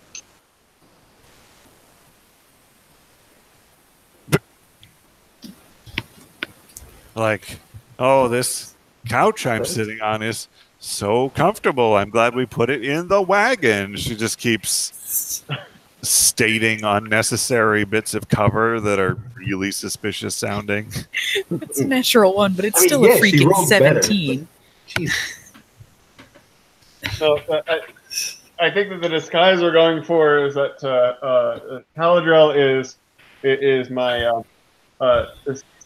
Like, oh, this couch I'm sitting on is so comfortable. I'm glad we put it in the wagon. She just keeps stating unnecessary bits of cover that are really suspicious sounding. It's a natural one, but it's I mean, still yeah, a she freaking rolled better, 17. Jeez. So I think that the disguise we're going for is that Caladrel is my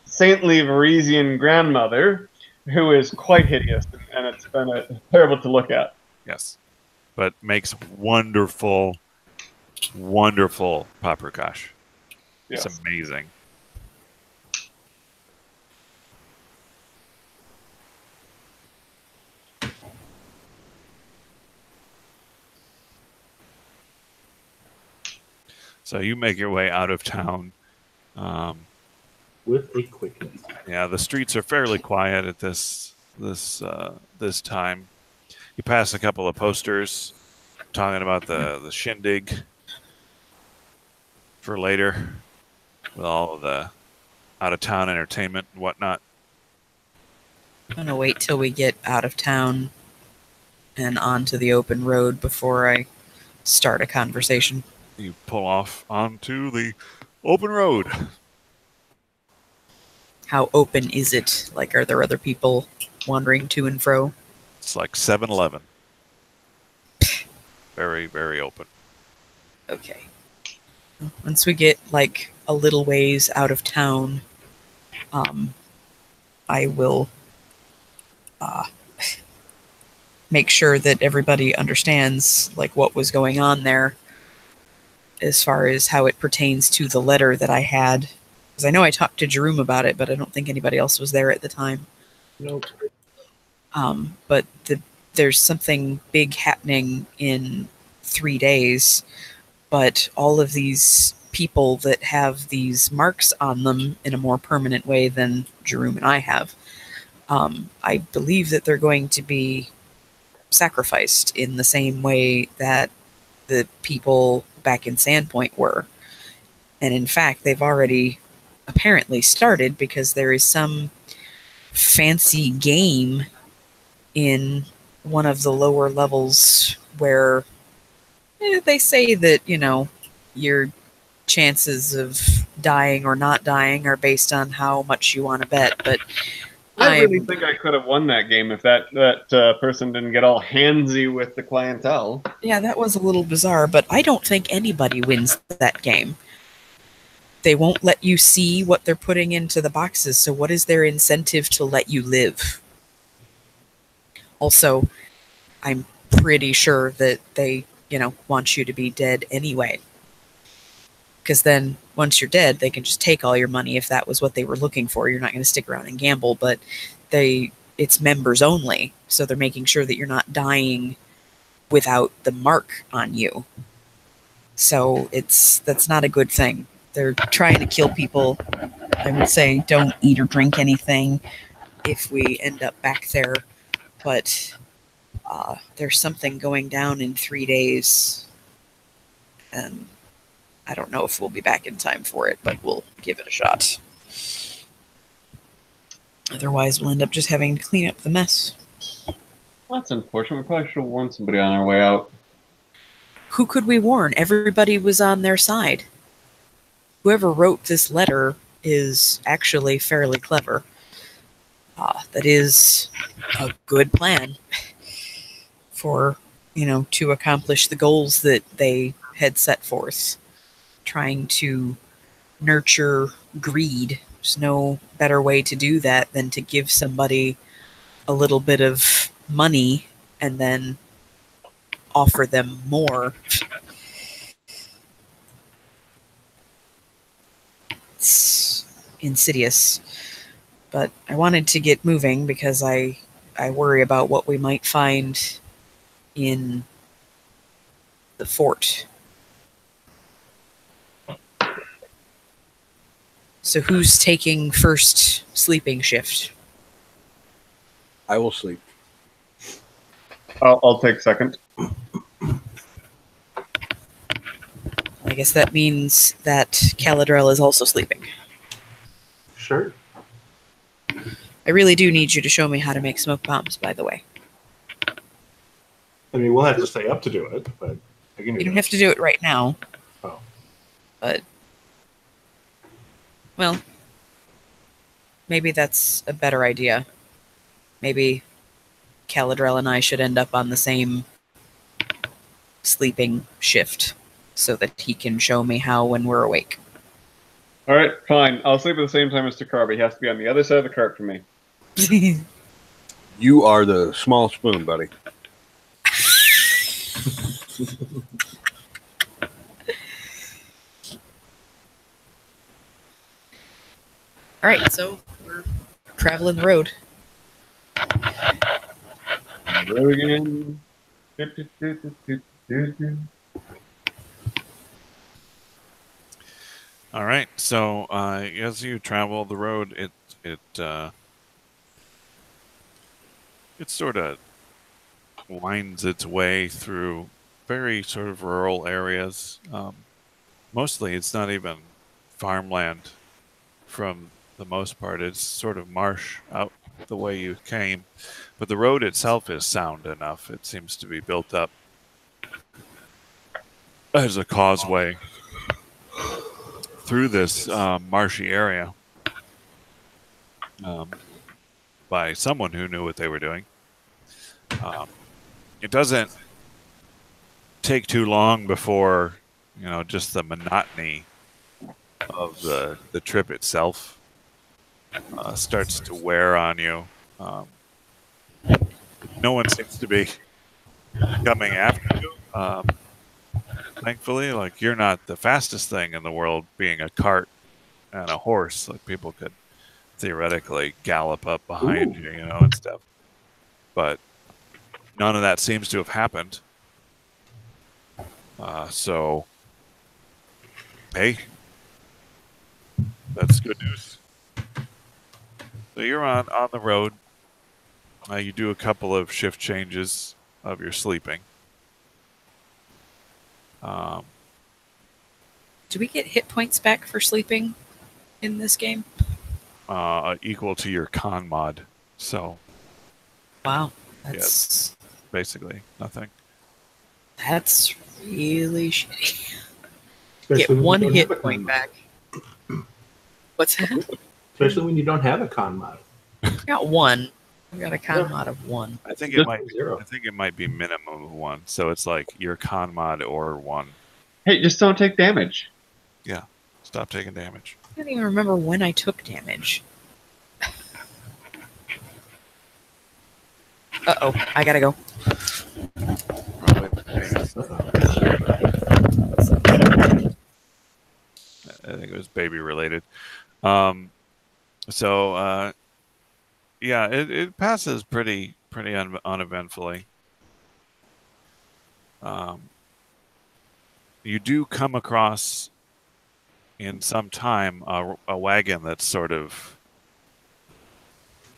saintly Varisian grandmother, who is quite hideous, and it's been terrible to look at. Yes. But makes wonderful, wonderful paprikash. Yes. It's amazing. So you make your way out of town. With a quickness. Yeah, the streets are fairly quiet at this time. You pass a couple of posters talking about the shindig for later, with all of the out of town entertainment and whatnot. I'm gonna wait till we get out of town and onto the open road before I start a conversation. You pull off onto the open road. How open is it? Like, are there other people wandering to and fro? It's like 7-Eleven. Very, very open. Okay. Once we get like a little ways out of town, I will make sure that everybody understands like what was going on there as far as how it pertains to the letter that I had. Because I know I talked to Jerome about it, but I don't think anybody else was there at the time. Nope. But there's something big happening in 3 days, but all of these people that have these marks on them in a more permanent way than Jerome and I have, I believe that they're going to be sacrificed in the same way that the people back in Sandpoint were. And in fact, they've already apparently started, because there is some fancy game in one of the lower levels where they say that, your chances of dying or not dying are based on how much you want to bet, but I really think I could have won that game if that person didn't get all handsy with the clientele. Yeah, that was a little bizarre, but I don't think anybody wins that game. They won't let you see what they're putting into the boxes, so what is their incentive to let you live? Also, I'm pretty sure that they, want you to be dead anyway. Because then, once you're dead, they can just take all your money if that was what they were looking for. You're not going to stick around and gamble, but it's members only, so they're making sure that you're not dying without the mark on you. So that's not a good thing. They're trying to kill people. I would say don't eat or drink anything if we end up back there, but there's something going down in 3 days, and I don't know if we'll be back in time for it, but we'll give it a shot. Otherwise, we'll end up just having to clean up the mess. That's unfortunate. We probably should have warned somebody on our way out. Who could we warn? Everybody was on their side. Whoever wrote this letter is actually fairly clever. That is a good plan for, to accomplish the goals that they had set forth. Trying to nurture greed. There's no better way to do that than to give somebody a little bit of money and then offer them more. It's insidious. But I wanted to get moving because I worry about what we might find in the fort. So who's taking first sleeping shift? I will sleep. I'll take second. I guess that means that Caladrell is also sleeping. Sure. I really do need you to show me how to make smoke bombs, by the way. I mean, we'll have to stay up to do it, but I can do You don't that. have to do it right now. Oh. But, well, maybe that's a better idea. Maybe Caladrell and I should end up on the same sleeping shift so that he can show me how when we're awake. All right, fine. I'll sleep at the same time as Takar, but he has to be on the other side of the cart from me. You are the small spoon, buddy. All right, so we're traveling the road. Road again. All right. So as you travel the road, it sort of winds its way through very sort of rural areas. Mostly, it's not even farmland. From the most part, it's sort of marsh out the way you came, but the road itself is sound enough. It seems to be built up as a causeway through this marshy area by someone who knew what they were doing. It doesn't take too long before, just the monotony of the trip itself starts to wear on you. No one seems to be coming after you. Thankfully, like, you're not the fastest thing in the world, being a cart and a horse. Like, people could theoretically gallop up behind you, and stuff. But none of that seems to have happened. So, hey, that's good news. So you're on the road. You do a couple of shift changes of your sleeping. Do we get hit points back for sleeping in this game? equal to your con mod. So Wow, that's basically nothing. that's really shitty. Especially Get when you one don't hit have a point con back. What's that? mod. Especially when you don't have a con mod. I got one. I got a con Yeah. mod of 1. I think Just- Zero. I think it might be minimum of 1. So it's like your con mod or 1. Hey, just don't take damage. Yeah. Stop taking damage. I don't even remember when I took damage. Uh-oh, I gotta go. Probably, maybe. I think it was baby related. So yeah, it passes pretty uneventfully. You do come across in some time a wagon that's sort of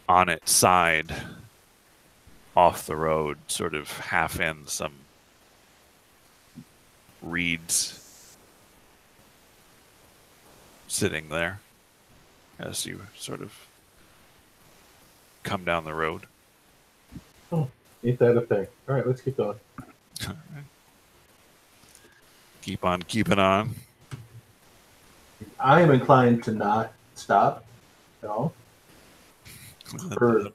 on its side off the road, sort of half in some reeds sitting there as you sort of come down the road. Ain't that a thing? All right, let's keep going. Keep on keeping on. I am inclined to not stop at all for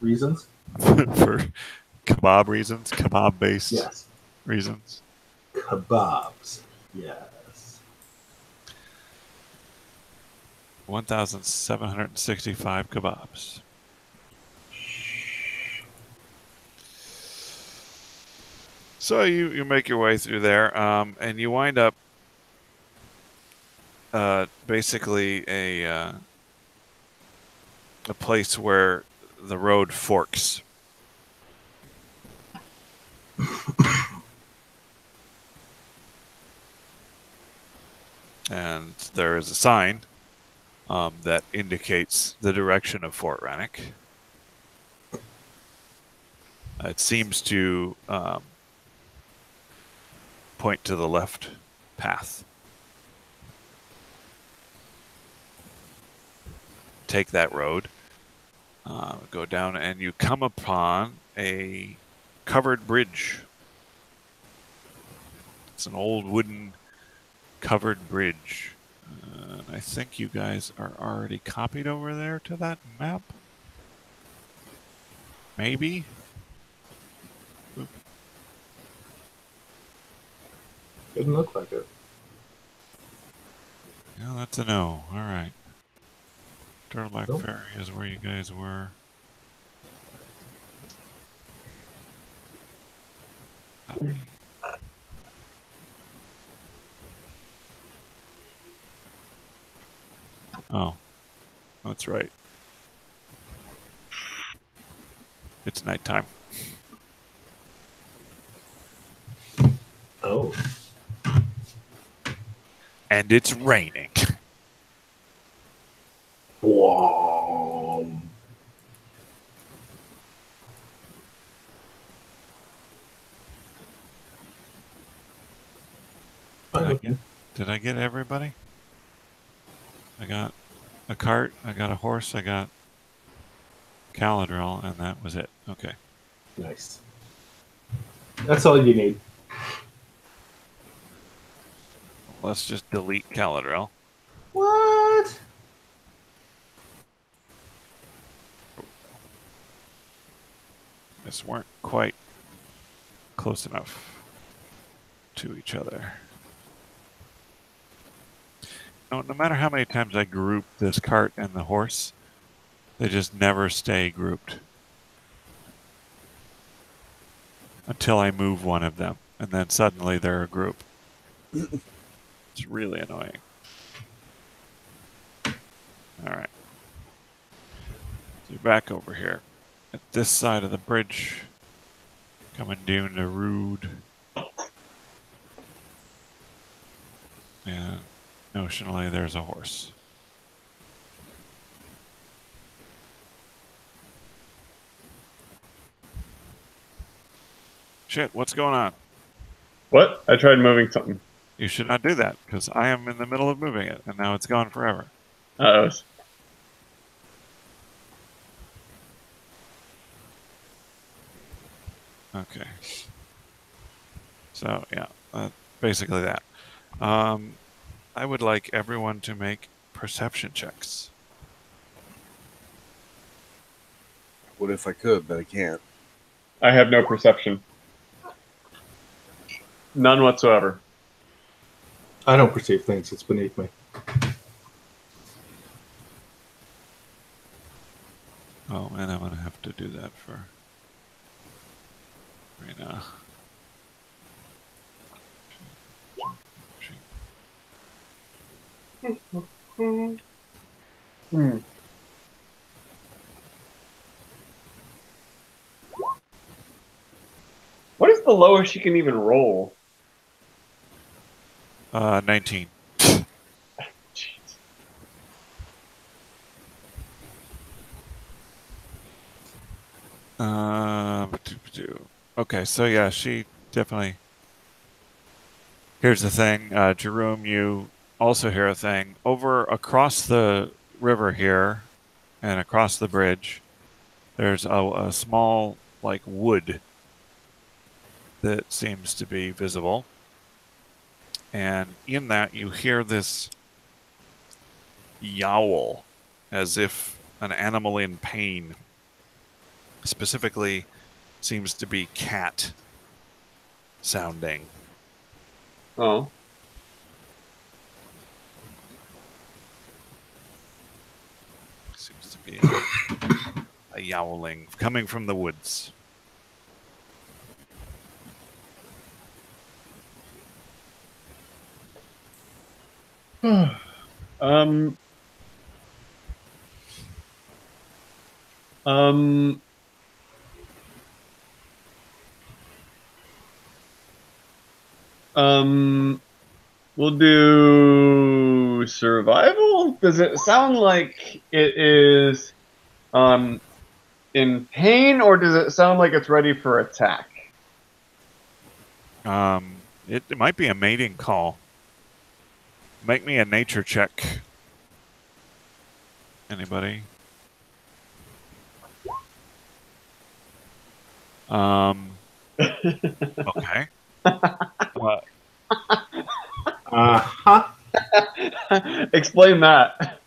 reasons. For kebab reasons, kebab based Yes. reasons. Kebabs. Yes. 1,765 kebabs. So you make your way through there, and you wind up basically a place where the road forks. And there is a sign that indicates the direction of Fort Rannoch. It seems to point to the left path. Take that road, go down, and you come upon a covered bridge. It's an old wooden covered bridge. I think you guys are already copied over there to that map. Maybe? Oop. Doesn't look like it. Yeah, that's a no. All right. Turtleback Nope. Ferry is where you guys were. Oh, that's right. It's nighttime. Oh. And it's raining. Whoa. Did I get everybody? I got a cart, I got a horse, I got Caladril, and that was it. Okay. Nice. That's all you need. Let's just delete Caladril. What? This weren't quite close enough to each other. No matter how many times I group this cart and the horse, they just never stay grouped. Until I move one of them, and then suddenly they're a group. It's really annoying. Alright. So you're back over here. At this side of the bridge. Coming down the road. And notionally there's a horse. Shit, what's going on? What? I tried moving something. You should not do that, because I am in the middle of moving it, and now it's gone forever. Uh-oh. Okay. So, yeah, basically that. I would like everyone to make perception checks. What if I could, but I can't? I have no perception. None whatsoever. I don't perceive things. It's beneath me. Oh, and I'm going to have to do that for Rena. What is the lowest you can even roll? 19. Jeez. Okay, so yeah, she definitely. Here's the thing, Jerome, you also hear a thing. Over across the river here and across the bridge, there's a small, like, wood that seems to be visible. And in that, you hear this yowl, as if an animal in pain. Specifically, seems to be cat sounding. Oh. Seems to be a yowling coming from the woods. Um. Um. We'll do survival. Does it sound like it is in pain, or does it sound like it's ready for attack? It might be a mating call. Make me a nature check. Anybody? Okay. What? Uh-huh. Explain that.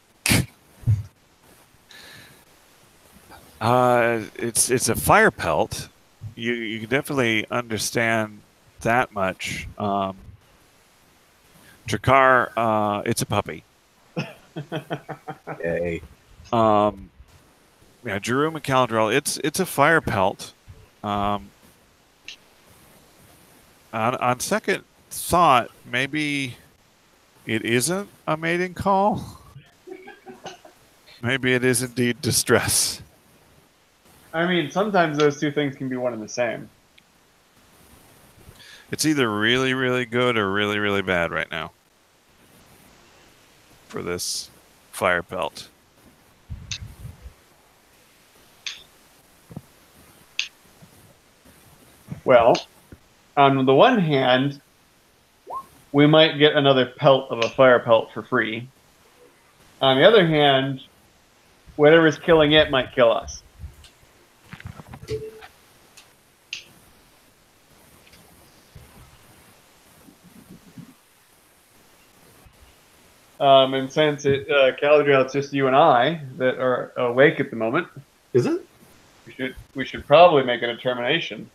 It's a fire pelt. You definitely understand that much. Ch.3, it's a puppy. Yay. Yeah, Jerome and Caladrel, it's a fire pelt. On second thought, maybe it isn't a mating call. Maybe it is indeed distress. I mean, sometimes those two things can be one and the same. It's either really, really good or really, really bad right now for this fire pelt. Well, on the one hand, we might get another pelt of a fire pelt for free. On the other hand, whatever's killing it might kill us. And since Caladriel, it's just you and I that are awake at the moment, Is it? we should probably make a determination.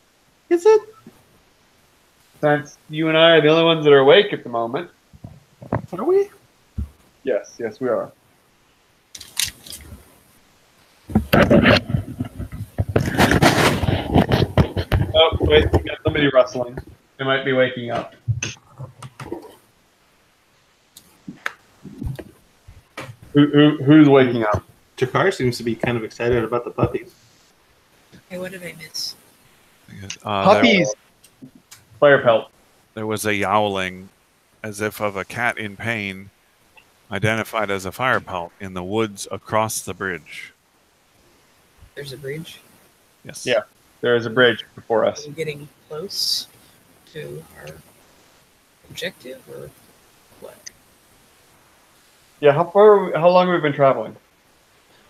Is it? Since you and I are the only ones that are awake at the moment. Are we? Yes, we are. Oh, wait, we got somebody rustling. They might be waking up. Who's waking up? Jakar seems to be kind of excited about the puppies. Hey, what did I miss? Puppies! Fire pelt. There was a yowling as if of a cat in pain, identified as a fire pelt in the woods across the bridge. There's a bridge. Yes. Yeah, there is a bridge before us. Are we getting close to our objective, or what? Yeah, how long have we been traveling?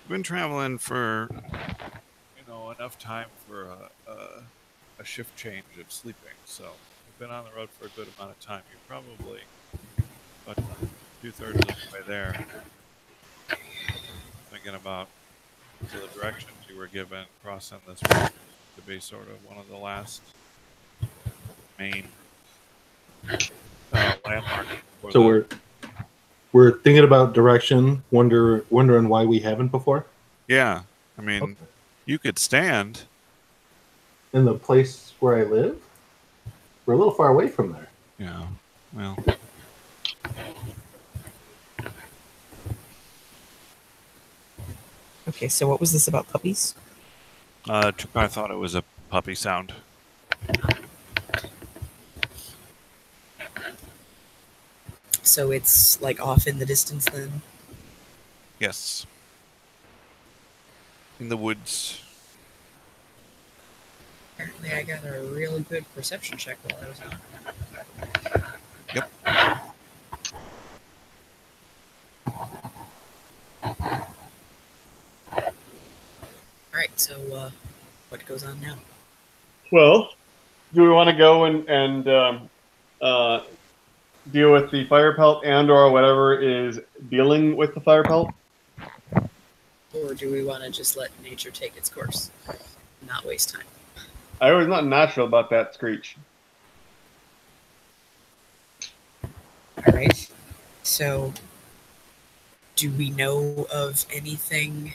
We've been traveling for enough time for a shift change of sleeping, so you've been on the road for a good amount of time. You're probably about 2/3 of the way there. Thinking about the directions you were given, crossing this road to be sort of one of the last main landmarks. So we're thinking about direction, wondering why we haven't before. Yeah, I mean, Okay. you could stand. In the place where I live, we're a little far away from there. Yeah, well, Okay, so what was this about puppies? I thought it was a puppy sound. So it's like off in the distance then? Yes, in the woods. Apparently I got a really good perception check while I was on. Yep. Alright, so what goes on now? Well, do we want to go and deal with the fire pelt and/or whatever is dealing with the fire pelt? Or do we want to just let nature take its course? Not waste time. I was not natural about that screech. Alright. So, do we know of anything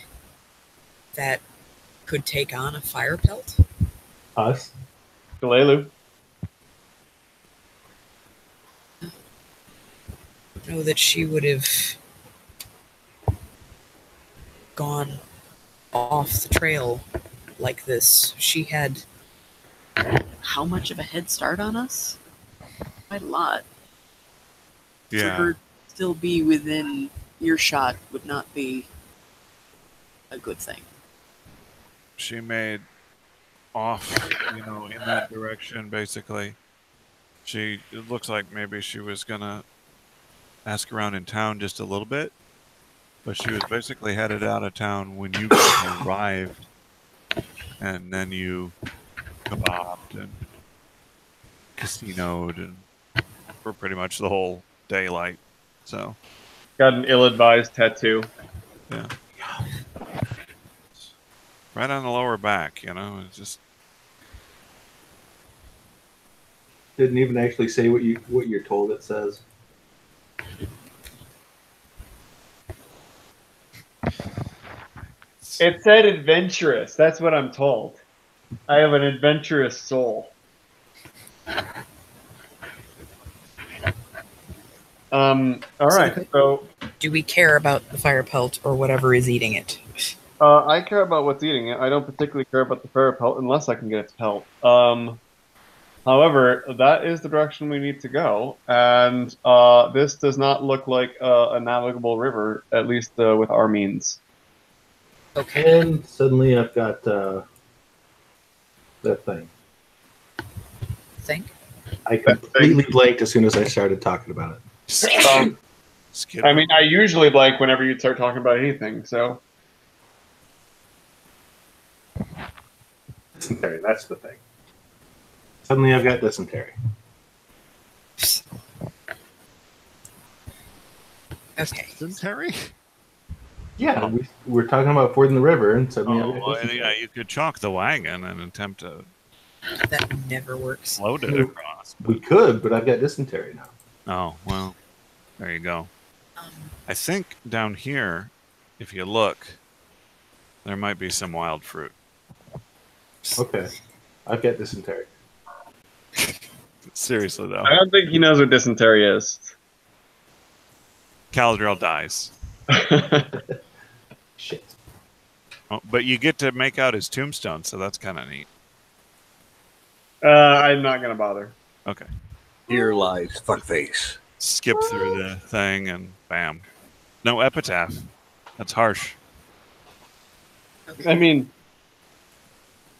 that could take on a fire pelt? Us? Galelu. Know that she would have gone off the trail like this. She had how much of a head start on us? Quite a lot. For Yeah, her to still be within earshot would not be a good thing. she made off, in that direction, basically. It looks like maybe she was gonna ask around in town just a little bit, but she was basically headed out of town when you guys arrived, and then you kebabbed and casinoed and for pretty much the whole daylight. So Got an ill-advised tattoo. yeah, right on the lower back. It's just Didn't even actually say what you're told it says. It said adventurous. That's what I'm told. I have an adventurous soul. All right. So Do we care about the fire pelt or whatever is eating it? I care about what's eating it. I don't particularly care about the fire pelt unless I can get its pelt. However, that is the direction we need to go, and this does not look like a navigable river, at least with our means. Okay. And suddenly I've got that thing. Think? I completely blanked as soon as I started talking about it. skid. I mean, I usually blank whenever you start talking about anything. So Dysentery, that's the thing. Suddenly I've got dysentery. Okay. Dysentery? Yeah, we're talking about fording the river, and suddenly I've got Oh, dysentery. yeah, you could chalk the wagon and attempt to That never works. load it across. We could, but I've got dysentery now. Oh, well, there you go. Um, I think down here, if you look, there might be some wild fruit. Okay, I've got dysentery. Seriously, though. I don't think he knows what dysentery is. Caladriel dies. Shit. Oh, but you get to make out his tombstone, so that's kind of neat. I'm not gonna bother. Okay. Here lies fuckface. Skip through the thing and bam. No epitaph. That's harsh. okay. I mean,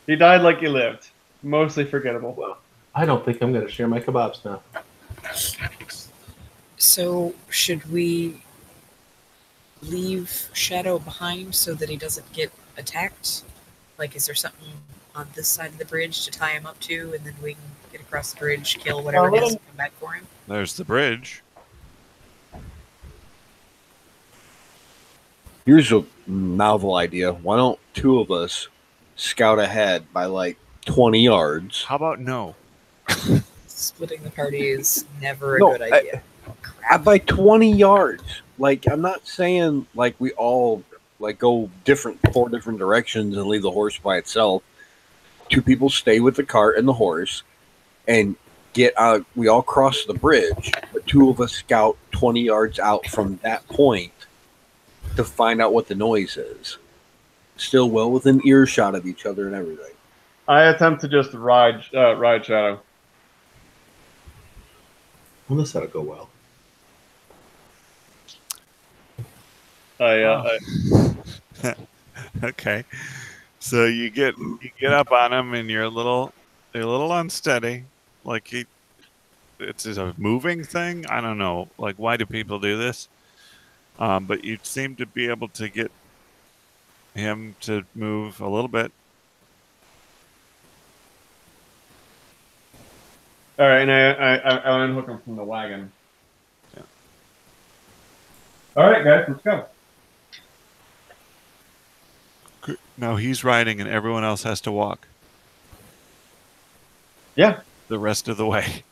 he died like he lived. Mostly forgettable. Well, I don't think I'm going to share my kebabs now. So, should we leave Shadow behind so that he doesn't get attacked? Like, is there something on this side of the bridge to tie him up to, and then we can get across the bridge, kill whatever it is, and come back for him? There's the bridge. Here's a novel idea. Why don't two of us scout ahead by like 20 yards? How about no? Splitting the party is never a No, good idea. By 20 yards. Like, I'm not saying like we all like go four different directions and leave the horse by itself. Two people stay with the cart and the horse and get out. We all cross the bridge, but two of us scout 20 yards out from that point to find out what the noise is. Still well within earshot of each other and everything. I attempt to just ride Shadow. Well, this ought to go well. Okay. So you get up on him and you're a little unsteady. Like it's a moving thing. I don't know. Like, why do people do this? But you seem to be able to get him to move a little bit. All right, and I unhook him from the wagon. Yeah. All right, guys, let's go. Now he's riding and everyone else has to walk Yeah, the rest of the way.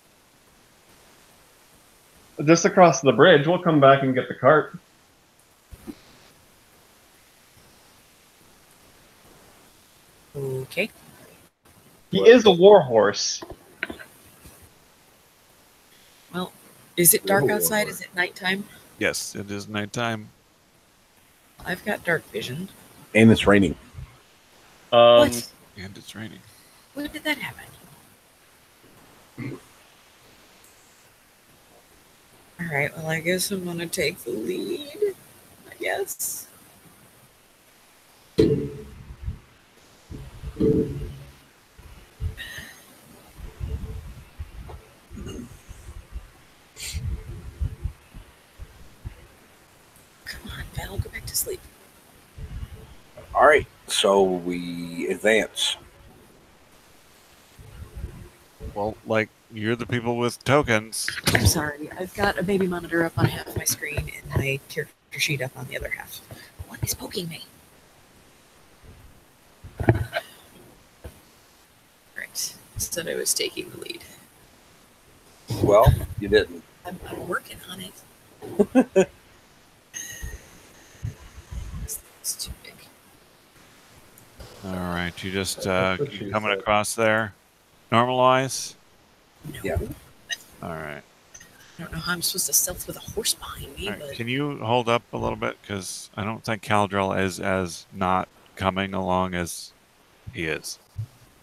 just across the bridge. We'll come back and get the cart. Okay. He is a war horse. Well, is it dark Oh, outside? Lord. Is it nighttime? Yes, it is nighttime. I've got dark vision. And it's raining. What? And it's raining. When did that happen? Alright, well, I guess I'm gonna take the lead. I guess. Come on, Val, go back to sleep. All right, so we advance. Well, like, you're the people with tokens. I'm sorry, I've got a baby monitor up on half my screen and my character sheet up on the other half. What is poking me? Right, said I was taking the lead. Well, you didn't. I'm working on it. It's too big. All right, you just That's what you she coming said. across there. Normalize. No. Yeah. All right. I don't know how I'm supposed to stealth with a horse behind me, All right. but Can you hold up a little bit? Because I don't think Caldrell is as not coming along as he is.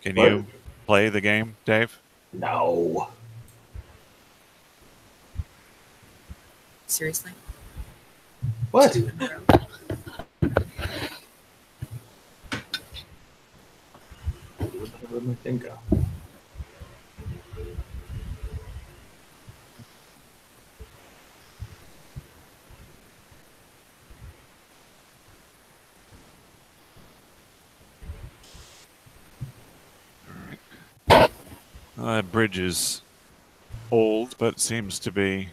Can What? you play the game, Dave? No. seriously? What? 2 in a row. Where'd my thing go? That bridge is old, but seems to be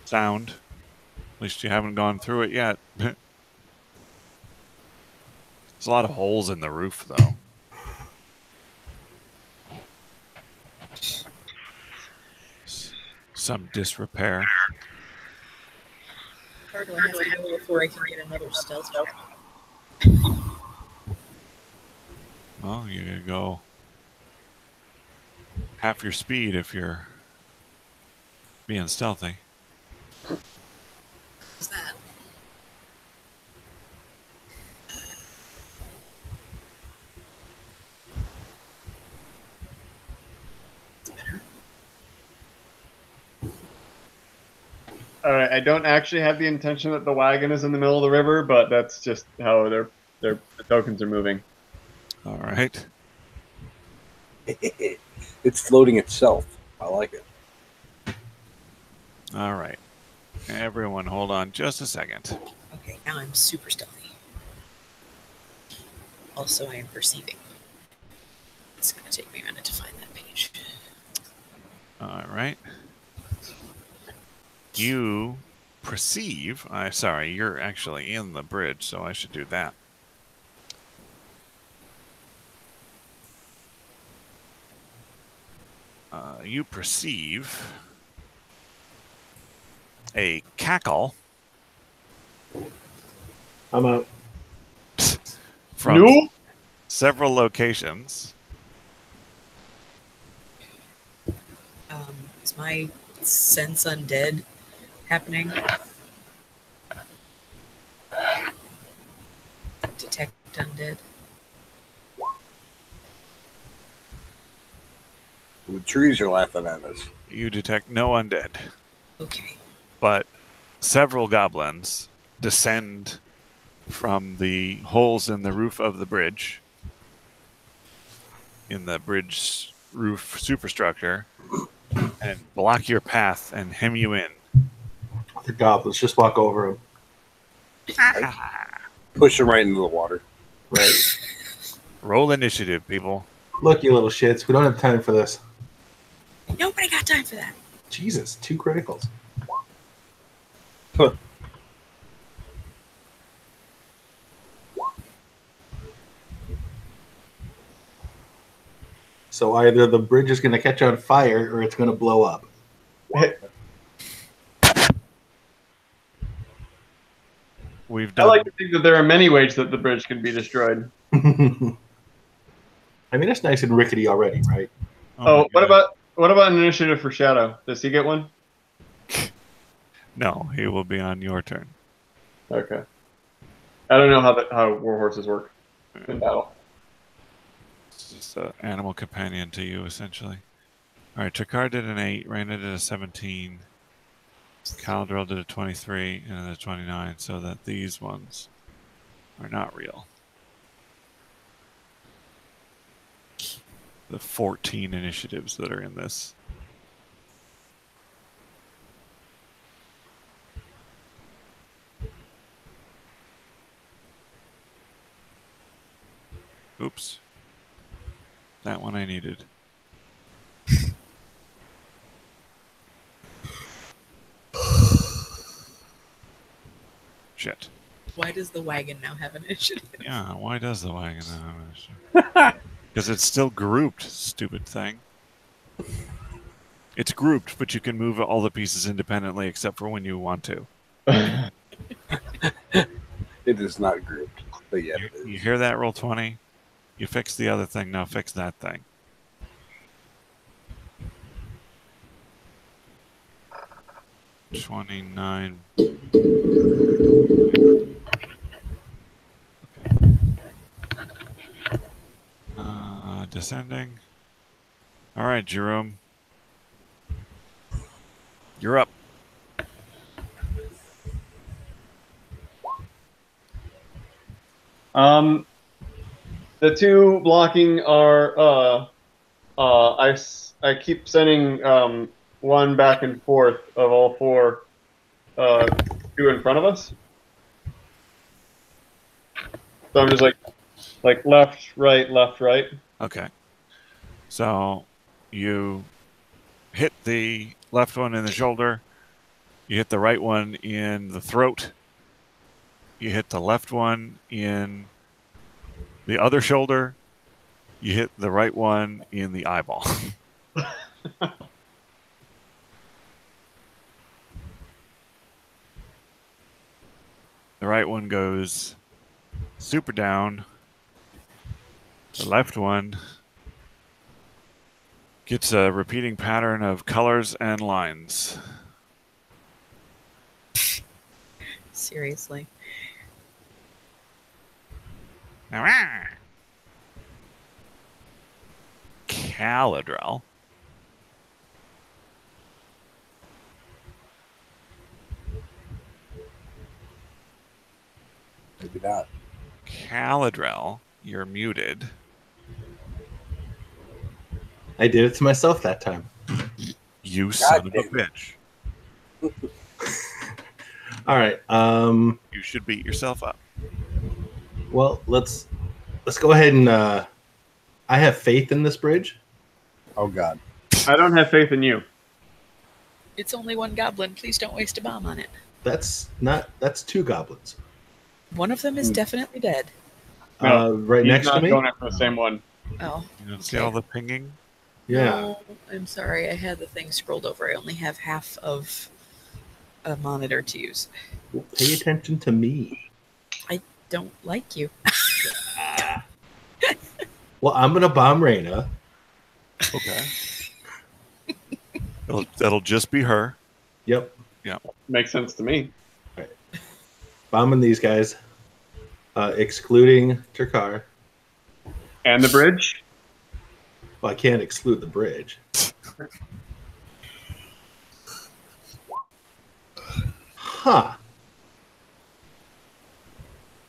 sound. At least you haven't gone through it yet. There's a lot of holes in the roof, though. Some disrepair. Where do I have to go before I can get another stealth check? Well, you gotta go half your speed if you're being stealthy. What's that? It's better. All right, I don't actually have the intention that the wagon is in the middle of the river, but that's just how the tokens are moving. All right. It's floating itself. I like it. All right. Everyone, hold on just a second. Okay, now I'm super stealthy. Also, I am perceiving. It's going to take me a minute to find that page. All right. You perceive. Sorry, you're actually in the bridge, so I should do that. You perceive a cackle I'm out. from No. several locations. Is my sense undead happening? Detect undead. The trees are laughing at us. You detect no undead, Okay. but several goblins descend from the holes in the roof of the bridge, in the bridge roof superstructure, and block your path and hem you in. The goblins just walk over him. Push them right into the water. Right. Roll initiative, people. Look, you little shits. We don't have time for this. Nobody got time for that. Jesus, 2 criticals. Huh. So either the bridge is going to catch on fire or it's going to blow up. We've I done. like to think that there are many ways that the bridge can be destroyed. I mean, it's nice and rickety already, right? Oh, my God. what about an initiative for Shadow? Does he get one? No, he will be on your turn. Okay. I don't know how war horses work in battle. It's just an animal companion to you, essentially. All right, Chakar did an 8, Raina did a 17, Caladril did a 23, and a 29, so that these ones are not real. The 14 initiatives that are in this. Oops. That one I needed. Shit. Why does the wagon now have an initiative? Yeah, why does the wagon have an initiative? Because it's still grouped, stupid thing. It's grouped, but you can move all the pieces independently except for when you want to. It is not grouped, but yeah, it is. You hear that, roll 20? You fix the other thing, now fix that thing. $29. Descending. All right, Jerome. You're up. The two blocking are I keep sending one back and forth of all 4 two in front of us. So I'm just like left, right, left, right. Okay. So you hit the left one in the shoulder. You hit the right one in the throat. You hit the left one in the other shoulder. You hit the right one in the eyeball. The right one goes super down. The left one gets a repeating pattern of colors and lines. Seriously. Caladrel. Maybe not. Caladrel, you're muted. I did it to myself that time. You son of a damn it. bitch. All right. You should beat yourself up. Well, let's let's go ahead and I have faith in this bridge. Oh God. I don't have faith in you. It's only one goblin. Please don't waste a bomb on it. That's 2 goblins. One of them is definitely dead. No, Right He's next to not me. going after the same one. Oh. You don't see Okay. all the pinging? Yeah. No, I'm sorry. I had the thing scrolled over. I only have half of a monitor to use. Well, pay attention to me. Don't like you. Well, I'm gonna bomb Raina. Okay. That'll just be her. Yep. Makes sense to me. Bombing these guys, excluding Turkar. And the bridge? Well, I can't exclude the bridge. Huh.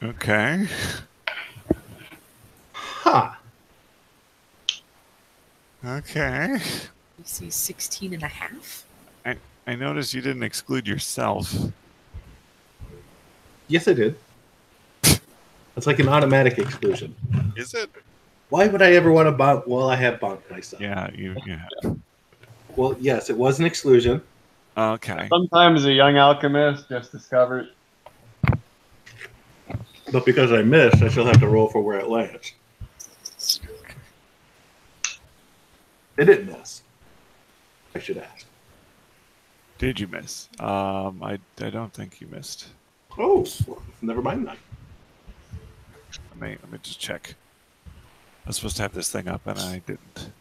Okay. Huh. Okay. You see 16 and a half? I noticed you didn't exclude yourself. Yes, I did. It's like an automatic exclusion. Is it? Why would I ever want to bomb? Well, I have bombed myself. Yeah, you have. Well, yes, it was an exclusion. Okay. Sometimes a young alchemist just discovered. But because I missed, I still have to roll for where it lands. It didn't miss. I should ask. Did you miss? I don't think you missed. Oh, well, never mind that. Let me just check. I was supposed to have this thing up and I didn't.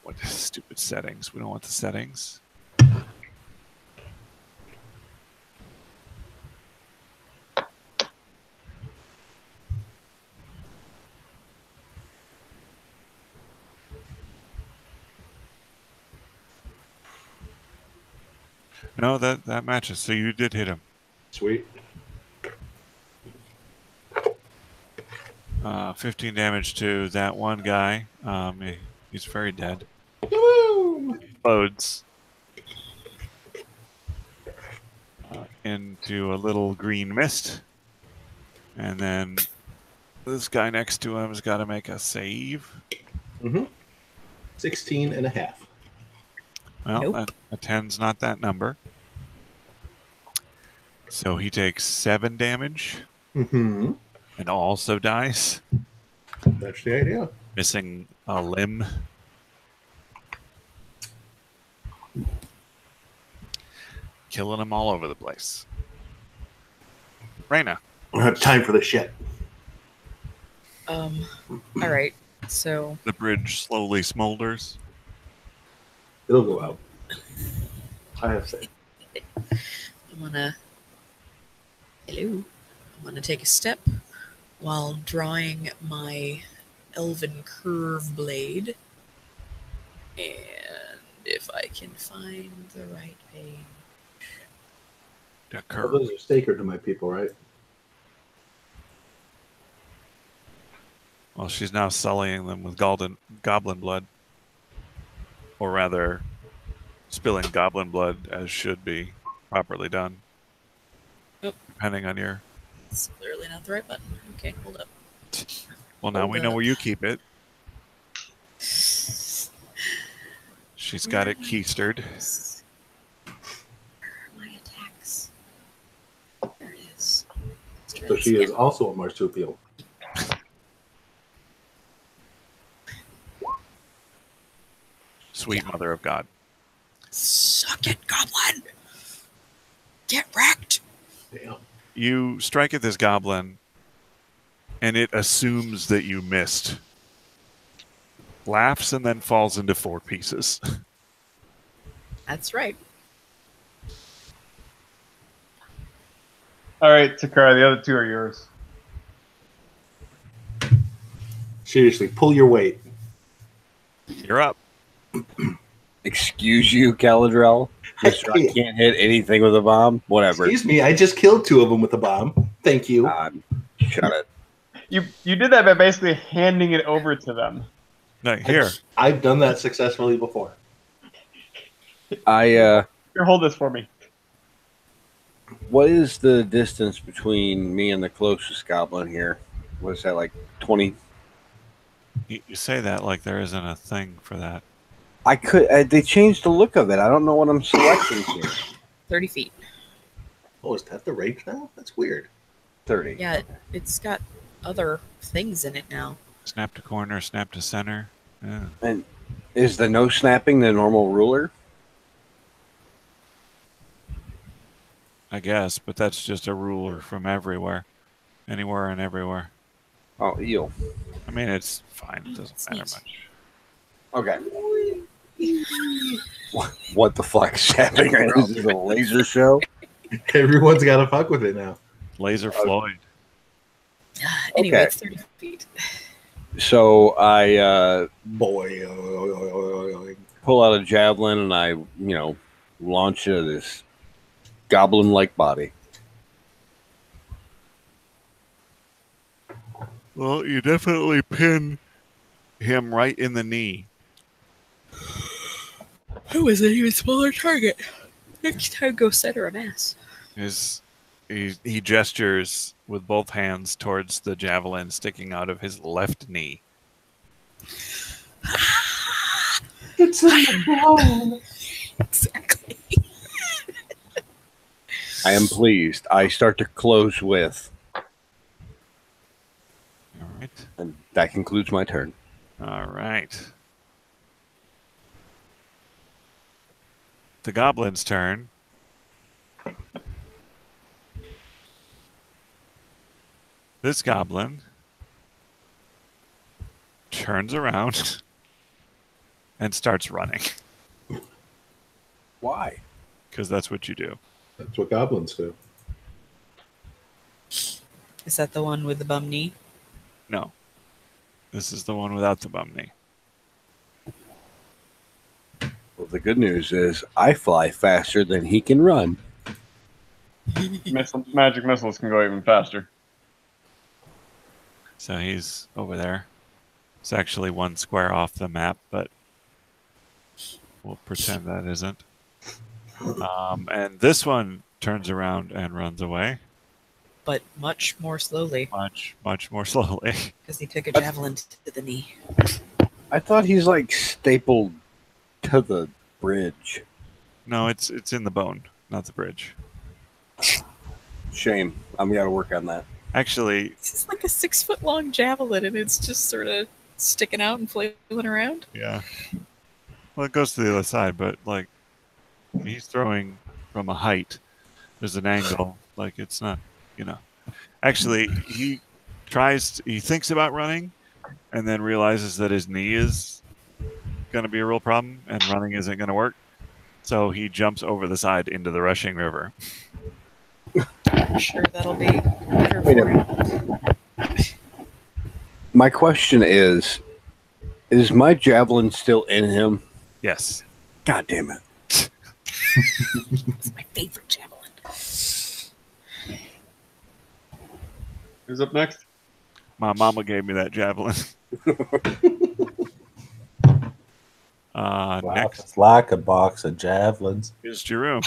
What stupid settings? We don't want the settings. No, that matches. So you did hit him. Sweet. 15 damage to that one guy. He's very dead. Woo! Explodes into a little green mist. And then this guy next to him has got to make a save. 16 and a half. Well, Nope. a 10's not that number. So he takes 7 damage Mm-hmm. and also dies, That's the idea. missing a limb. Killing him all over the place. Raina. I don't have time for this shit. All right. So The bridge slowly smolders. It'll go out. I have faith. I'm gonna. Hello. I'm gonna take a step while drawing my elven curve blade, and if I can find the right page. The Well, curve. those are sacred to my people, right? Well, she's now sullying them with goblin blood. Or rather, spilling goblin blood as should be properly done. Oop. Depending on your... It's clearly not the right button. Okay, hold up. Well, now we know where you keep it. She's got it keistered. Where are my attacks? There it is. Let's try So this she is again. also a marsupial. Sweet mother of God. Suck it, goblin! Get wrecked! Damn. You strike at this goblin, and it assumes that you missed. Laughs and then falls into 4 pieces. That's right. All right, Takara, the other 2 are yours. Seriously, pull your weight. You're up. Excuse you, Caladrel. Just so I can't hit anything with a bomb. Whatever. Excuse me, I just killed 2 of them with a bomb. Thank you. Shut it. You did that by basically handing it over to them. No, here. I've done that successfully before. Here, hold this for me. What is the distance between me and the closest goblin here? Was that like 20? You say that like there isn't a thing for that. I could. They changed the look of it. I don't know what I'm selecting here. 30 feet. Oh, is that the range now? That's weird. 30. Yeah, it's got other things in it now. Snap to corner, snap to center. Yeah. And is the no snapping the normal ruler? I guess, but that's just a ruler from everywhere. Anywhere and everywhere. Oh, eel. I mean, it's fine. It doesn't It's matter neat. much. Okay. What the fuck is happening right now? Is this a laser show? Everyone's got to fuck with it now. Laser Floyd. Anyway, Okay. it's 30 feet. So I Boy. pull out a javelin and I, launch it at this goblin-like body. Well, you definitely pin him right in the knee. Who is an even smaller target? Next time, go center a mass. He gestures with both hands towards the javelin sticking out of his left knee. It's in the bone. Exactly. I am pleased. I start to close with, All right. and that concludes my turn. All right. The goblin's turn. This goblin turns around and starts running Why? because that's what you do. That's what goblins do. Is that the one with the bum knee? No. This is the one without the bum knee. Well, the good news is I fly faster than he can run. Magic missiles can go even faster. So he's over there. It's actually one square off the map, but we'll pretend that isn't. And this one turns around and runs away. But much more slowly, Much, much more slowly. because he took a javelin to the knee. I thought he's like stapled to the bridge. No, it's in the bone, not the bridge. Shame. I'm gonna work on that. Actually, This is like a 6-foot-long javelin, and it's just sort of sticking out and flailing around. yeah. Well, it goes to the other side, but like he's throwing from a height. There's an angle. Like it's not, Actually, he thinks about running, and then realizes that his knee is going to be a real problem, and running isn't going to work. So he jumps over the side into the rushing river. I'm sure that'll be better Wait a for him. My question is my javelin still in him? Yes. God damn it. It's my favorite javelin. Who's up next? My mama gave me that javelin. Next It's like a box of javelins. is Jerome.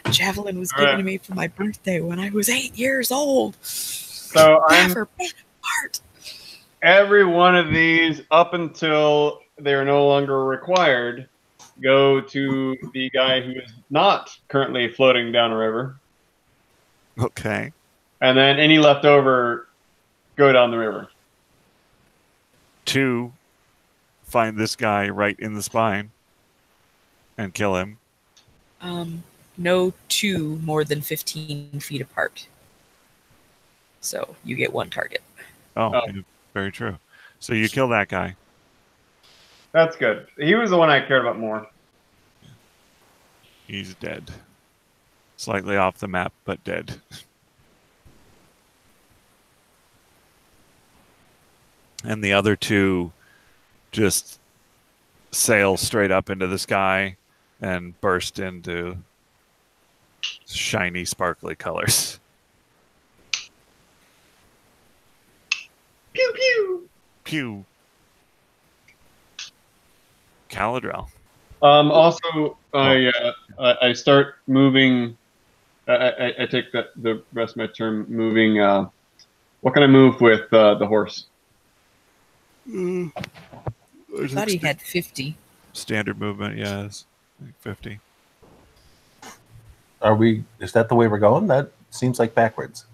That javelin was All given right. to me for my birthday when I was 8 years old. So I'm Never been apart. every one of these up until they are no longer required go to the guy who is not currently floating down a river, Okay. and then any left over go down the river. 2, find this guy right in the spine and kill him. No two more than 15 feet apart. So you get one target. Oh, Oh. yeah, very true. So you kill that guy. That's good. He was the one I cared about more. He's dead. Slightly off the map, but dead. And the other 2 just sail straight up into the sky and burst into shiny, sparkly colors. Pew pew. Pew. Caladrel. Also, I start moving. I take the rest of my turn moving What can I move with the horse? I thought he had 50. Standard movement, yes. Like 50. Is that the way we're going? That seems like backwards.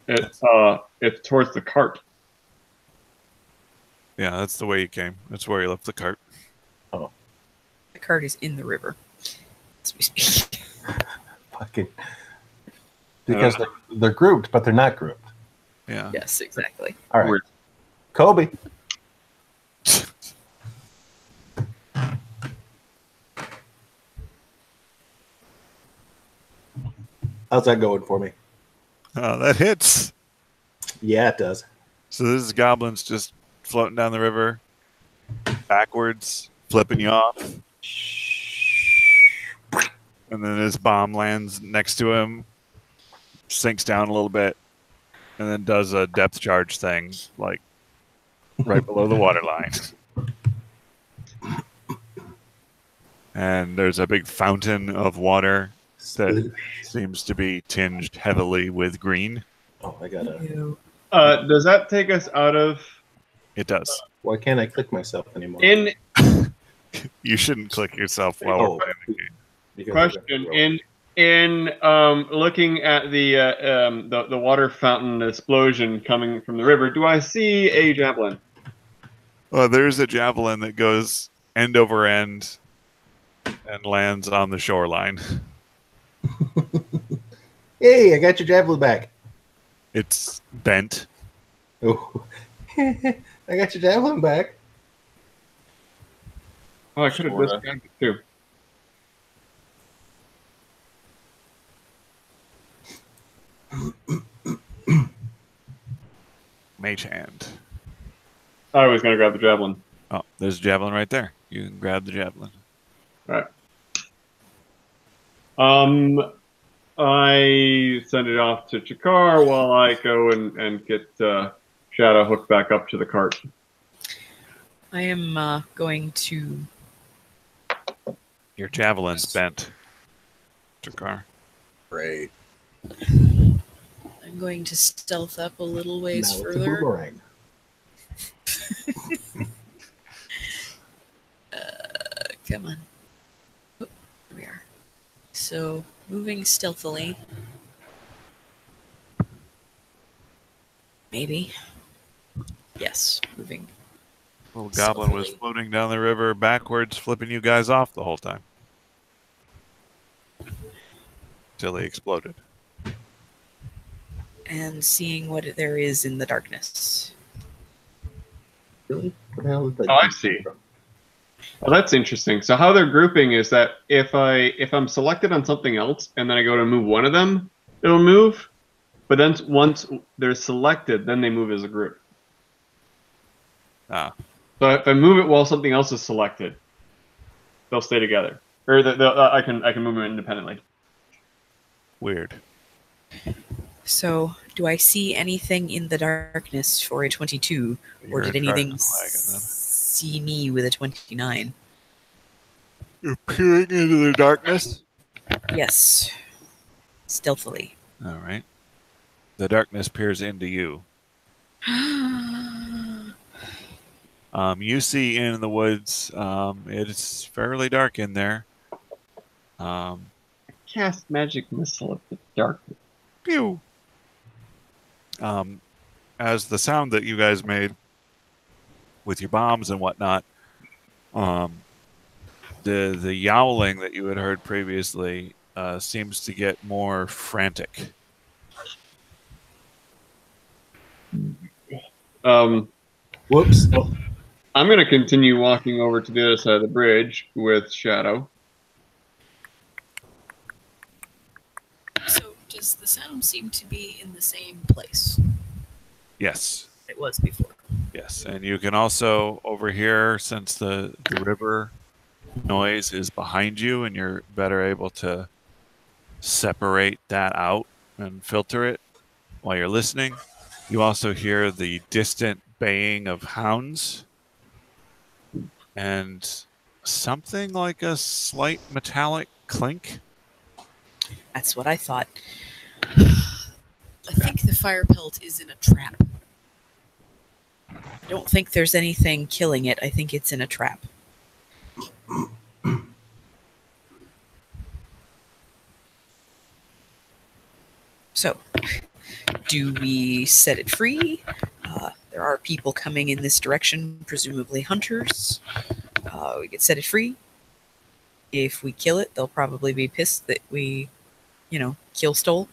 It's towards the cart. Yeah, that's the way you came. That's where you left the cart. Oh, The cart is in the river as we speak. fucking. Because they're grouped, but they're not grouped. Yeah. Yes, exactly. All right. Kobe. How's that going for me? Oh, that hits. Yeah, it does. So this is goblins just floating down the river, backwards, flipping you off. And then his bomb lands next to him, sinks down a little bit, and then does a depth charge thing, like right below the waterline. And there's a big fountain of water that seems to be tinged heavily with green. Oh, I gotta. Ew. Does that take us out of? It does. Why can't I click myself anymore? You shouldn't click yourself while we're playing the game. Because Question in looking at the water fountain explosion coming from the river, do I see a javelin? Well, there's a javelin that goes end over end and lands on the shoreline. Hey, I got your javelin back. It's bent. Oh, I got your javelin back. Oh, I could have discounted it too. Mage hand. I was going to grab the javelin. Oh, there's a javelin right there. You can grab the javelin. All right. I send it off to Chakar while I go and get Shadow hooked back up to the cart. I am going to. Your javelin's bent. Chakar. Great. I'm going to stealth up a little ways Now it's a further. boomerang. Come on. Oh, there we are. So, moving stealthily. Maybe. Yes, moving. Little goblin was floating down the river backwards, flipping you guys off the whole time. Till he exploded. And seeing what there is in the darkness. Really? What the hell is that? Oh, I see. Well, that's interesting. So how they're grouping is that if I'm selected on something else and then I go to move one of them, it'll move. But then once they're selected, then they move as a group. Ah. So if I move it while something else is selected, they'll stay together. Or I can move them independently. Weird. So, do I see anything in the darkness for a 22? Or You're did anything attracting them. see me with a 29? You're peering into the darkness? Yes. Stealthily. All right. The darkness peers into you. You see in the woods, it's fairly dark in there. Cast magic missile at the darkness. Pew! As the sound that you guys made with your bombs and whatnot, the yowling that you had heard previously seems to get more frantic. Whoops. Oh, I'm going to continue walking over to the other side of the bridge with Shadow. So, does the sound seem to be in the same place Yes. it was before? Yes. And you can also, over here, since the river noise is behind you and you're better able to separate that out and filter it while you're listening, you also hear the distant baying of hounds and something like a slight metallic clink. That's what I thought. I think the fire pelt is in a trap. I don't think there's anything killing it. I think it's in a trap. So, do we set it free? There are people coming in this direction, presumably hunters. We could set it free. If we kill it, they'll probably be pissed that we, kill stole.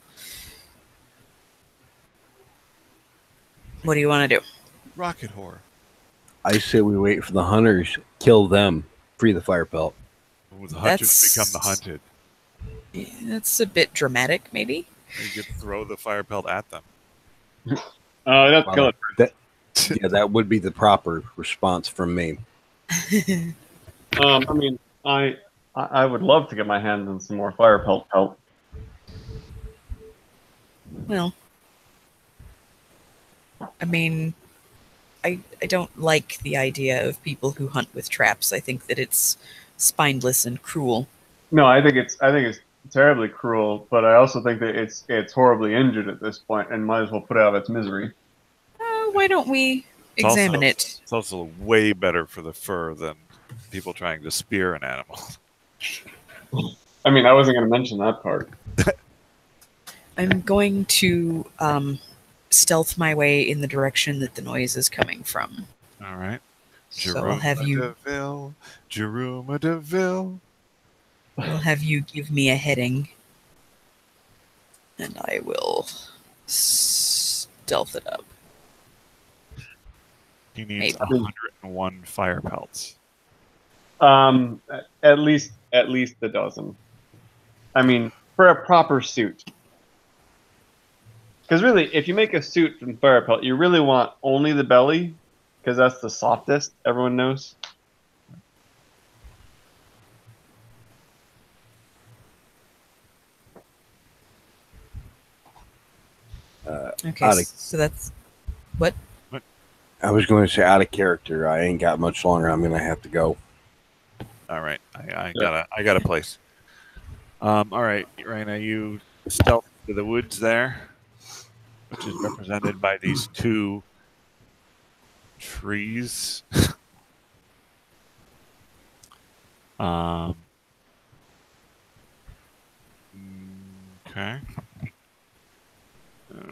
What do you want to do? Rocket whore. I say we wait for the hunters, kill them, free the fire pelt. The hunters become the hunted. Yeah, that's a bit dramatic, maybe. You could throw the fire pelt at them. That's kill it. That would be the proper response from me. I mean, I would love to get my hands on some more fire pelt. Well, I mean, I don't like the idea of people who hunt with traps. I think that it's spineless and cruel. No, I think it's terribly cruel, but I also think that it's horribly injured at this point and might as well put it out of its misery. Why don't we examine it? It's also way better for the fur than people trying to spear an animal. I mean, I wasn't going to mention that part. I'm going to stealth my way in the direction that the noise is coming from. All right. So I'll have you. Jeruma DeVille. I'll have you give me a heading, and I will stealth it up. He needs Maybe. 101 fire pelts. At least a dozen. I mean, for a proper suit. Because really, if you make a suit from fire pelt, you really want only the belly, because that's the softest. Everyone knows. Okay, so that's what? I was going to say out of character. I ain't got much longer. I'm going to have to go. All right, I got a place. All right, Raina, you stealth to the woods there, which is represented by these two trees. Okay.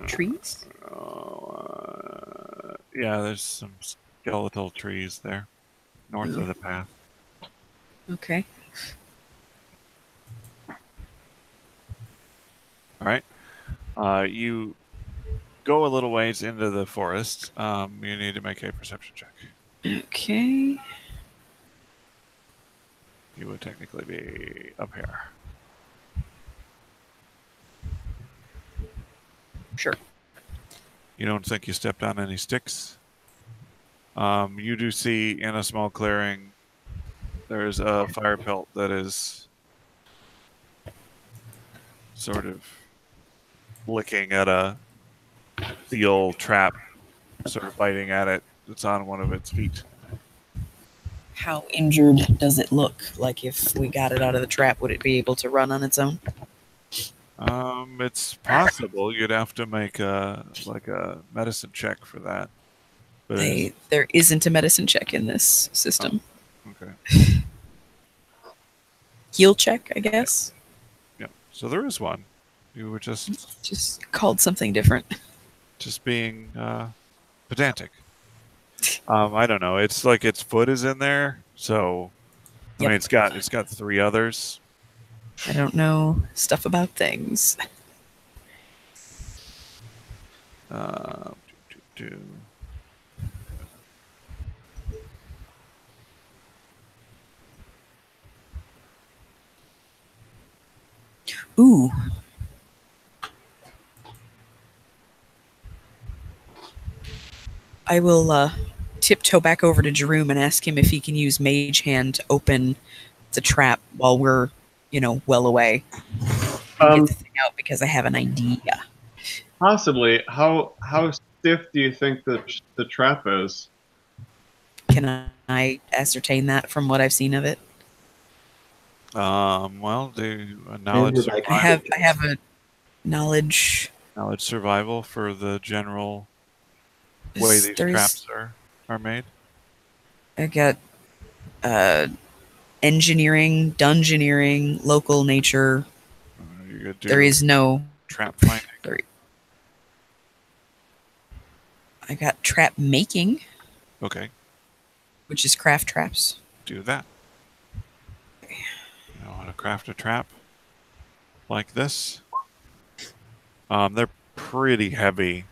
Trees? Yeah, there's some skeletal trees there, north of the path. Okay. All right. You go a little ways into the forest. You need to make a perception check. Okay. You would technically be up here. Sure. You don't think you stepped on any sticks? You do see in a small clearing there's a fire pelt that is sort of licking at a steel trap, sort of biting at it. It's on one of its feet. How injured does it look? Like if we got it out of the trap, would it be able to run on its own? It's possible. You'd have to make a medicine check for that. But there isn't a medicine check in this system. Oh, okay. Heal check, I guess. Yeah. So there is one. You were just called something different. Just being pedantic. I don't know. It's like its foot is in there, so Yep. I mean, it's got three others. I don't know stuff about things. Ooh. I will tiptoe back over to Jeroom and ask him if he can use Mage Hand to open the trap while we're, well away. Get the thing out because I have an idea. Possibly. How stiff do you think the trap is? Can I ascertain that from what I've seen of it? Well, the knowledge. Like- I have a knowledge Knowledge survival for the general way these traps are made. I got engineering, dungeoneering, local nature. You could do There is no trap finding. I got trap making, Okay, which is craft traps. do that. You know how to craft a trap like this. They're pretty heavy.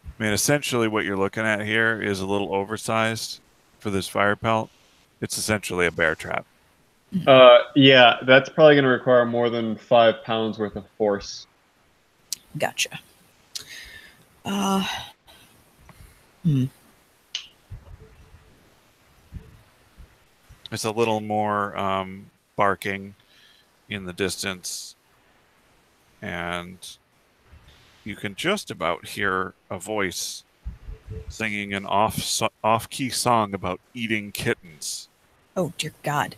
I mean, essentially what you're looking at here is a little oversized for this fire pelt. It's essentially a bear trap. Yeah, that's probably going to require more than 5 pounds worth of force. Gotcha. It's a little more barking in the distance, and you can just about hear a voice singing an off-key song about eating kittens. Oh, dear God.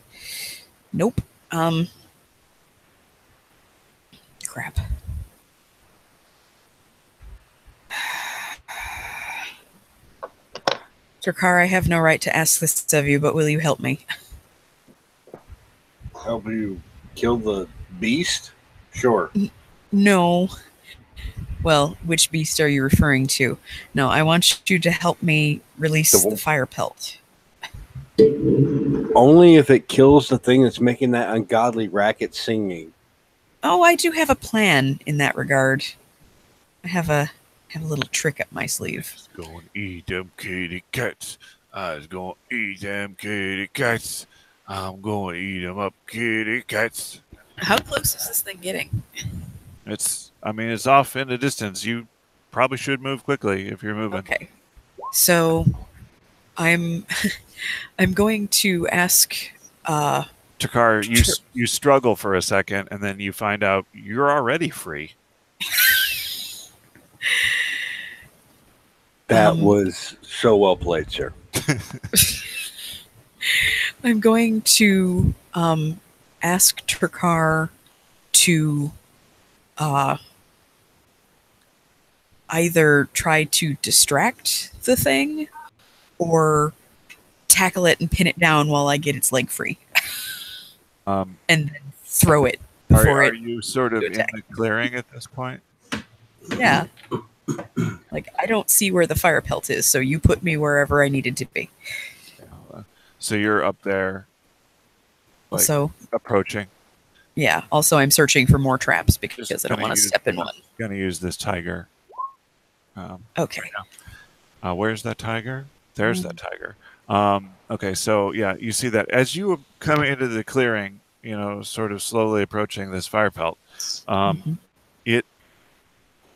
Nope. Crap. Drakar, I have no right to ask this of you, but will you help me? Help you kill the beast? Sure. No. Well, which beast are you referring to? No, I want you to help me release the fire pelt. Only if it kills the thing that's making that ungodly racket singing. Oh, I do have a plan in that regard. I have a little trick up my sleeve. Go and eat them kitty cats. I was going to eat them kitty cats. I'm going to eat them up, kitty cats. How close is this thing getting? It's off in the distance. You probably should move quickly if you're moving. Okay. So, I'm going to ask. Takar, you struggle for a second, and then you find out you're already free. That was so well played, sir. I'm going to ask Takar to either try to distract the thing or tackle it and pin it down while I get its leg free. And then throw it before Are you sort of in the clearing at this point? Yeah. Like, I don't see where the fire pelt is, so you put me wherever I needed to be. So you're up there, like, also approaching. Yeah. Also, I'm searching for more traps because I don't want to step in one. Going to use this tiger. Okay. Right, where's that tiger? There's that tiger. Okay, so yeah, you see that as you come into the clearing, you know, sort of slowly approaching this fire pelt, it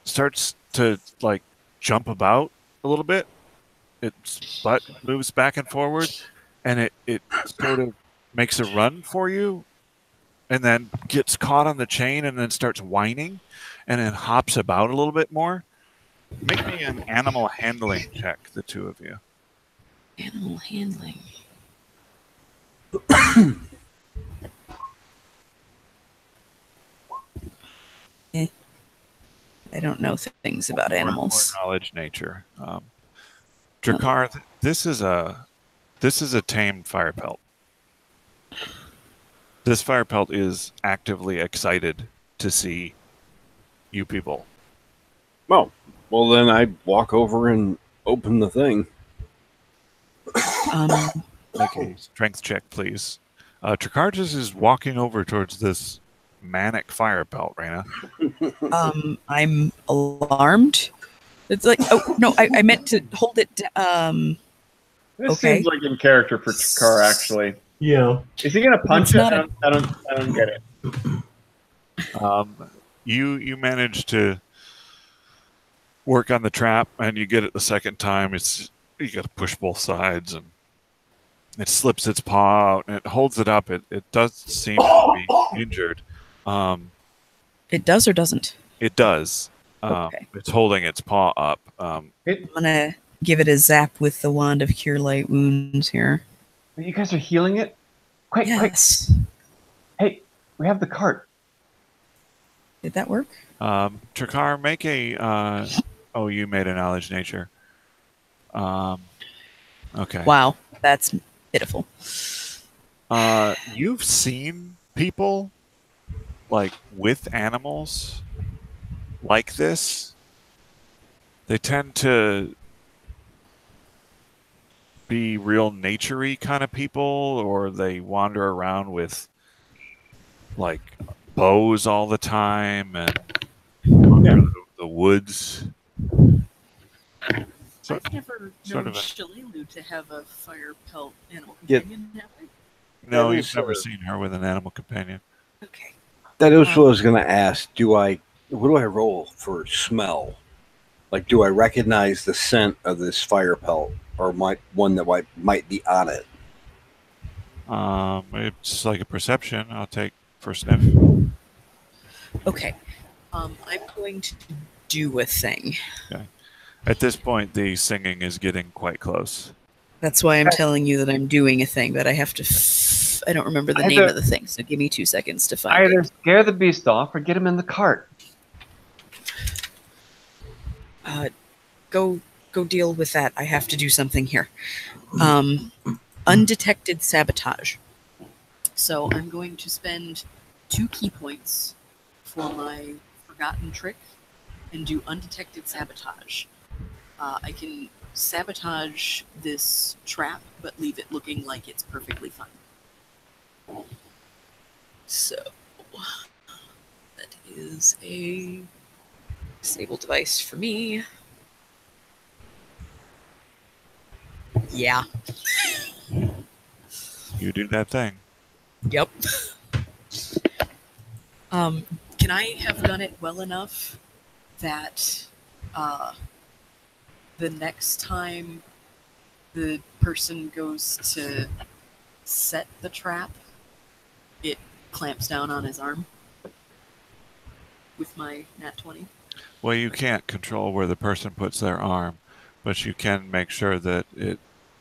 starts to like jump about a little bit. Its butt moves back and forward, and it sort of makes a run for you, and then gets caught on the chain, and then starts whining, and then hops about a little bit more. Make me an animal handling check, the two of you. Animal handling. I don't know things about animals. More knowledge, nature. Drakar, this is a tamed fire pelt. This fire pelt is actively excited to see you people. Oh, well then I walk over and open the thing. Make a strength check, please. Drakar just is walking over towards this manic fire pelt, Raina. I'm alarmed. It's like, oh no, I meant to hold it. This seems like in character for Drakar, actually. Yeah. Is he gonna punch it? I don't get it. You manage to work on the trap, and you get it the second time. You got to push both sides, and it slips its paw out, and it holds it up. It does seem to be injured. It does or doesn't? It does. Okay. It's holding its paw up. I'm gonna give it a zap with the wand of cure light wounds here. You guys are healing it? Quick, yes. quick. Hey, we have the cart. Did that work? Trakar, make a. Oh, you made a knowledge nature. Okay. Wow, that's pitiful. You've seen people like with animals like this. They tend to be real naturey kind of people, or they wander around with like bows all the time and wander the woods. So, I've never sort known of a- Shalelu to have a fire pelt animal Yeah. companion, have I? no, That you've is, never seen her with an animal companion. Okay. That is what I was going to ask. What do I roll for smell? Like, do I recognize the scent of this fire pelt, or one that might be on it? It's like a perception. I'll take for sniff. Okay. I'm going to do a thing. At this point, the singing is getting quite close. That's why I'm telling you that I'm doing a thing, but I have to. I don't remember the name of the thing, so give me 2 seconds to find Either it. scare the beast off or get him in the cart. Go deal with that. I have to do something here. Undetected sabotage. So I'm going to spend 2 key points for my forgotten trick and do undetected sabotage. I can sabotage this trap, but leave it looking like it's perfectly fine. So that is a disable device for me. Yeah. You do that thing. Yep. Can I have done it well enough that the next time the person goes to set the trap, it clamps down on his arm with my nat 20? Well, you can't control where the person puts their arm, but you can make sure that it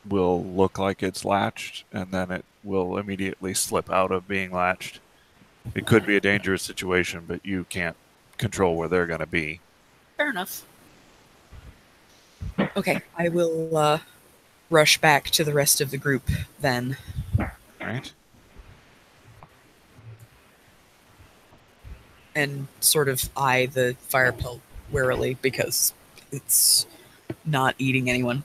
will look like it's latched, and then it will immediately slip out of being latched. It could be a dangerous situation, but you can't control where they're going to be. Fair enough. Okay, I will rush back to the rest of the group then. All right. And sort of eye the fire pelt warily because it's not eating anyone.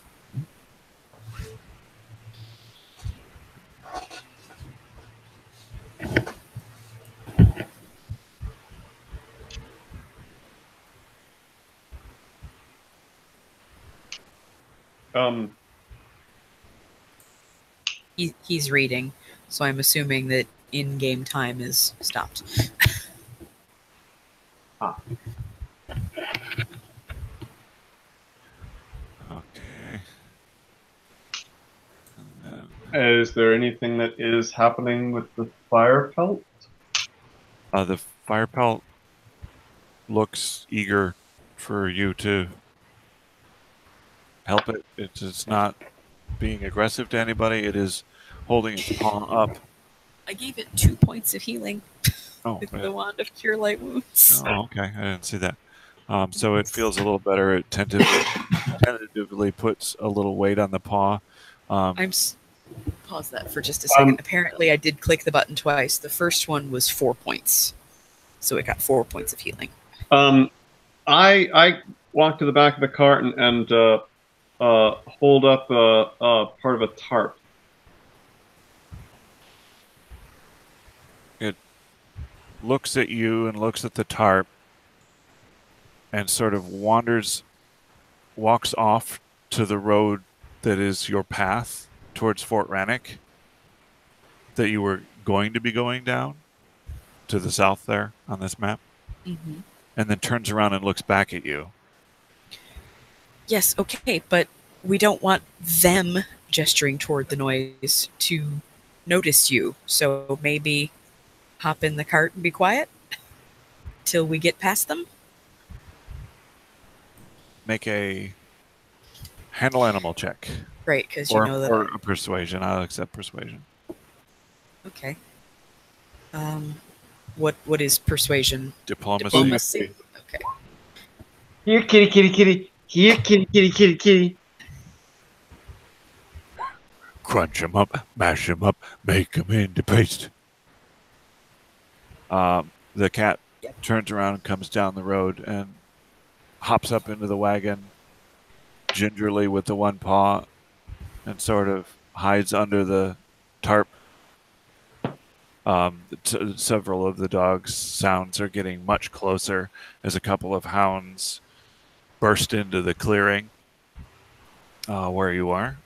He's reading, so I'm assuming that in-game time is stopped. Okay. Is there anything that is happening with the fire pelt? The fire pelt looks eager for you to help it. It's not being aggressive to anybody. It is holding its paw up. I gave it 2 points of healing with yeah. the Wand of Cure Light Wounds. Oh, okay. I didn't see that. So it feels a little better. It tentatively puts a little weight on the paw. Pause that for just a second. Apparently, I did click the button twice. The first one was 4 points, so it got 4 points of healing. I walk to the back of the cart and hold up part of a tarp. It looks at you and looks at the tarp and sort of walks off to the road that is your path towards Fort Rannoch that you were going to be going down to the south there on this map. Mm-hmm. And then turns around and looks back at you. Yes, okay, but we don't want them gesturing toward the noise to notice you. So maybe hop in the cart and be quiet till we get past them? Make a handle animal check. Right, because you know that. Or a persuasion. I'll accept persuasion. Okay. What is persuasion? Diplomacy. Diplomacy. Here, kitty, kitty, kitty. Here, kitty, kitty, kitty, kitty. Crunch them up, mash them up, make them into paste. The cat turns around and comes down the road and hops up into the wagon gingerly with the one paw and sort of hides under the tarp. Several of the dogs' sounds are getting much closer as a couple of hounds burst into the clearing where you are.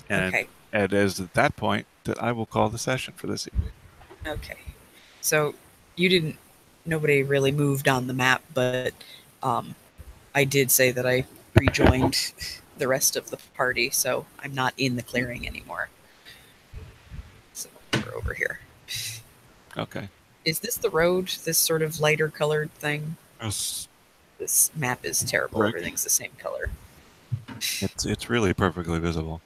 And it is at that point that I will call the session for this evening. Okay. So nobody really moved on the map, but I did say that I rejoined the rest of the party, so I'm not in the clearing anymore. So we're over here. Okay. Is this the road, this sort of lighter colored thing? Yes. This map is terrible. Right. Everything's the same color. It's really perfectly visible.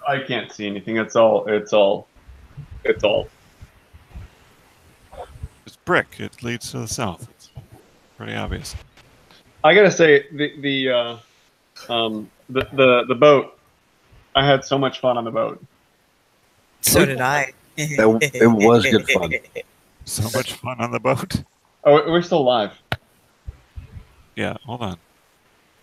I can't see anything. It's all. It's brick. It leads to the south. It's pretty obvious. I gotta say the boat. I had so much fun on the boat. So did I. It was good fun. So much fun on the boat. Oh, we're still alive. Yeah, hold on.